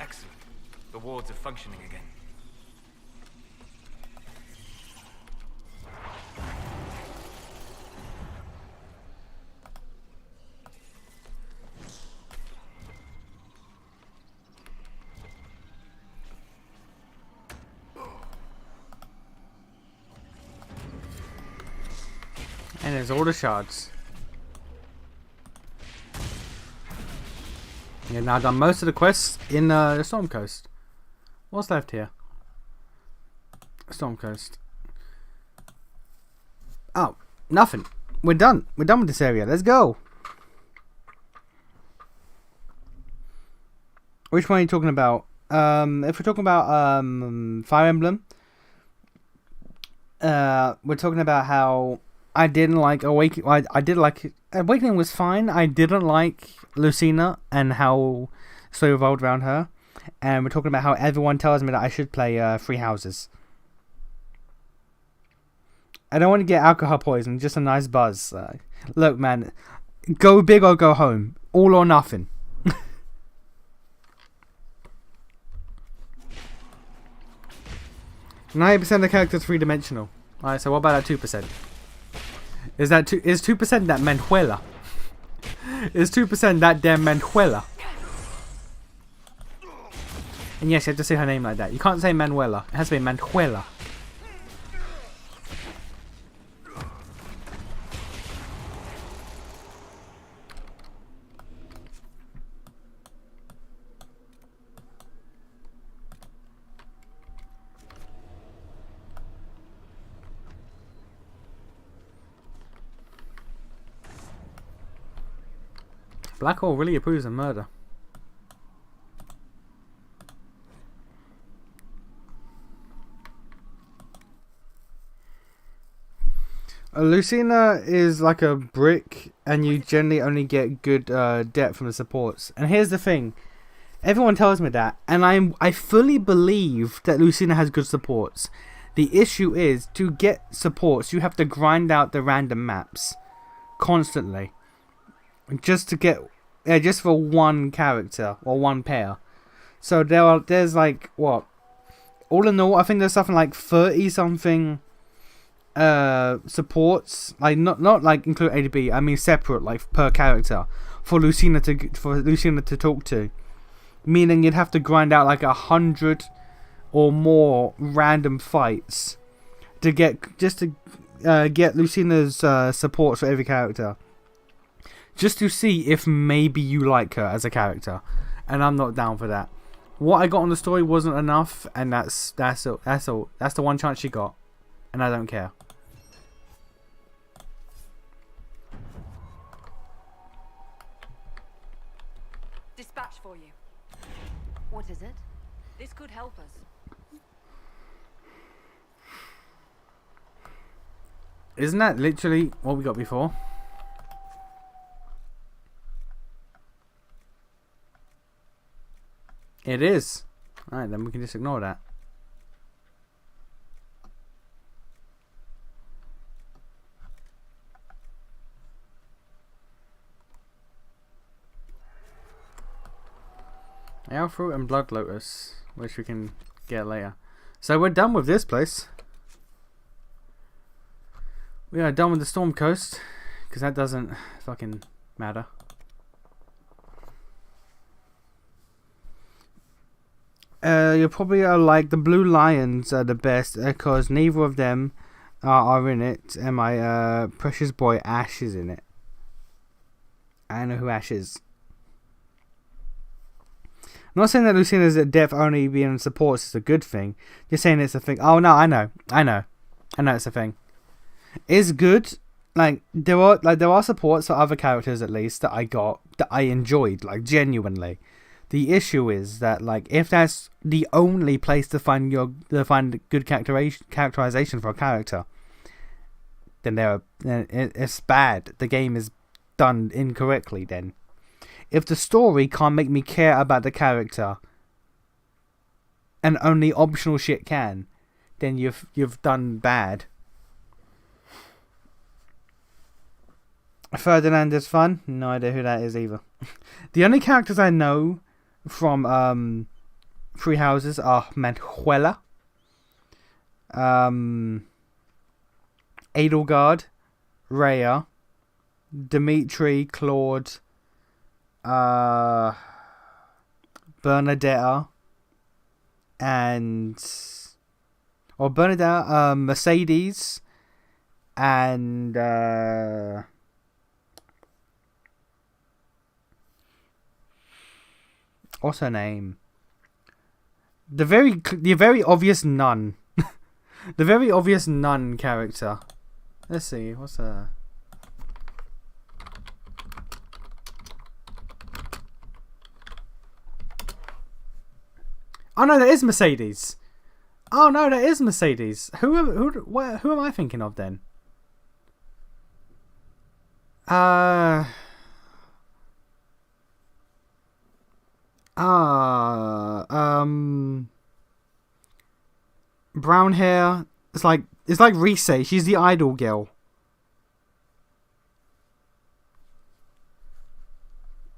Excellent. The wards are functioning again. And there's all the shards. Yeah, now I've done most of the quests in the Storm Coast. What's left here? Storm Coast. Oh, nothing. We're done. We're done with this area. Let's go. Which one are you talking about? If we're talking about Fire Emblem, we're talking about how I didn't like Awakening. I did like Awakening was fine. I didn't like Lucina and how the story revolved around her. And we're talking about how everyone tells me that I should play Free Houses. I don't want to get alcohol poisoning, just a nice buzz. Look, man, go big or go home. All or nothing. 90% of the characters three-dimensional. Alright, so what about that 2%? Is 2% that Manuela? Is 2% that damn Manuela? And yes, you have to say her name like that. You can't say Manuela. It has to be Manuela. Black Hole really approves of murder. Lucina is like a brick, and you generally only get good depth from the supports. And here's the thing: everyone tells me that, and I fully believe that Lucina has good supports. The issue is, to get supports, you have to grind out the random maps constantly, just to get just for one character or one pair. So there's like what, all in all, I think there's something like 30 something supports, like not like include A to B, I mean separate, like per character for Lucina to talk to, meaning you'd have to grind out like 100 or more random fights to get get Lucina's support for every character, just to see if maybe you like her as a character, and I'm not down for that. What I got on the story wasn't enough, and that's all. That's the one chance she got, and I don't care. Dispatch for you. What is it? This could help us. Isn't that literally what we got before? It is. Alright, then we can just ignore that. Ale Fruit and Blood Lotus, which we can get later. So we're done with this place. We are done with the Storm Coast, because that doesn't fucking matter. You probably are like the Blue Lions are the best, because neither of them are in it, and my precious boy Ash is in it. I know who Ash is. I'm not saying that Lucina's death only being supports is a good thing. Just saying it's a thing. Oh no, I know it's a thing. It's good. Like there are supports for other characters at least that I got that I enjoyed, like genuinely. The issue is that like if that's the only place to find good characterization for a character, then it's bad. The game is done incorrectly. Then, if the story can't make me care about the character, and only optional shit can, then you've done bad. Ferdinand is fun. No idea who that is either. The only characters I know from Three Houses are Manuela, Edelgard, Rhea, Dimitri, Claude, Bernadetta, Mercedes, and what's her name? The very obvious nun. The very obvious nun character. Let's see, what's her? Oh no, that is Mercedes. Oh no, that is Mercedes. Who am I thinking of then? Brown hair. It's like Reese. She's the idol girl.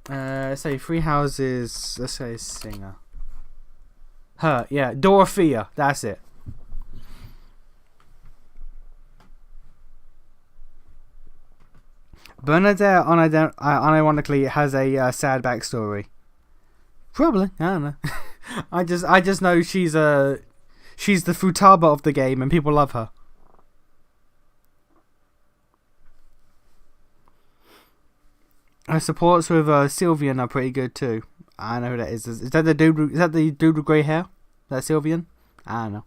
Let's say Three Houses. Let's say singer. Her, yeah, Dorothea. That's it. Bernadette unironically has a sad backstory. Probably, I don't know. I just know she's the Futaba of the game and people love her. Her supports with Sylvian are pretty good too. I know who that is. Is that the dude? Is that the dude with grey hair? That Sylvian? I don't know.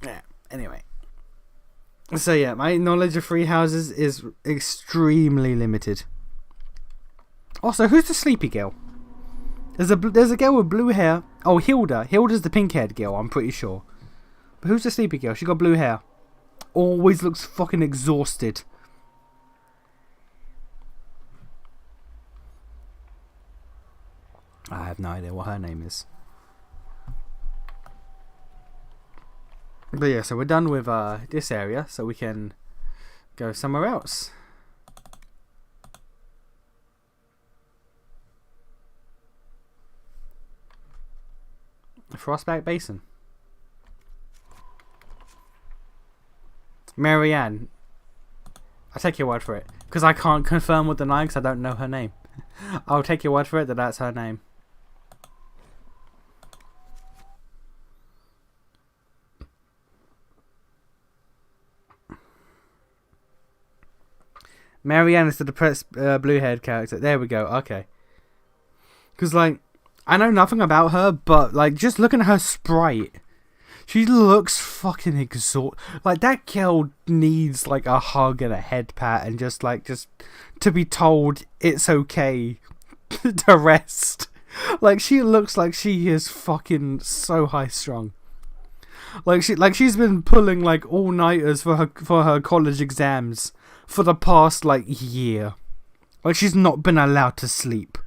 Yeah. Anyway. So yeah, my knowledge of Three Houses is extremely limited. Also, who's the sleepy girl? There's a girl with blue hair. Oh, Hilda. Hilda's the pink-haired girl, I'm pretty sure. But who's the sleepy girl? She got blue hair. Always looks fucking exhausted. I have no idea what her name is. But yeah, so we're done with this area, so we can go somewhere else. Frostback Basin. Marianne. I take your word for it, because I can't confirm with the line because I don't know her name. I'll take your word for it that that's her name. Marianne is the depressed blue-haired character. There we go. Okay. Because, like, I know nothing about her, but, like, just looking at her sprite, she looks fucking exhausted. Like, that girl needs, like, a hug and a head pat and just to be told it's okay to rest. Like, she looks like she is fucking so high-strung. Like, she's been pulling, like, all-nighters for her college exams for the past, like, year. Like, she's not been allowed to sleep.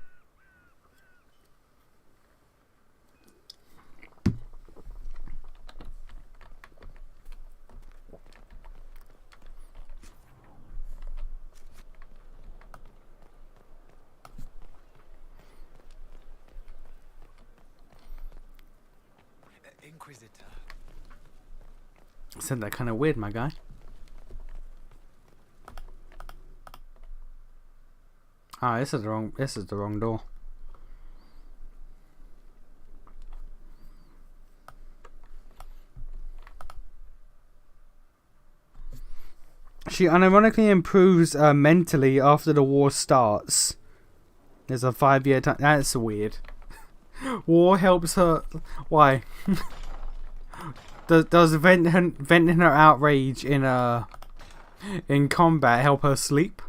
Inquisitor. Said that kind of weird, my guy. Ah, this is the wrong door. She unironically improves mentally after the war starts. There's a 5-year time. That's weird. War helps her. Why? Does venting her outrage in combat help her sleep?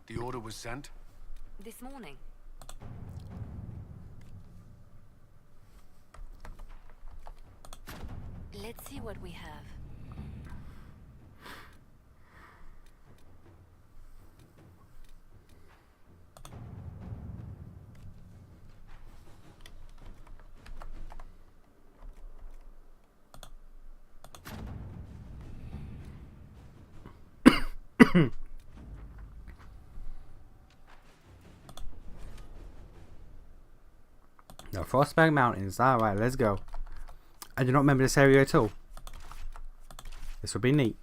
The order was sent? This morning. Let's see what we have. The Frostbank Mountains. Alright, let's go. I do not remember this area at all. This would be neat.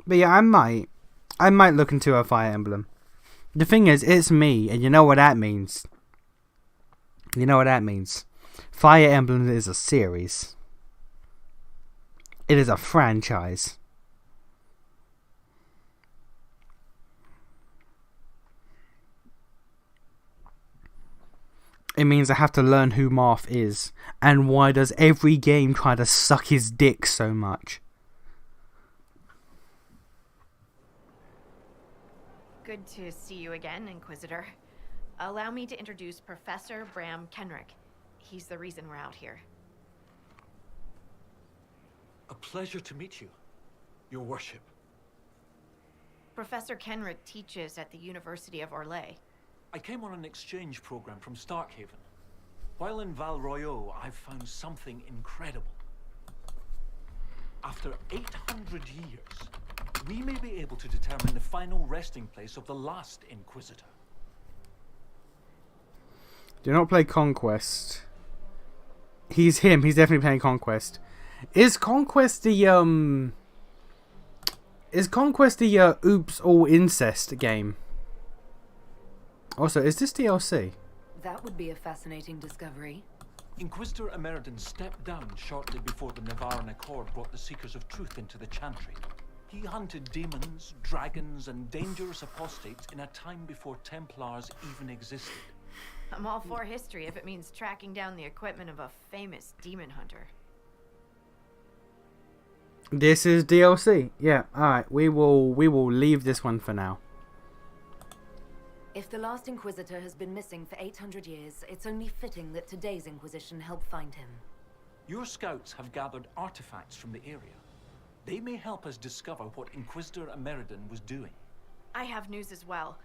But yeah, I might look into a Fire Emblem. The thing is, it's me, and you know what that means. You know what that means. Fire Emblem is a series. It is a franchise. It means I have to learn who Marth is, and why does every game try to suck his dick so much? Good to see you again, Inquisitor. Allow me to introduce Professor Bram Kenrick. He's the reason we're out here. A pleasure to meet you, Your Worship. Professor Kenrick teaches at the University of Orlais. I came on an exchange program from Starkhaven. While in Val Royeaux, I've found something incredible. After 800 years, we may be able to determine the final resting place of the last Inquisitor. Do not play Conquest. He's him. He's definitely playing Conquest. Is Conquest the Oops All Incest game? Also, is this DLC? That would be a fascinating discovery. Inquisitor Emeridon stepped down shortly before the Nevarran Accord brought the Seekers of Truth into the Chantry. He hunted demons, dragons, and dangerous apostates in a time before Templars even existed. I'm all for history if it means tracking down the equipment of a famous demon hunter. This is DLC. Yeah, alright. We will leave this one for now. If the last Inquisitor has been missing for 800 years, it's only fitting that today's Inquisition help find him. Your scouts have gathered artifacts from the area. They may help us discover what Inquisitor Emeridon was doing. I have news as well.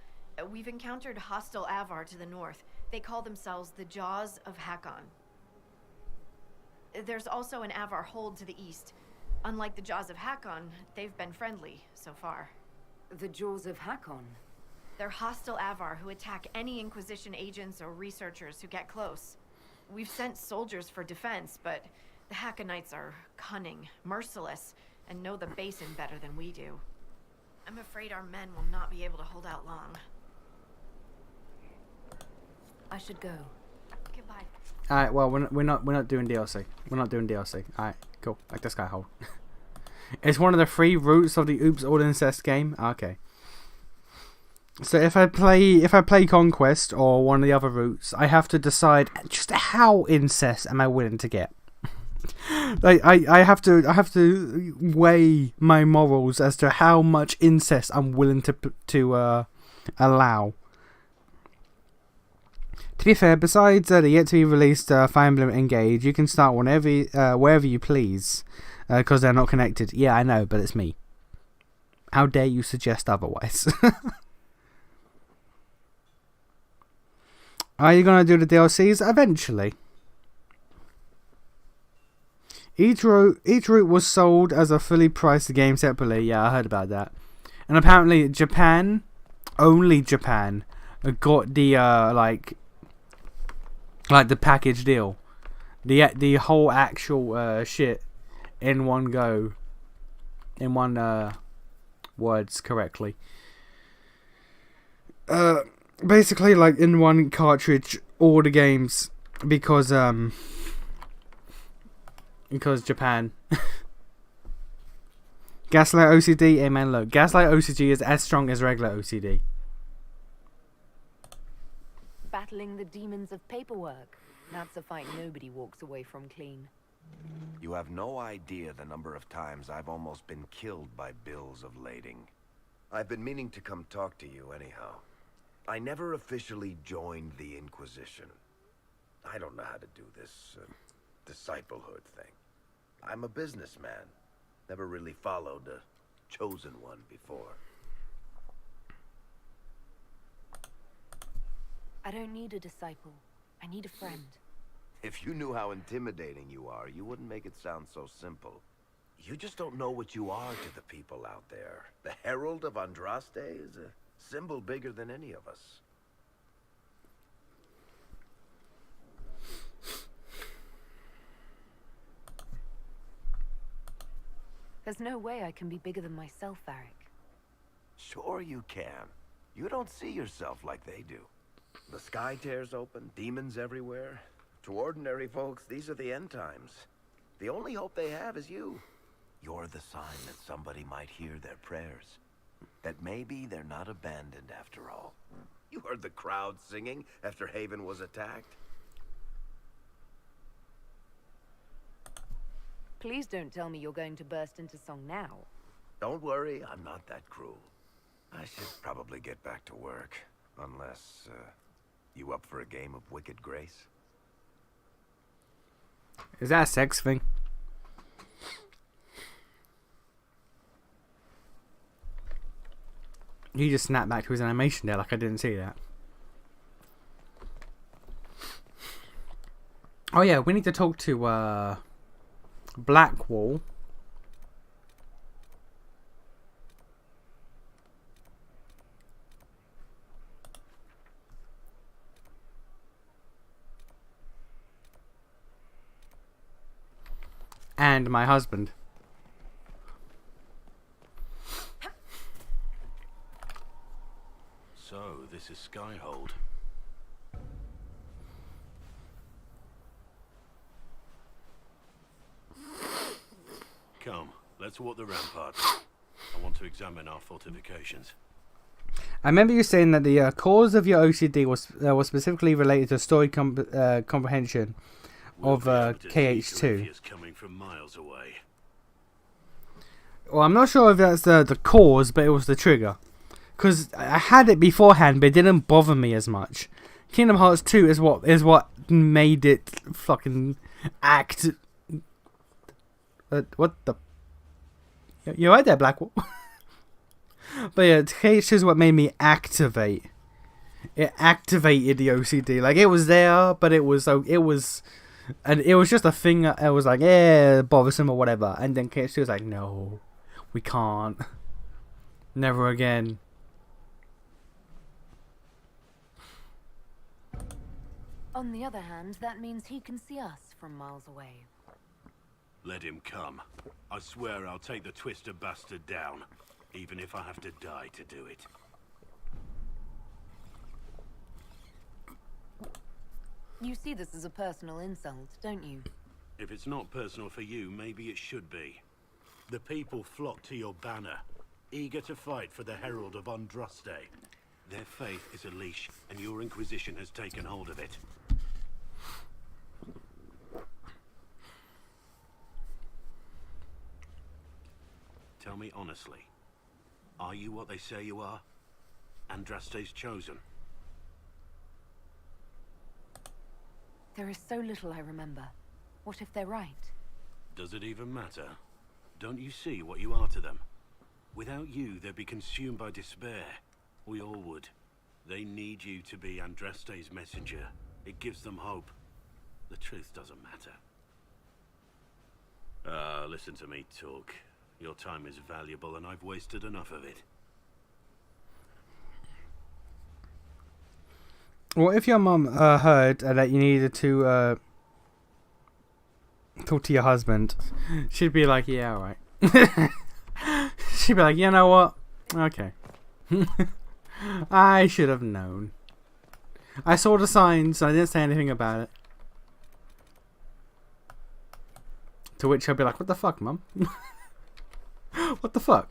We've encountered hostile Avar to the north. They call themselves the Jaws of Hakon. There's also an Avar hold to the east. Unlike the Jaws of Hakon, they've been friendly so far. The Jaws of Hakon? They're hostile Avar who attack any Inquisition agents or researchers who get close. We've sent soldiers for defense, but the Hakonites are cunning, merciless, and know the basin better than we do. I'm afraid our men will not be able to hold out long. I should go. Goodbye. Alright, well, we're not doing DLC. We're not doing DLC. Alright, cool. Like this guy hold. It's one of the 3 routes of the Oops All Incest game. Okay. So if I play Conquest or one of the other routes, I have to decide just how incest am I willing to get. Like I have to weigh my morals as to how much incest I'm willing to allow. To be fair, besides the yet to be released Fire Emblem Engage, you can start wherever you please, because they're not connected. Yeah, I know, but it's me. How dare you suggest otherwise? Are you gonna do the DLCs eventually? Each route was sold as a fully priced game separately. Yeah, I heard about that. And apparently Japan, only Japan, got the like the package deal, the whole actual shit in one go, in one words correctly. Basically, like in one cartridge, all the games, because Japan. Gaslight OCD, amen. Look, Gaslight OCD is as strong as regular OCD. Battling the demons of paperwork. That's a fight nobody walks away from clean. You have no idea the number of times I've almost been killed by bills of lading. I've been meaning to come talk to you anyhow. I never officially joined the Inquisition. I don't know how to do this disciplehood thing. I'm a businessman. Never really followed a chosen one before. I don't need a disciple. I need a friend. If you knew how intimidating you are, you wouldn't make it sound so simple. You just don't know what you are to the people out there. The Herald of Andraste is a symbol bigger than any of us. There's no way I can be bigger than myself, Varric. Sure you can. You don't see yourself like they do. The sky tears open, demons everywhere. To ordinary folks, these are the end times. The only hope they have is you. You're the sign that somebody might hear their prayers. That maybe they're not abandoned after all. You heard the crowd singing after Haven was attacked. Please don't tell me you're going to burst into song now. Don't worry, I'm not that cruel. I should probably get back to work. Unless, you up for a game of Wicked Grace? Is that a sex thing? He just snapped back to his animation there like I didn't see that. Oh yeah, we need to talk to Blackwall. And my husband. So, this is Skyhold. Come, let's walk the ramparts. I want to examine our fortifications. I remember you saying that the cause of your OCD was specifically related to story comprehension of KH2. Coming from miles away. Well, I'm not sure if that's the cause, but it was the trigger. Because I had it beforehand, but it didn't bother me as much. Kingdom Hearts 2 is what made it fucking act. What the? You're right there, Blackwall. But yeah, KH2 is what made me activate it activated the OCD. Like, it was there, but it was and it was just a thing. It was like, yeah, bothersome or whatever. And then she was like, no, we can't. Never again. On the other hand, that means he can see us from miles away. Let him come. I swear I'll take the twister bastard down, even if I have to die to do it. You see this as a personal insult, don't you? If it's not personal for you, maybe it should be. The people flock to your banner, eager to fight for the Herald of Andraste. Their faith is a leash, and your Inquisition has taken hold of it. Tell me honestly, are you what they say you are? Andraste's chosen? There is so little I remember. What if they're right? Does it even matter? Don't you see what you are to them? Without you, they'd be consumed by despair. We all would. They need you to be Andraste's messenger. It gives them hope. The truth doesn't matter. Listen to me talk. Your time is valuable and I've wasted enough of it. What if your mum heard that you needed to talk to your husband? She'd be like, yeah, alright. She'd be like, you know what? Okay. I should have known. I saw the signs and I didn't say anything about it. To which I'd be like, what the fuck, mum? What the fuck?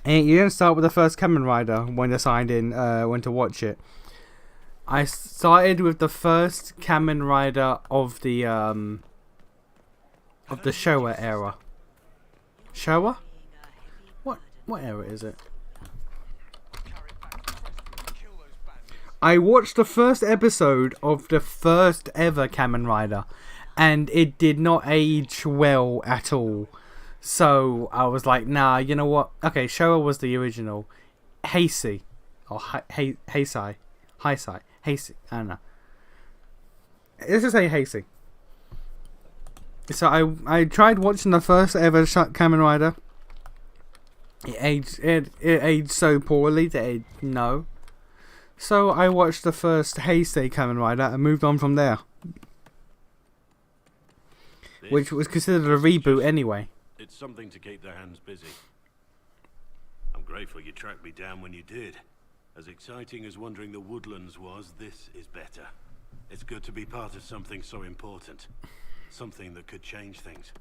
And you didn't start with the first Kamen Rider when I signed in, when to watch it. I started with the first Kamen Rider of the Showa era. Showa? What era is it? I watched the first episode of the first ever Kamen Rider, and it did not age well at all. So I was like, nah, you know what? Okay, Showa was the original. Heisei. Or Heisei. Heisei. Heisei. I don't know. Let's just say Heisei. So I tried watching the first ever Kamen Rider. It aged so poorly that no. So I watched the first Heisei Kamen Rider and moved on from there. Which was considered a reboot anyway. It's something to keep their hands busy. I'm grateful you tracked me down when you did. As exciting as wandering the woodlands was, this is better. It's good to be part of something so important. Something that could change things.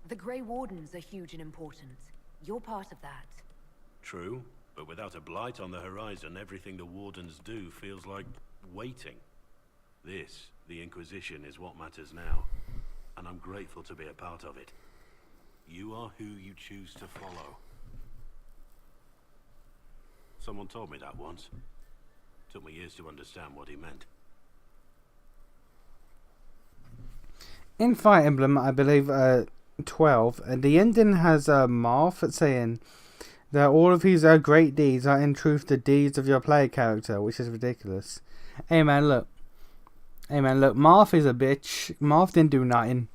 The Grey Wardens are huge and important. You're part of that. True, but without a blight on the horizon, everything the Wardens do feels like waiting. This, the Inquisition, is what matters now, and I'm grateful to be a part of it. You are who you choose to follow. Someone told me that once. Took me years to understand what he meant. In Fire Emblem, I believe 12, and the ending has Marth saying that all of his great deeds are in truth the deeds of your player character, which is ridiculous. Hey man, look. Marth is a bitch. Marth didn't do nothing.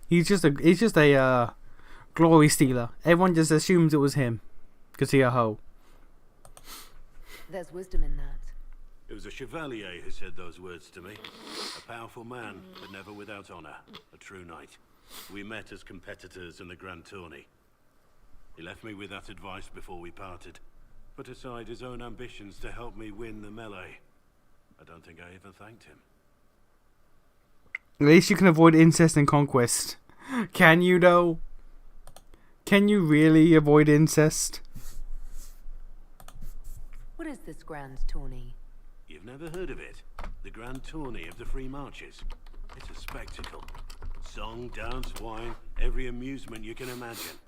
He's just a glory stealer. Everyone just assumes it was him, cause he a hoe. There's wisdom in that. It was a chevalier who said those words to me. A powerful man, but never without honor. A true knight. We met as competitors in the Grand Tourney. He left me with that advice before we parted. Put aside his own ambitions to help me win the melee. I don't think I ever thanked him. At least you can avoid incest and conquest. Can you though? Can you really avoid incest? What is this Grand Tourney? You've never heard of it? The Grand Tourney of the Free Marches. It's a spectacle. Song, dance, wine, every amusement you can imagine.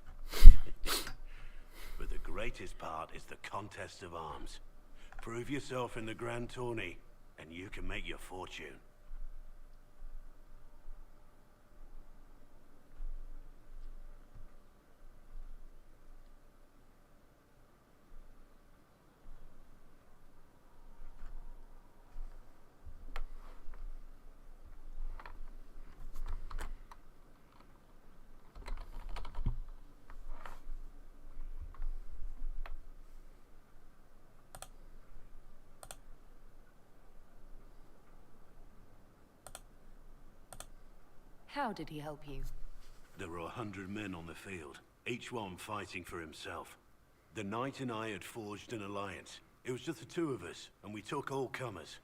But the greatest part is the contest of arms. Prove yourself in the Grand Tourney, and you can make your fortune. How did he help you? There were 100 men on the field, each one fighting for himself. The knight and I had forged an alliance. It was just the two of us, and we took all comers.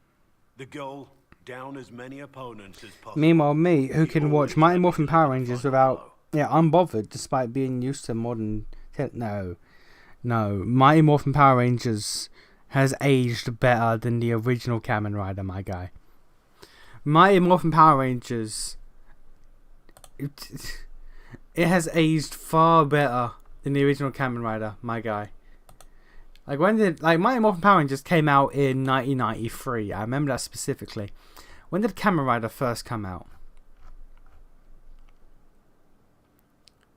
The goal, down as many opponents as possible. Meanwhile, me, who can watch Mighty Morphin Power Rangers without, unbothered, despite being used to modern... No. Mighty Morphin Power Rangers has aged better than the original Kamen Rider, my guy. Mighty Morphin Power Rangers... It has aged far better than the original Kamen Rider, my guy. Like Mighty Morphin Power Rangers came out in 1993. I remember that specifically. When did Kamen Rider first come out?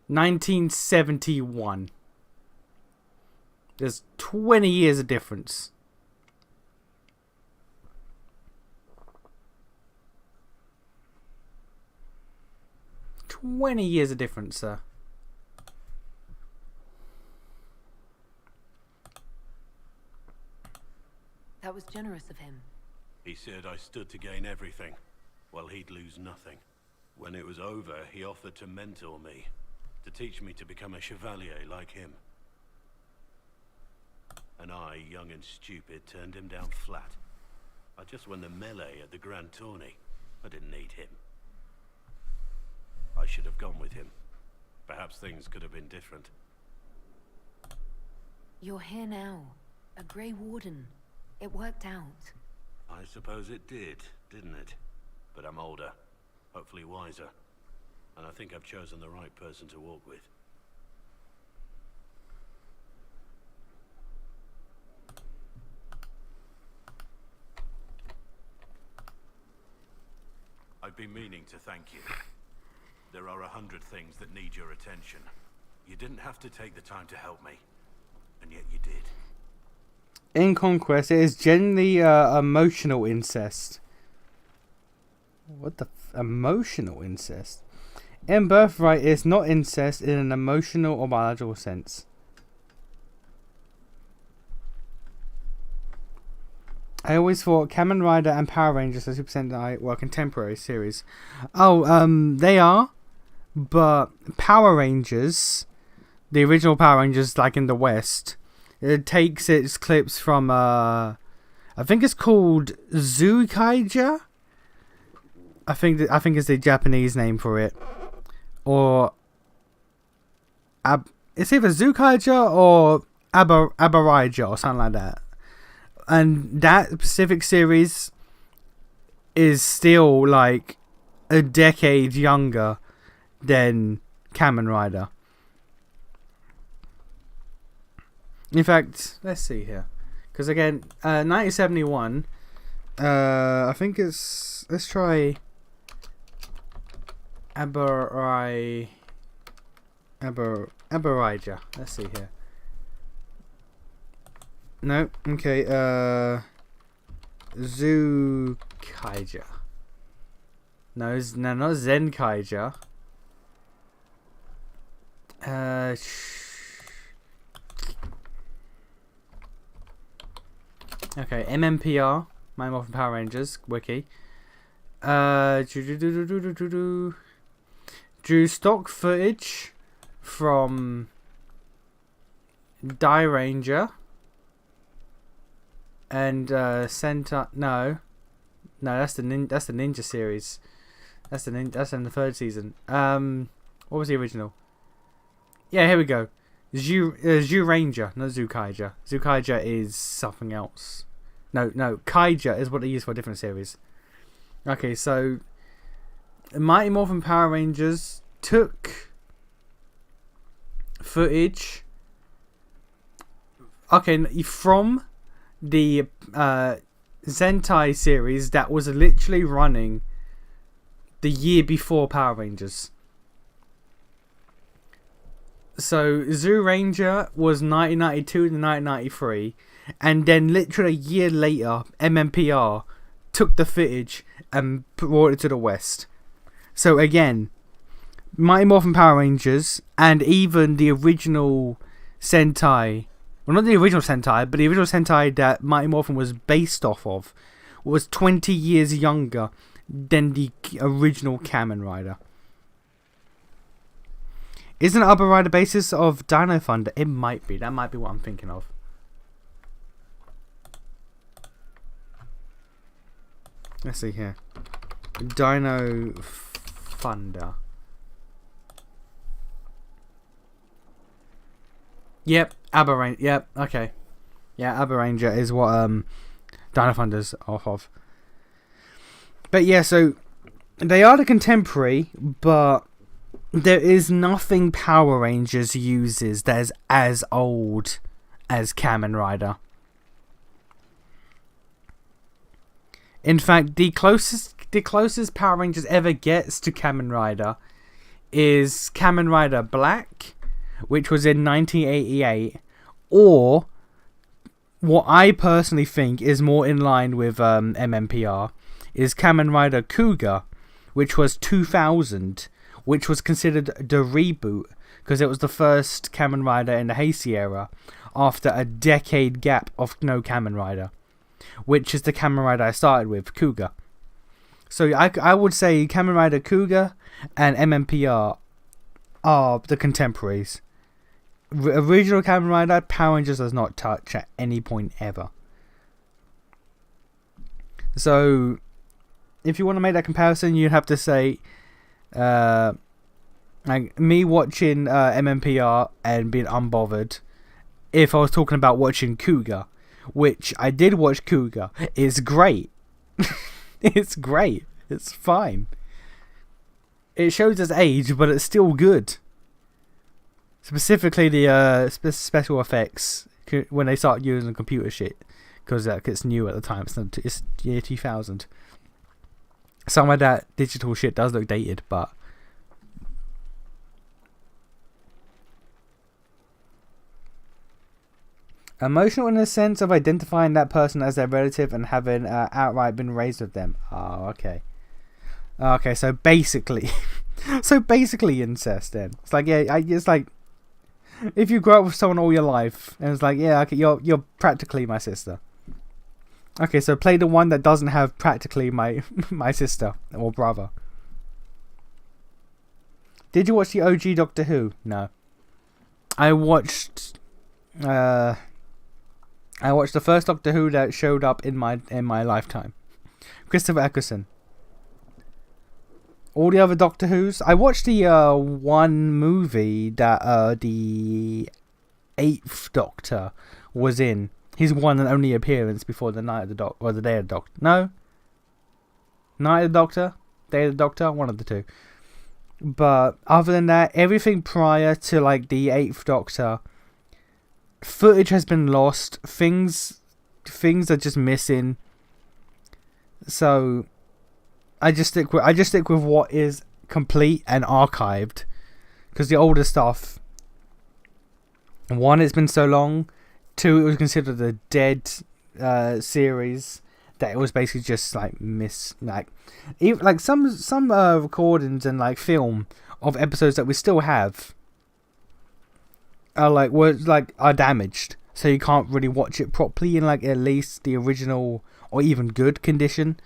1971. There's 20 years of difference. "20 years of difference, sir." That was generous of him. He said I stood to gain everything, while he'd lose nothing. When it was over, he offered to mentor me, to teach me to become a chevalier like him. And I, young and stupid, turned him down flat. I just won the melee at the Grand Tourney. I didn't need him. I should have gone with him. Perhaps things could have been different. You're here now. A Grey Warden. It worked out. I suppose it did, didn't it? But I'm older, hopefully wiser. And I think I've chosen the right person to walk with. I've been meaning to thank you. There are 100 things that need your attention. You didn't have to take the time to help me, and yet you did. In Conquest, it is generally emotional incest. What the emotional incest? In Birthright, it's not incest in an emotional or biological sense. I always thought Kamen Rider and Power Rangers, as Super Sentai, were contemporary series. They are, but Power Rangers, the original Power Rangers, like in the West, it takes its clips from I think it's called Zukaija. I think it's the Japanese name for it, or it's either Zukaija or Abaraija or something like that. And that specific series is still like a decade younger than Kamen Rider. In fact, let's see here, because again, 1971. I think it's, let's try Abaraija. Let's see here. No, okay, Zukaija. No, not Zenkaija. Okay, MMPR, Mighty Morphin Power Rangers, wiki. Drew stock footage from Die Ranger. And Sentai, no, that's the Ninja series. That's in the third season. What was the original? Yeah, here we go. Zhu Ranger, not Zukaija. Zukaija is something else. No, Kaija is what they use for a different series. Okay, so Mighty Morphin Power Rangers took footage. Okay, from the Zentai series that was literally running the year before Power Rangers. So Zoo Ranger was 1992 to 1993, and then literally a year later, MMPR took the footage and brought it to the West. So again, Mighty Morphin Power Rangers and even the original Sentai, well, not the original Sentai, but the original Sentai that Mighty Morphin was based off of, was 20 years younger than the original Kamen Rider. Isn't Arbor Ride the basis of Dino Thunder? It might be. That might be what I'm thinking of. Let's see here. Dino Thunder. Yep, Aber Ranger. Yep, okay. Yeah, Aber Ranger is what Dino Thunder's off of. But yeah, so they are the contemporary, but there is nothing Power Rangers uses that is as old as Kamen Rider. In fact, the closest Power Rangers ever gets to Kamen Rider is Kamen Rider Black, which was in 1988, or what I personally think is more in line with MMPR is Kamen Rider Cougar, which was 2000, which was considered the reboot because it was the first Kamen Rider in the Heisei era after a decade gap of no Kamen Rider, which is the Kamen Rider I started with, Cougar. So I would say Kamen Rider Cougar and MMPR are the contemporaries. Original Kamen Rider, Power Rangers does not touch at any point ever. So, if you want to make that comparison, you'd have to say, like me watching MMPR and being unbothered. If I was talking about watching Cougar, which I did watch Cougar, it's great. It's great. It's fine. It shows its age, but it's still good. Specifically the special effects when they start using computer shit, because it's new at the time. It's year 2000. Some of that digital shit does look dated, but emotional in the sense of identifying that person as their relative and having outright been raised with them. Oh, okay. Okay, so basically, incest. Then it's like, yeah, it's like if you grow up with someone all your life, and it's like, yeah, okay, you're practically my sister. Okay, so play the one that doesn't have practically my sister or brother. Did you watch the OG Doctor Who? No. I watched the first Doctor Who that showed up in my lifetime. Christopher Eccleston. All the other Doctor Who's, I watched the one movie that the 8th Doctor was in. His one and only appearance before the Night of the Doctor, or the Day of the Doctor. No? Night of the Doctor? Day of the Doctor? One of the two. But other than that, everything prior to like the 8th Doctor, footage has been lost. Things are just missing. So I just stick with what is complete and archived, because the older stuff, one, it's been so long. Two, it was considered a dead series that it was basically just like even like some recordings and like film of episodes that we still have are damaged, so you can't really watch it properly in like at least the original or even good condition.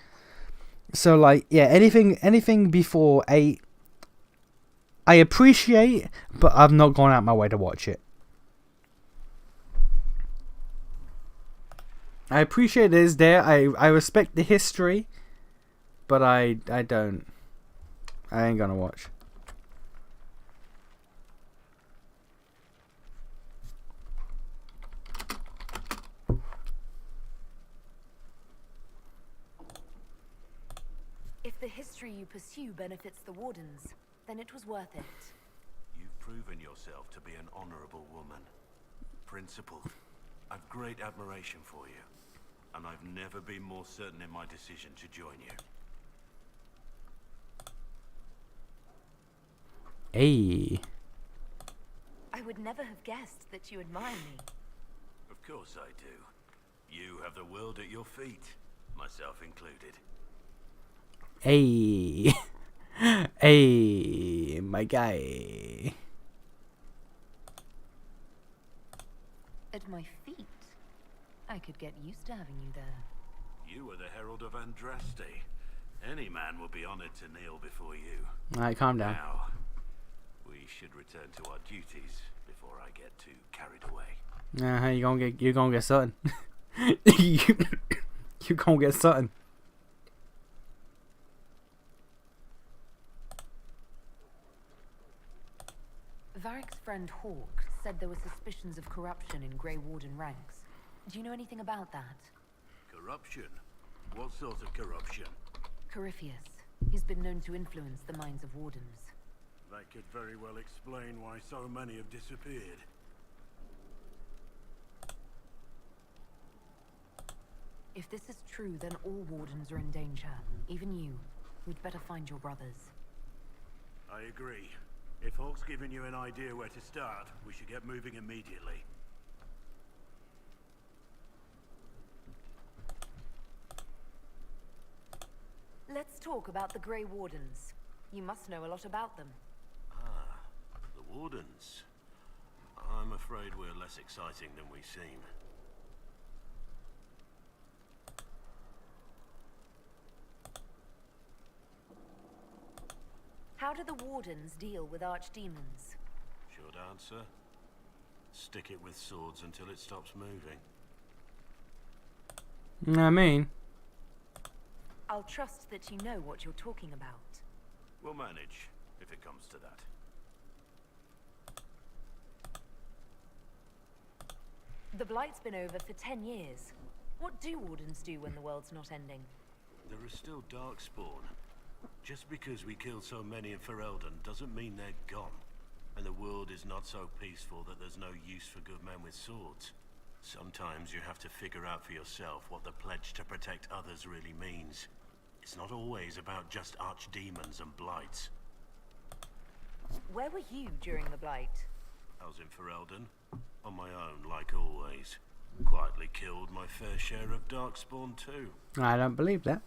So like, yeah, anything before 8 I appreciate, but I've not gone out my way to watch it. I appreciate it is there. I respect the history, but I don't. I ain't gonna watch. If the history you pursue benefits the Wardens, then it was worth it. You've proven yourself to be an honorable woman. Principled. I've great admiration for you. And I've never been more certain in my decision to join you. Hey. I would never have guessed that you admire me. Of course I do. You have the world at your feet, myself included. Hey. Hey, my guy. At my feet? I could get used to having you there. You were the Herald of Andraste. Any man would be honored to kneel before you. Alright, calm down. Now, we should return to our duties before I get too carried away. You gonna get something. you gonna get something. Varric's friend Hawk said there were suspicions of corruption in Grey Warden ranks. Do you know anything about that? Corruption? What sort of corruption? Corypheus. He's been known to influence the minds of wardens. That could very well explain why so many have disappeared. If this is true, then all wardens are in danger. Even you. We'd better find your brothers. I agree. If Hawk's given you an idea where to start, we should get moving immediately. Let's talk about the Grey Wardens. You must know a lot about them. Ah, the Wardens. I'm afraid we're less exciting than we seem. How do the Wardens deal with archdemons? Short answer. Stick it with swords until it stops moving. I mean, I'll trust that you know what you're talking about. We'll manage, if it comes to that. The Blight's been over for 10 years. What do Wardens do when the world's not ending? There is still Darkspawn. Just because we killed so many in Ferelden doesn't mean they're gone. And the world is not so peaceful that there's no use for good men with swords. Sometimes you have to figure out for yourself what the pledge to protect others really means. It's not always about just archdemons and blights. Where were you during the Blight? I was in Ferelden, on my own like always. Quietly killed my fair share of Darkspawn too. I don't believe that.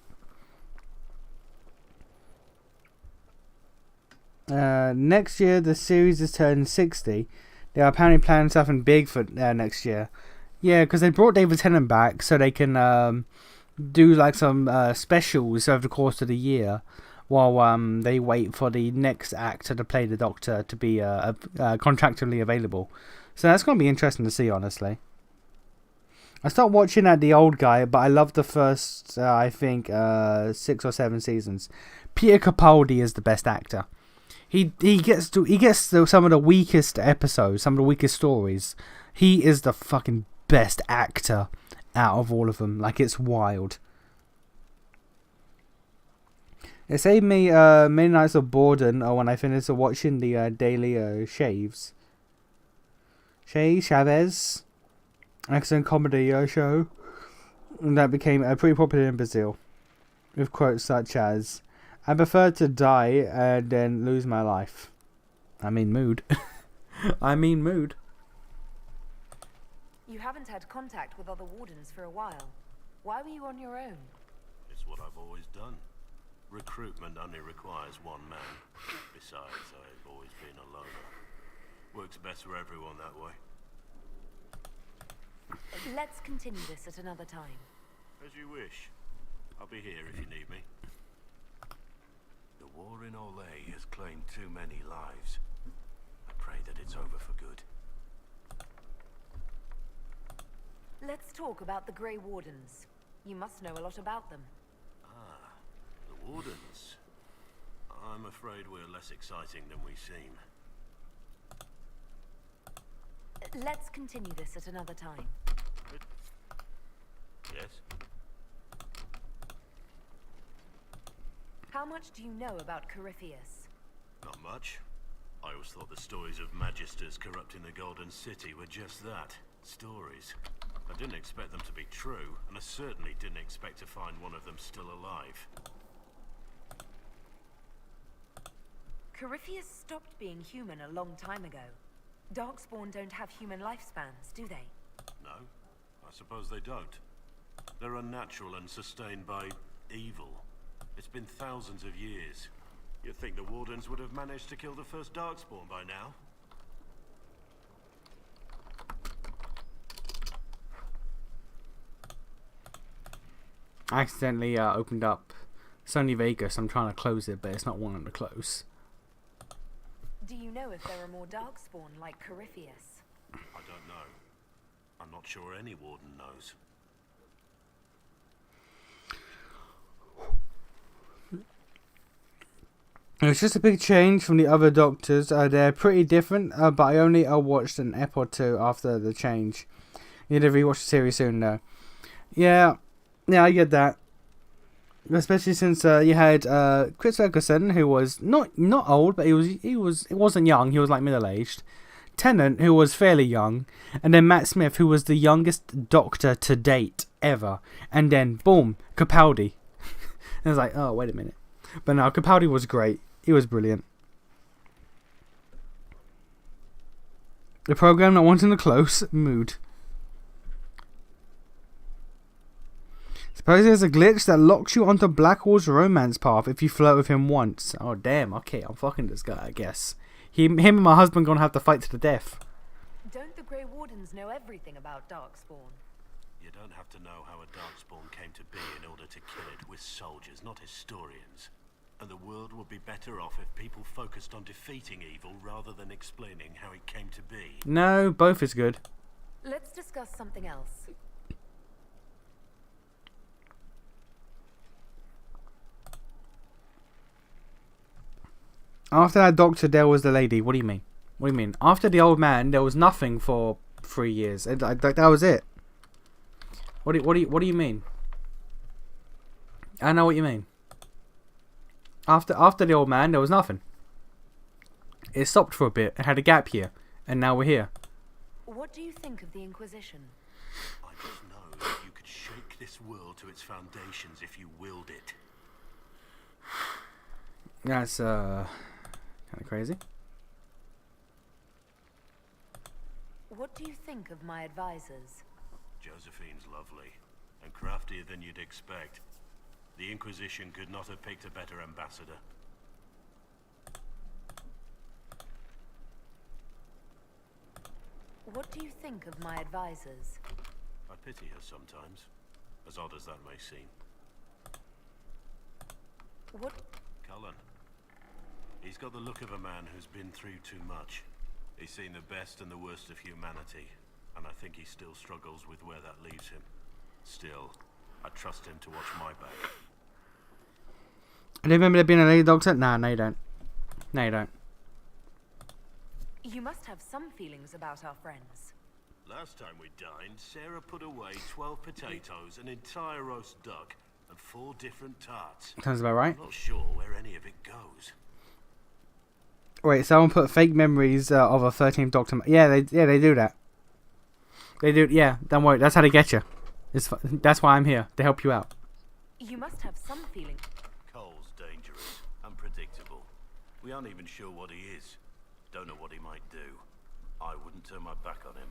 Next year the series is turning 60. They are apparently planning something big for next year. Yeah, because they brought David Tennant back so they can do like some specials over the course of the year while they wait for the next actor to play the Doctor to be contractually available. So that's going to be interesting to see, honestly. I started watching at the old guy, but I loved the first, I think, 6 or 7 seasons. Peter Capaldi is the best actor. He gets to some of the weakest episodes, some of the weakest stories. He is the fucking best actor out of all of them. Like, it's wild. It saved me many nights of boredom when I finished watching the daily Chavez, accent comedy show that became pretty popular in Brazil, with quotes such as, "I prefer to die and then lose my life." I mean mood. I mean mood. You haven't had contact with other Wardens for a while. Why were you on your own? It's what I've always done. Recruitment only requires one man. Besides, I've always been a loner. Works best for everyone that way. Let's continue this at another time. As you wish. I'll be here if you need me. The war in Olay has claimed too many lives. I pray that it's over for good. Let's talk about the Grey Wardens. You must know a lot about them. Ah, the Wardens. I'm afraid we're less exciting than we seem. Let's continue this at another time. Yes? How much do you know about Corypheus? Not much. I always thought the stories of Magisters corrupting the Golden City were just that. Stories. I didn't expect them to be true, and I certainly didn't expect to find one of them still alive. Corypheus stopped being human a long time ago. Darkspawn don't have human lifespans, do they? No, I suppose they don't. They're unnatural and sustained by evil. It's been thousands of years. You'd think the Wardens would have managed to kill the first Darkspawn by now. I accidentally opened up Sony Vegas. I'm trying to close it, but it's not wanting to close. Do you know if there are more Darkspawn like Corypheus? I don't know. I'm not sure any warden knows. It's just a big change from the other Doctors. They're pretty different, but I only watched an ep or two after the change. You need to rewatch the series soon, though. Yeah, I get that. Especially since you had Chris Ferguson, who was not old, but he wasn't young. He was like middle aged. Tennant, who was fairly young, and then Matt Smith, who was the youngest Doctor to date ever. And then boom, Capaldi. And I was like, oh wait a minute, but no, Capaldi was great. He was brilliant. The program not wanting to close mood. Suppose there's a glitch that locks you onto Blackwall's romance path if you flirt with him once. Oh damn, okay, I'm fucking this guy, I guess. Him and my husband gonna have to fight to the death. Don't the Grey Wardens know everything about Darkspawn? You don't have to know how a Darkspawn came to be in order to kill it. We're soldiers, not historians. And the world would be better off if people focused on defeating evil rather than explaining how it came to be. No, both is good. Let's discuss something else. After that Doctor, there was the lady. What do you mean? What do you mean? After the old man, there was nothing for 3 years. That was it. What do you mean? I know what you mean. After the old man, there was nothing. It stopped for a bit. It had a gap here, and now we're here. What do you think of the Inquisition? I just know that you could shake this world to its foundations if you willed it. That's kind of crazy. What do you think of my advisors? Josephine's lovely, and craftier than you'd expect. The Inquisition could not have picked a better ambassador. What do you think of my advisors? I pity her sometimes, as odd as that may seem. What? Cullen. He's got the look of a man who's been through too much. He's seen the best and the worst of humanity, and I think he still struggles with where that leaves him. Still, I trust him to watch my back. Do you remember there being a lady Doctor? Nah, no you don't. No you don't. You must have some feelings about our friends. Last time we dined, Sarah put away 12 potatoes, an entire roast duck, and 4 different tarts. Sounds about right. I'm not sure where any of it goes. Wait, someone put fake memories of a 13th Doctor. Yeah, they do that. They do. Yeah, don't worry. That's how they get you. That's why I'm here to help you out. You must have some feeling. Cole's dangerous, unpredictable. We aren't even sure what he is. Don't know what he might do. I wouldn't turn my back on him.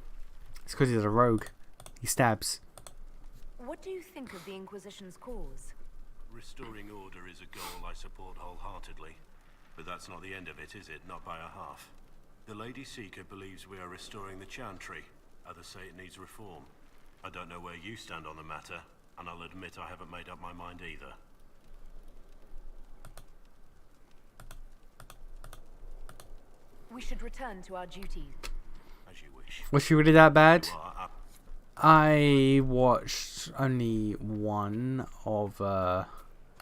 It's because he's a rogue. He stabs. What do you think of the Inquisition's cause? Restoring order is a goal I support wholeheartedly. But that's not the end of it, is it? Not by a half. The Lady Seeker believes we are restoring the Chantry. Others say it needs reform. I don't know where you stand on the matter, and I'll admit I haven't made up my mind either. We should return to our duties. As you wish. Was she really that bad? I watched only one of Our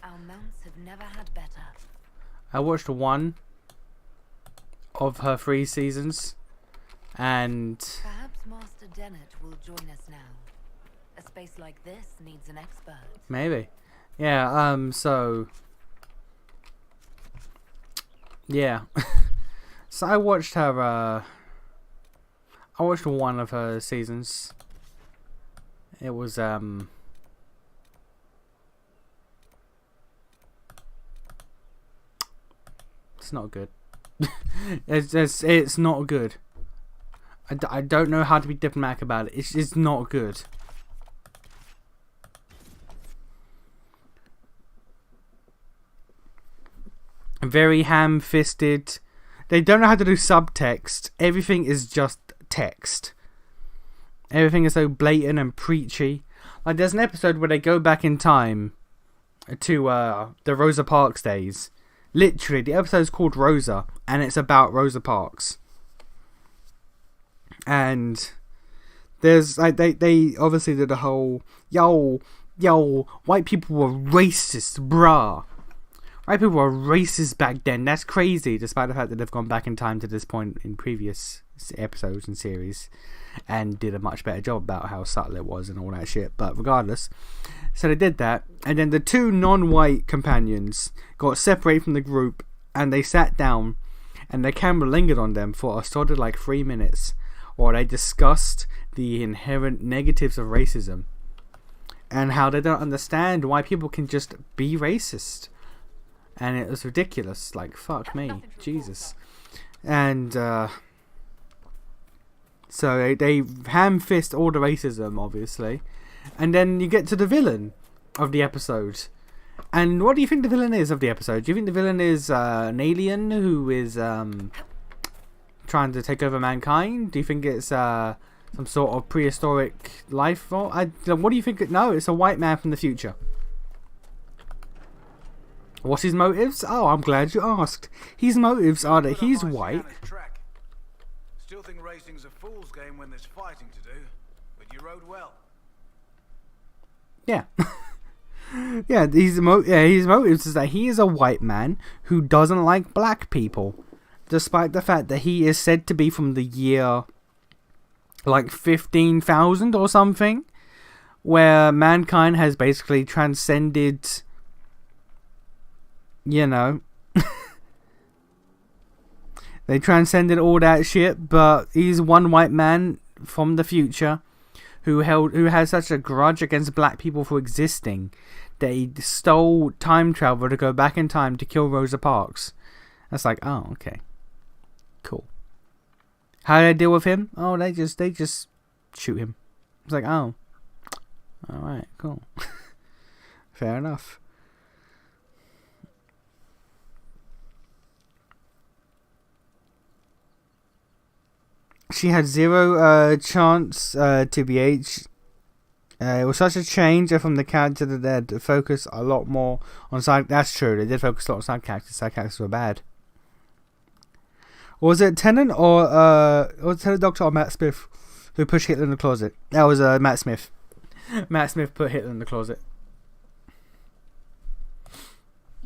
mounts have never had better. I watched one of her 3 seasons, and Perhaps Master Dennett will join us now. A space like this needs an expert. maybe, yeah. So yeah, so I watched her. I watched one of her seasons. It was It's not good. It's not good. I don't know how to be diplomatic about it. It's not good. Very ham-fisted. They don't know how to do subtext. Everything is just text. Everything is so blatant and preachy. Like there's an episode where they go back in time to the Rosa Parks days. Literally, the episode is called Rosa, and it's about Rosa Parks. And there's like they obviously did a whole yo white people were racist, bruh. White people were racist back then. That's crazy, despite the fact that they've gone back in time to this point in previous episodes and series, and did a much better job about how subtle it was and all that shit. But regardless, so they did that, and then the two non-white companions got separated from the group, and they sat down, and the camera lingered on them for a solid like 3 minutes, while they discussed the inherent negatives of racism, and how they don't understand why people can just be racist. And it was ridiculous. Like, fuck me. Jesus. And, so they ham-fist all the racism, obviously. And then you get to the villain of the episode. And what do you think the villain is of the episode? Do you think the villain is an alien who is trying to take over mankind? Do you think it's some sort of prehistoric life form? What do you think? No, it's a white man from the future. What's his motives? Oh, I'm glad you asked. His motives are that he's white. Still think racing's a fool's game when there's fighting to do, but you rode well. Yeah. Yeah, his motives is that he is a white man who doesn't like black people, despite the fact that he is said to be from the year like 15,000 or something, where mankind has basically transcended, you know, they transcended all that shit. But he's one white man from the future who has such a grudge against black people for existing that he stole time travel to go back in time to kill Rosa Parks. That's like, oh, okay, cool. How do they deal with him? Oh, they just shoot him. It's like, oh, all right, cool. Fair enough. She had zero chance to be aged. It was such a change from the character that they had to focus a lot more on side. That's true. They did focus a lot on side characters. Side characters were bad. Was it Tennant or Tennant Doctor or Matt Smith who pushed Hitler in the closet? That was Matt Smith. Matt Smith put Hitler in the closet.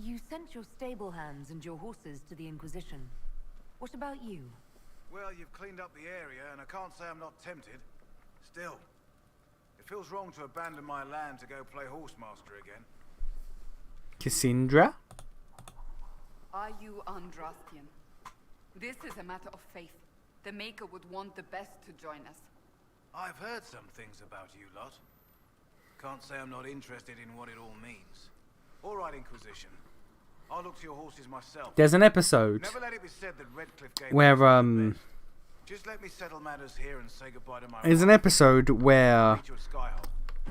You sent your stable hands and your horses to the Inquisition. What about you? Well, you've cleaned up the area, and I can't say I'm not tempted. Still, it feels wrong to abandon my land to go play horsemaster again. Cassandra? Are you Andrastian? This is a matter of faith. The Maker would want the best to join us. I've heard some things about you lot. Can't say I'm not interested in what it all means. All right, Inquisition. I'll look to your horses myself. There's an episode Never let it be said that Redcliffe gave where Just let me settle matters here and say goodbye to my there's an episode where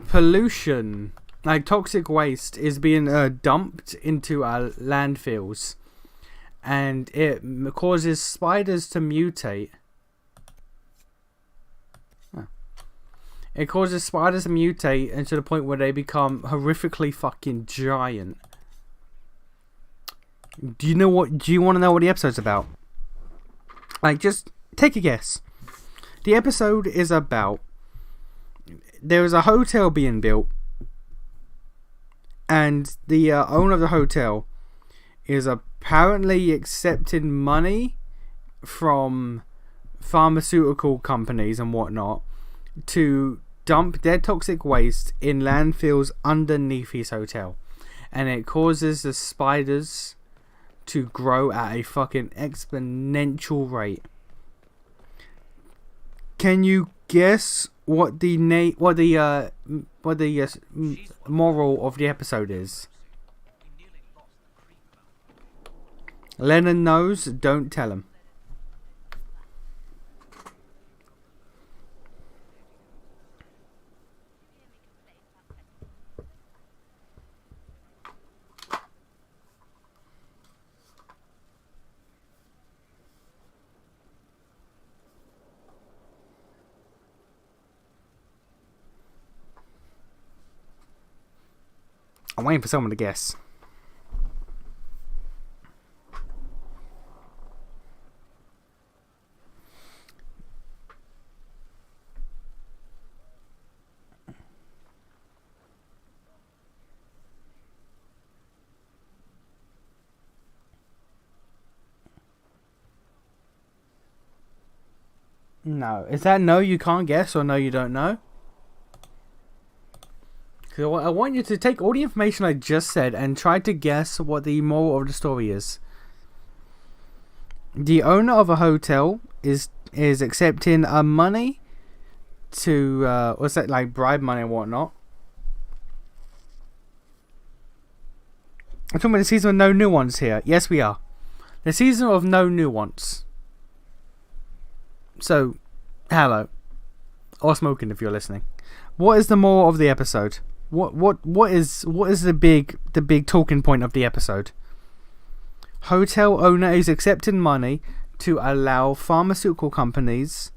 pollution, like toxic waste, is being dumped into landfills, and it causes spiders to mutate. It causes spiders to mutate, and to the point where they become horrifically fucking giant. Do you want to know what the episode's about? Like, just take a guess. The episode is about, there is a hotel being built, and the owner of the hotel is apparently accepting money from pharmaceutical companies and whatnot to dump their toxic waste in landfills underneath his hotel, and it causes the spiders to grow at a fucking exponential rate. Can you guess what the moral of the episode is? Lennon knows, don't tell him. I'm waiting for someone to guess. No. Is that no you can't guess or no you don't know? So I want you to take all the information I just said and try to guess what the moral of the story is. The owner of a hotel is accepting money to what's that, like bribe money and whatnot. I'm talking about the season of no nuance here. Yes, we are. The season of no nuance. So, hello, or smoking if you're listening. What is the moral of the episode? What is the big talking point of the episode? Hotel owner is accepting money to allow pharmaceutical companies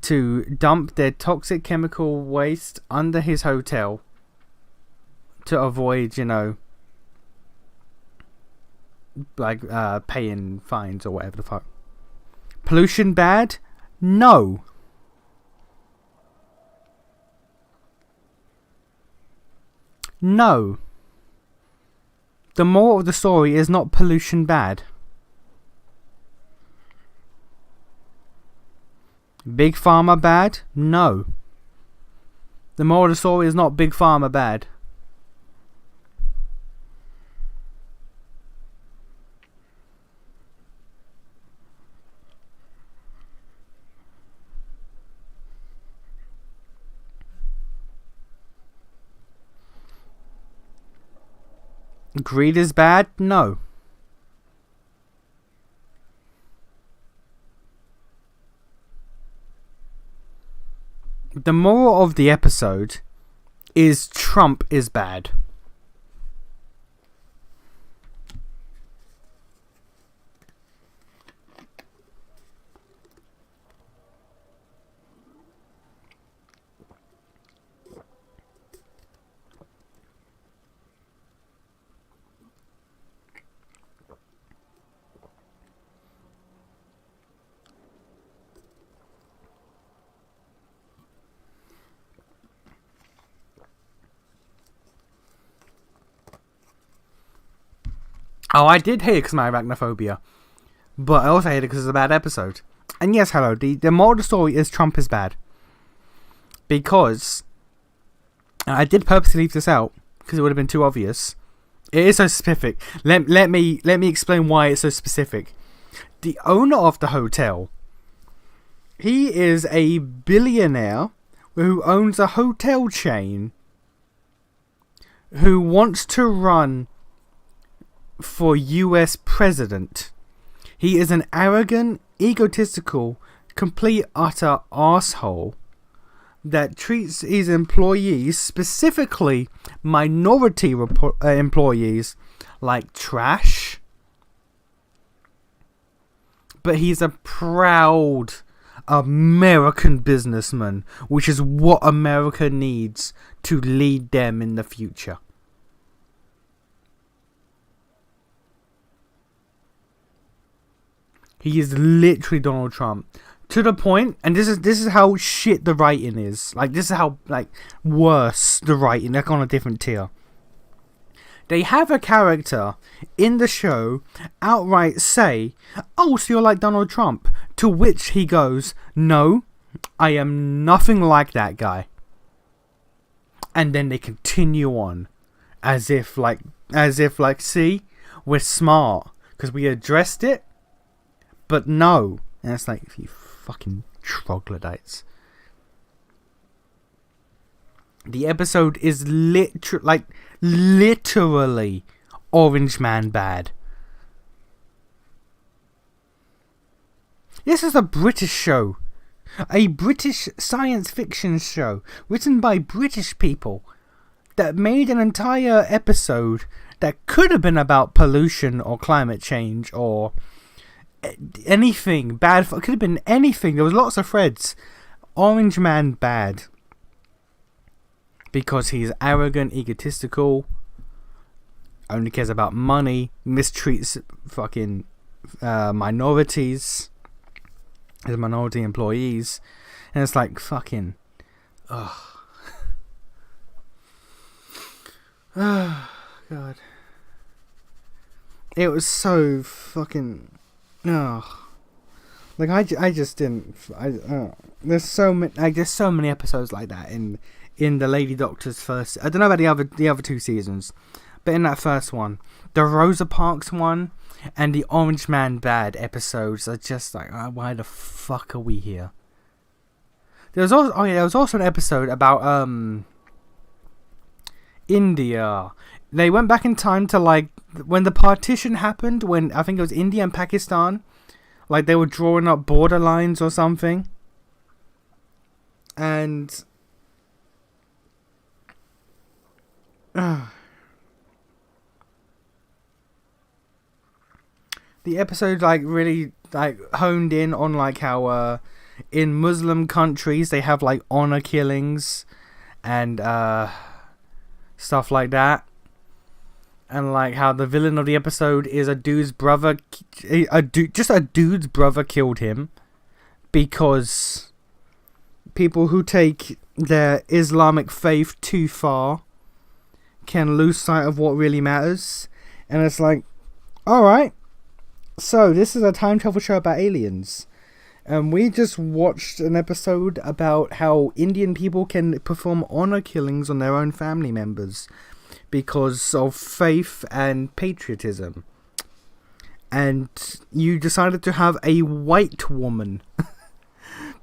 to dump their toxic chemical waste under his hotel to avoid, like paying fines or whatever the fuck. Pollution bad? No. No. The moral of the story is not pollution bad. Big Pharma bad? No. The moral of the story is not Big Pharma bad. Greed is bad? No. The moral of the episode is Trump is bad. Oh, I did hate it because of my arachnophobia. But I also hate it because it's a bad episode. And yes, hello, the moral of the story is Trump is bad. Because, and I did purposely leave this out, because it would have been too obvious. It is so specific. Let me explain why it's so specific. The owner of the hotel, he is a billionaire who owns a hotel chain who wants to run for US president. He is an arrogant, egotistical, complete utter arsehole that treats his employees, specifically minority employees, like trash. But he's a proud American businessman, which is what America needs to lead them in the future. He is literally Donald Trump. To the point, and this is how shit the writing is. Like, this is how, like, worse the writing, like on a different tier. They have a character in the show outright say, "Oh, so you're like Donald Trump?" To which he goes, "No, I am nothing like that guy." And then they continue on as if like, see, we're smart because we addressed it. But no. And it's like, you fucking troglodytes. The episode is literally Orange Man bad. This is a British show. A British science fiction show written by British people that made an entire episode that could have been about pollution or climate change or anything bad. It could have been anything. There was lots of threads. Orange Man bad because he's arrogant, egotistical, only cares about money, mistreats fucking minorities, his minority employees, and it's like fucking ugh. Oh god, it was so fucking ugh. Like I just didn't. There's so many episodes like that in the Lady Doctor's first. I don't know about the other two seasons, but in that first one, the Rosa Parks one and the Orange Man Bad episodes are just like, why the fuck are we here? There was also an episode about India. They went back in time to like when the partition happened, when I think it was India and Pakistan, like they were drawing up border lines or something. And the episode like really like honed in on like how in Muslim countries they have like honor killings and stuff like that, and like how the villain of the episode is a dude's brother. A dude's brother killed him because people who take their Islamic faith too far can lose sight of what really matters. And it's like, alright, so this is a time travel show about aliens, and we just watched an episode about how Indian people can perform honor killings on their own family members because of faith and patriotism. And you decided to have a white woman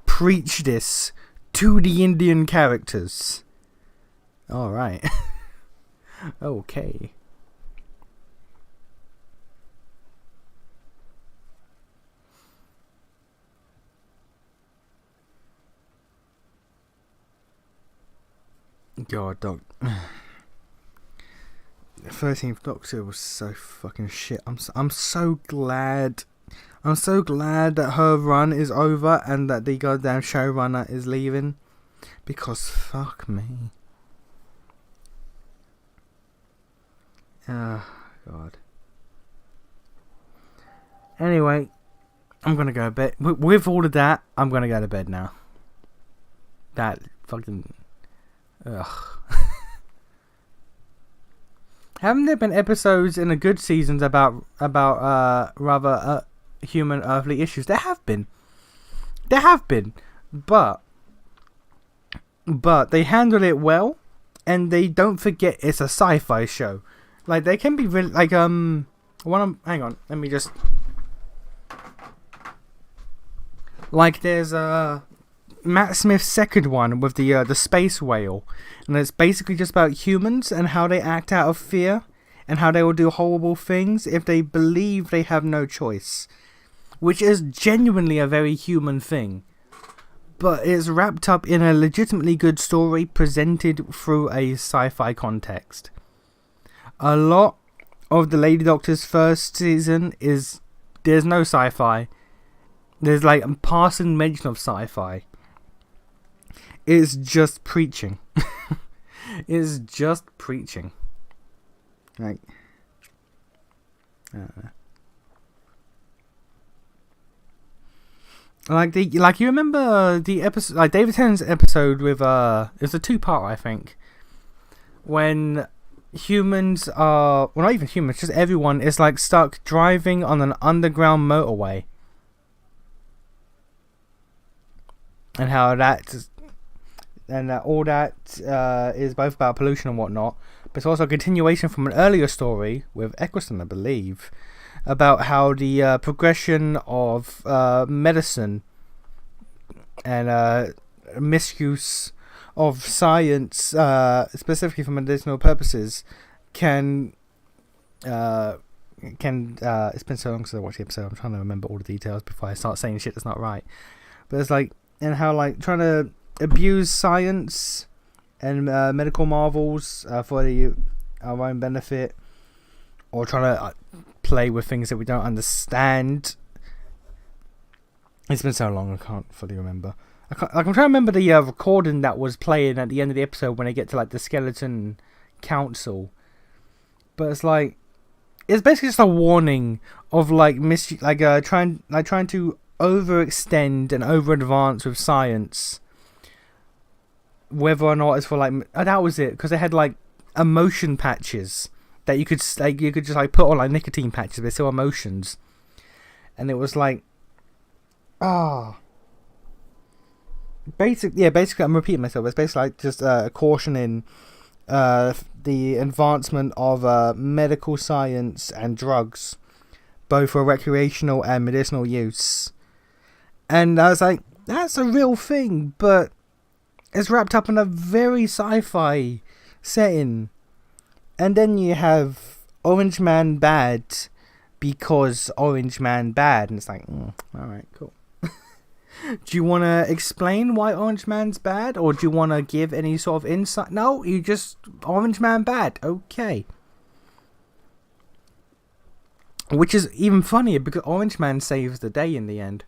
preach this to the Indian characters. Alright. Okay. God, 13th Doctor was so fucking shit. I'm so glad. I'm so glad that her run is over and that the goddamn showrunner is leaving. Because fuck me. Ah, God. Anyway, I'm gonna go to bed. With all of that, I'm gonna go to bed now. That fucking... Ugh. Haven't there been episodes in the good seasons about rather human earthly issues? There have been, but they handle it well, and they don't forget it's a sci-fi show. Like they can be really like hang on, let me just like there's Matt Smith's second one with the space whale, and it's basically just about humans and how they act out of fear and how they will do horrible things if they believe they have no choice, which is genuinely a very human thing, but it's wrapped up in a legitimately good story presented through a sci-fi context. A lot of the Lady Doctor's first season there's no sci-fi. There's like a passing mention of sci-fi. It's just preaching. It's just preaching. Like you remember the episode, like David Tennant's episode with it's a two-part, I think, when humans are, well, not even humans, just everyone is like stuck driving on an underground motorway, and how all that is both about pollution and whatnot, but it's also a continuation from an earlier story with Eccleston, I believe, about how the progression of medicine and misuse of science, specifically for medicinal purposes, can it's been so long since I watched the episode, I'm trying to remember all the details before I start saying shit that's not right, but it's like, and how like trying to abuse science and medical marvels for our own benefit, or trying to play with things that we don't understand. It's been so long, I can't fully remember. I'm trying to remember the recording that was playing at the end of the episode when they get to like the skeleton council, but it's like, it's basically just a warning of like trying to overextend and over advance with science, whether or not it's for like, that was it, because they had like emotion patches that you could just like put on, like nicotine patches, but still emotions, and it was like Basically, I'm repeating myself. It's basically like just cautioning the advancement of medical science and drugs, both for recreational and medicinal use. And I was like, that's a real thing, but it's wrapped up in a very sci-fi setting. And then you have Orange Man bad because Orange Man bad, and it's like, alright, cool. Do you want to explain why Orange Man's bad, or do you want to give any sort of insight? No, you just Orange Man bad. Okay. Which is even funnier because Orange Man saves the day in the end.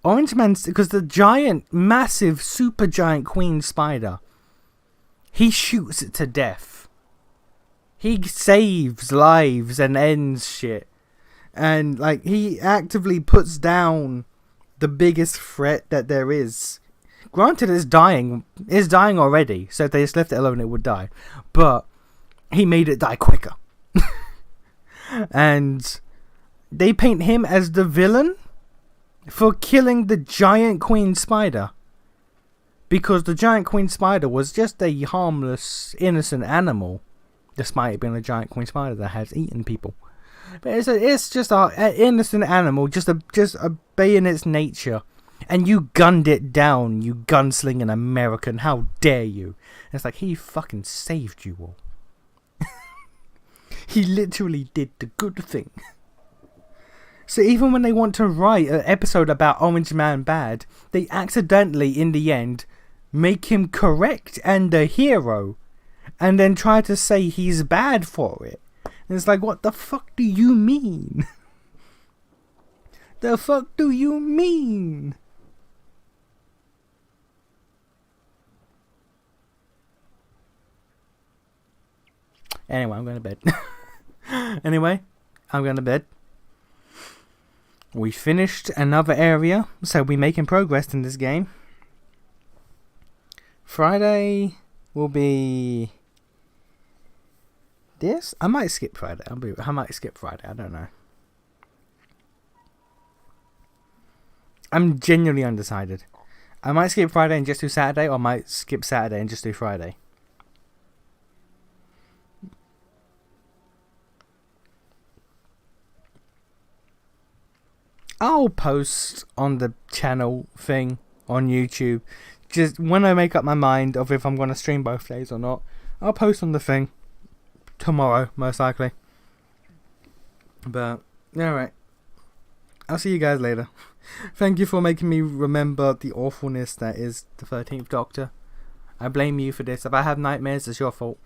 Orange Man, because the giant, massive, super giant queen spider, he shoots it to death. He saves lives and ends shit. And like he actively puts down the biggest threat that there is. Granted, it's dying already, so if they just left it alone it would die, but he made it die quicker. And they paint him as the villain for killing the giant queen spider, because the giant queen spider was just a harmless, innocent animal, despite it being a giant queen spider that has eaten people. But it's just an innocent animal, just obeying its nature. And you gunned it down, you gunslinging American. How dare you? And it's like, he fucking saved you all. He literally did the good thing. So even when they want to write an episode about Orange Man bad, they accidentally, in the end, make him correct and the hero. And then try to say he's bad for it. And it's like, what the fuck do you mean? The fuck do you mean? Anyway, I'm going to bed. We finished another area, so we're making progress in this game. Friday will be this. I might skip Friday. I don't know. I'm genuinely undecided. I might skip Friday and just do Saturday, or I might skip Saturday and just do Friday. I'll post on the channel thing on YouTube. Just when I make up my mind of if I'm going to stream both days or not, I'll post on the thing tomorrow, most likely. But, alright. I'll see you guys later. Thank you for making me remember the awfulness that is the 13th Doctor. I blame you for this. If I have nightmares, it's your fault.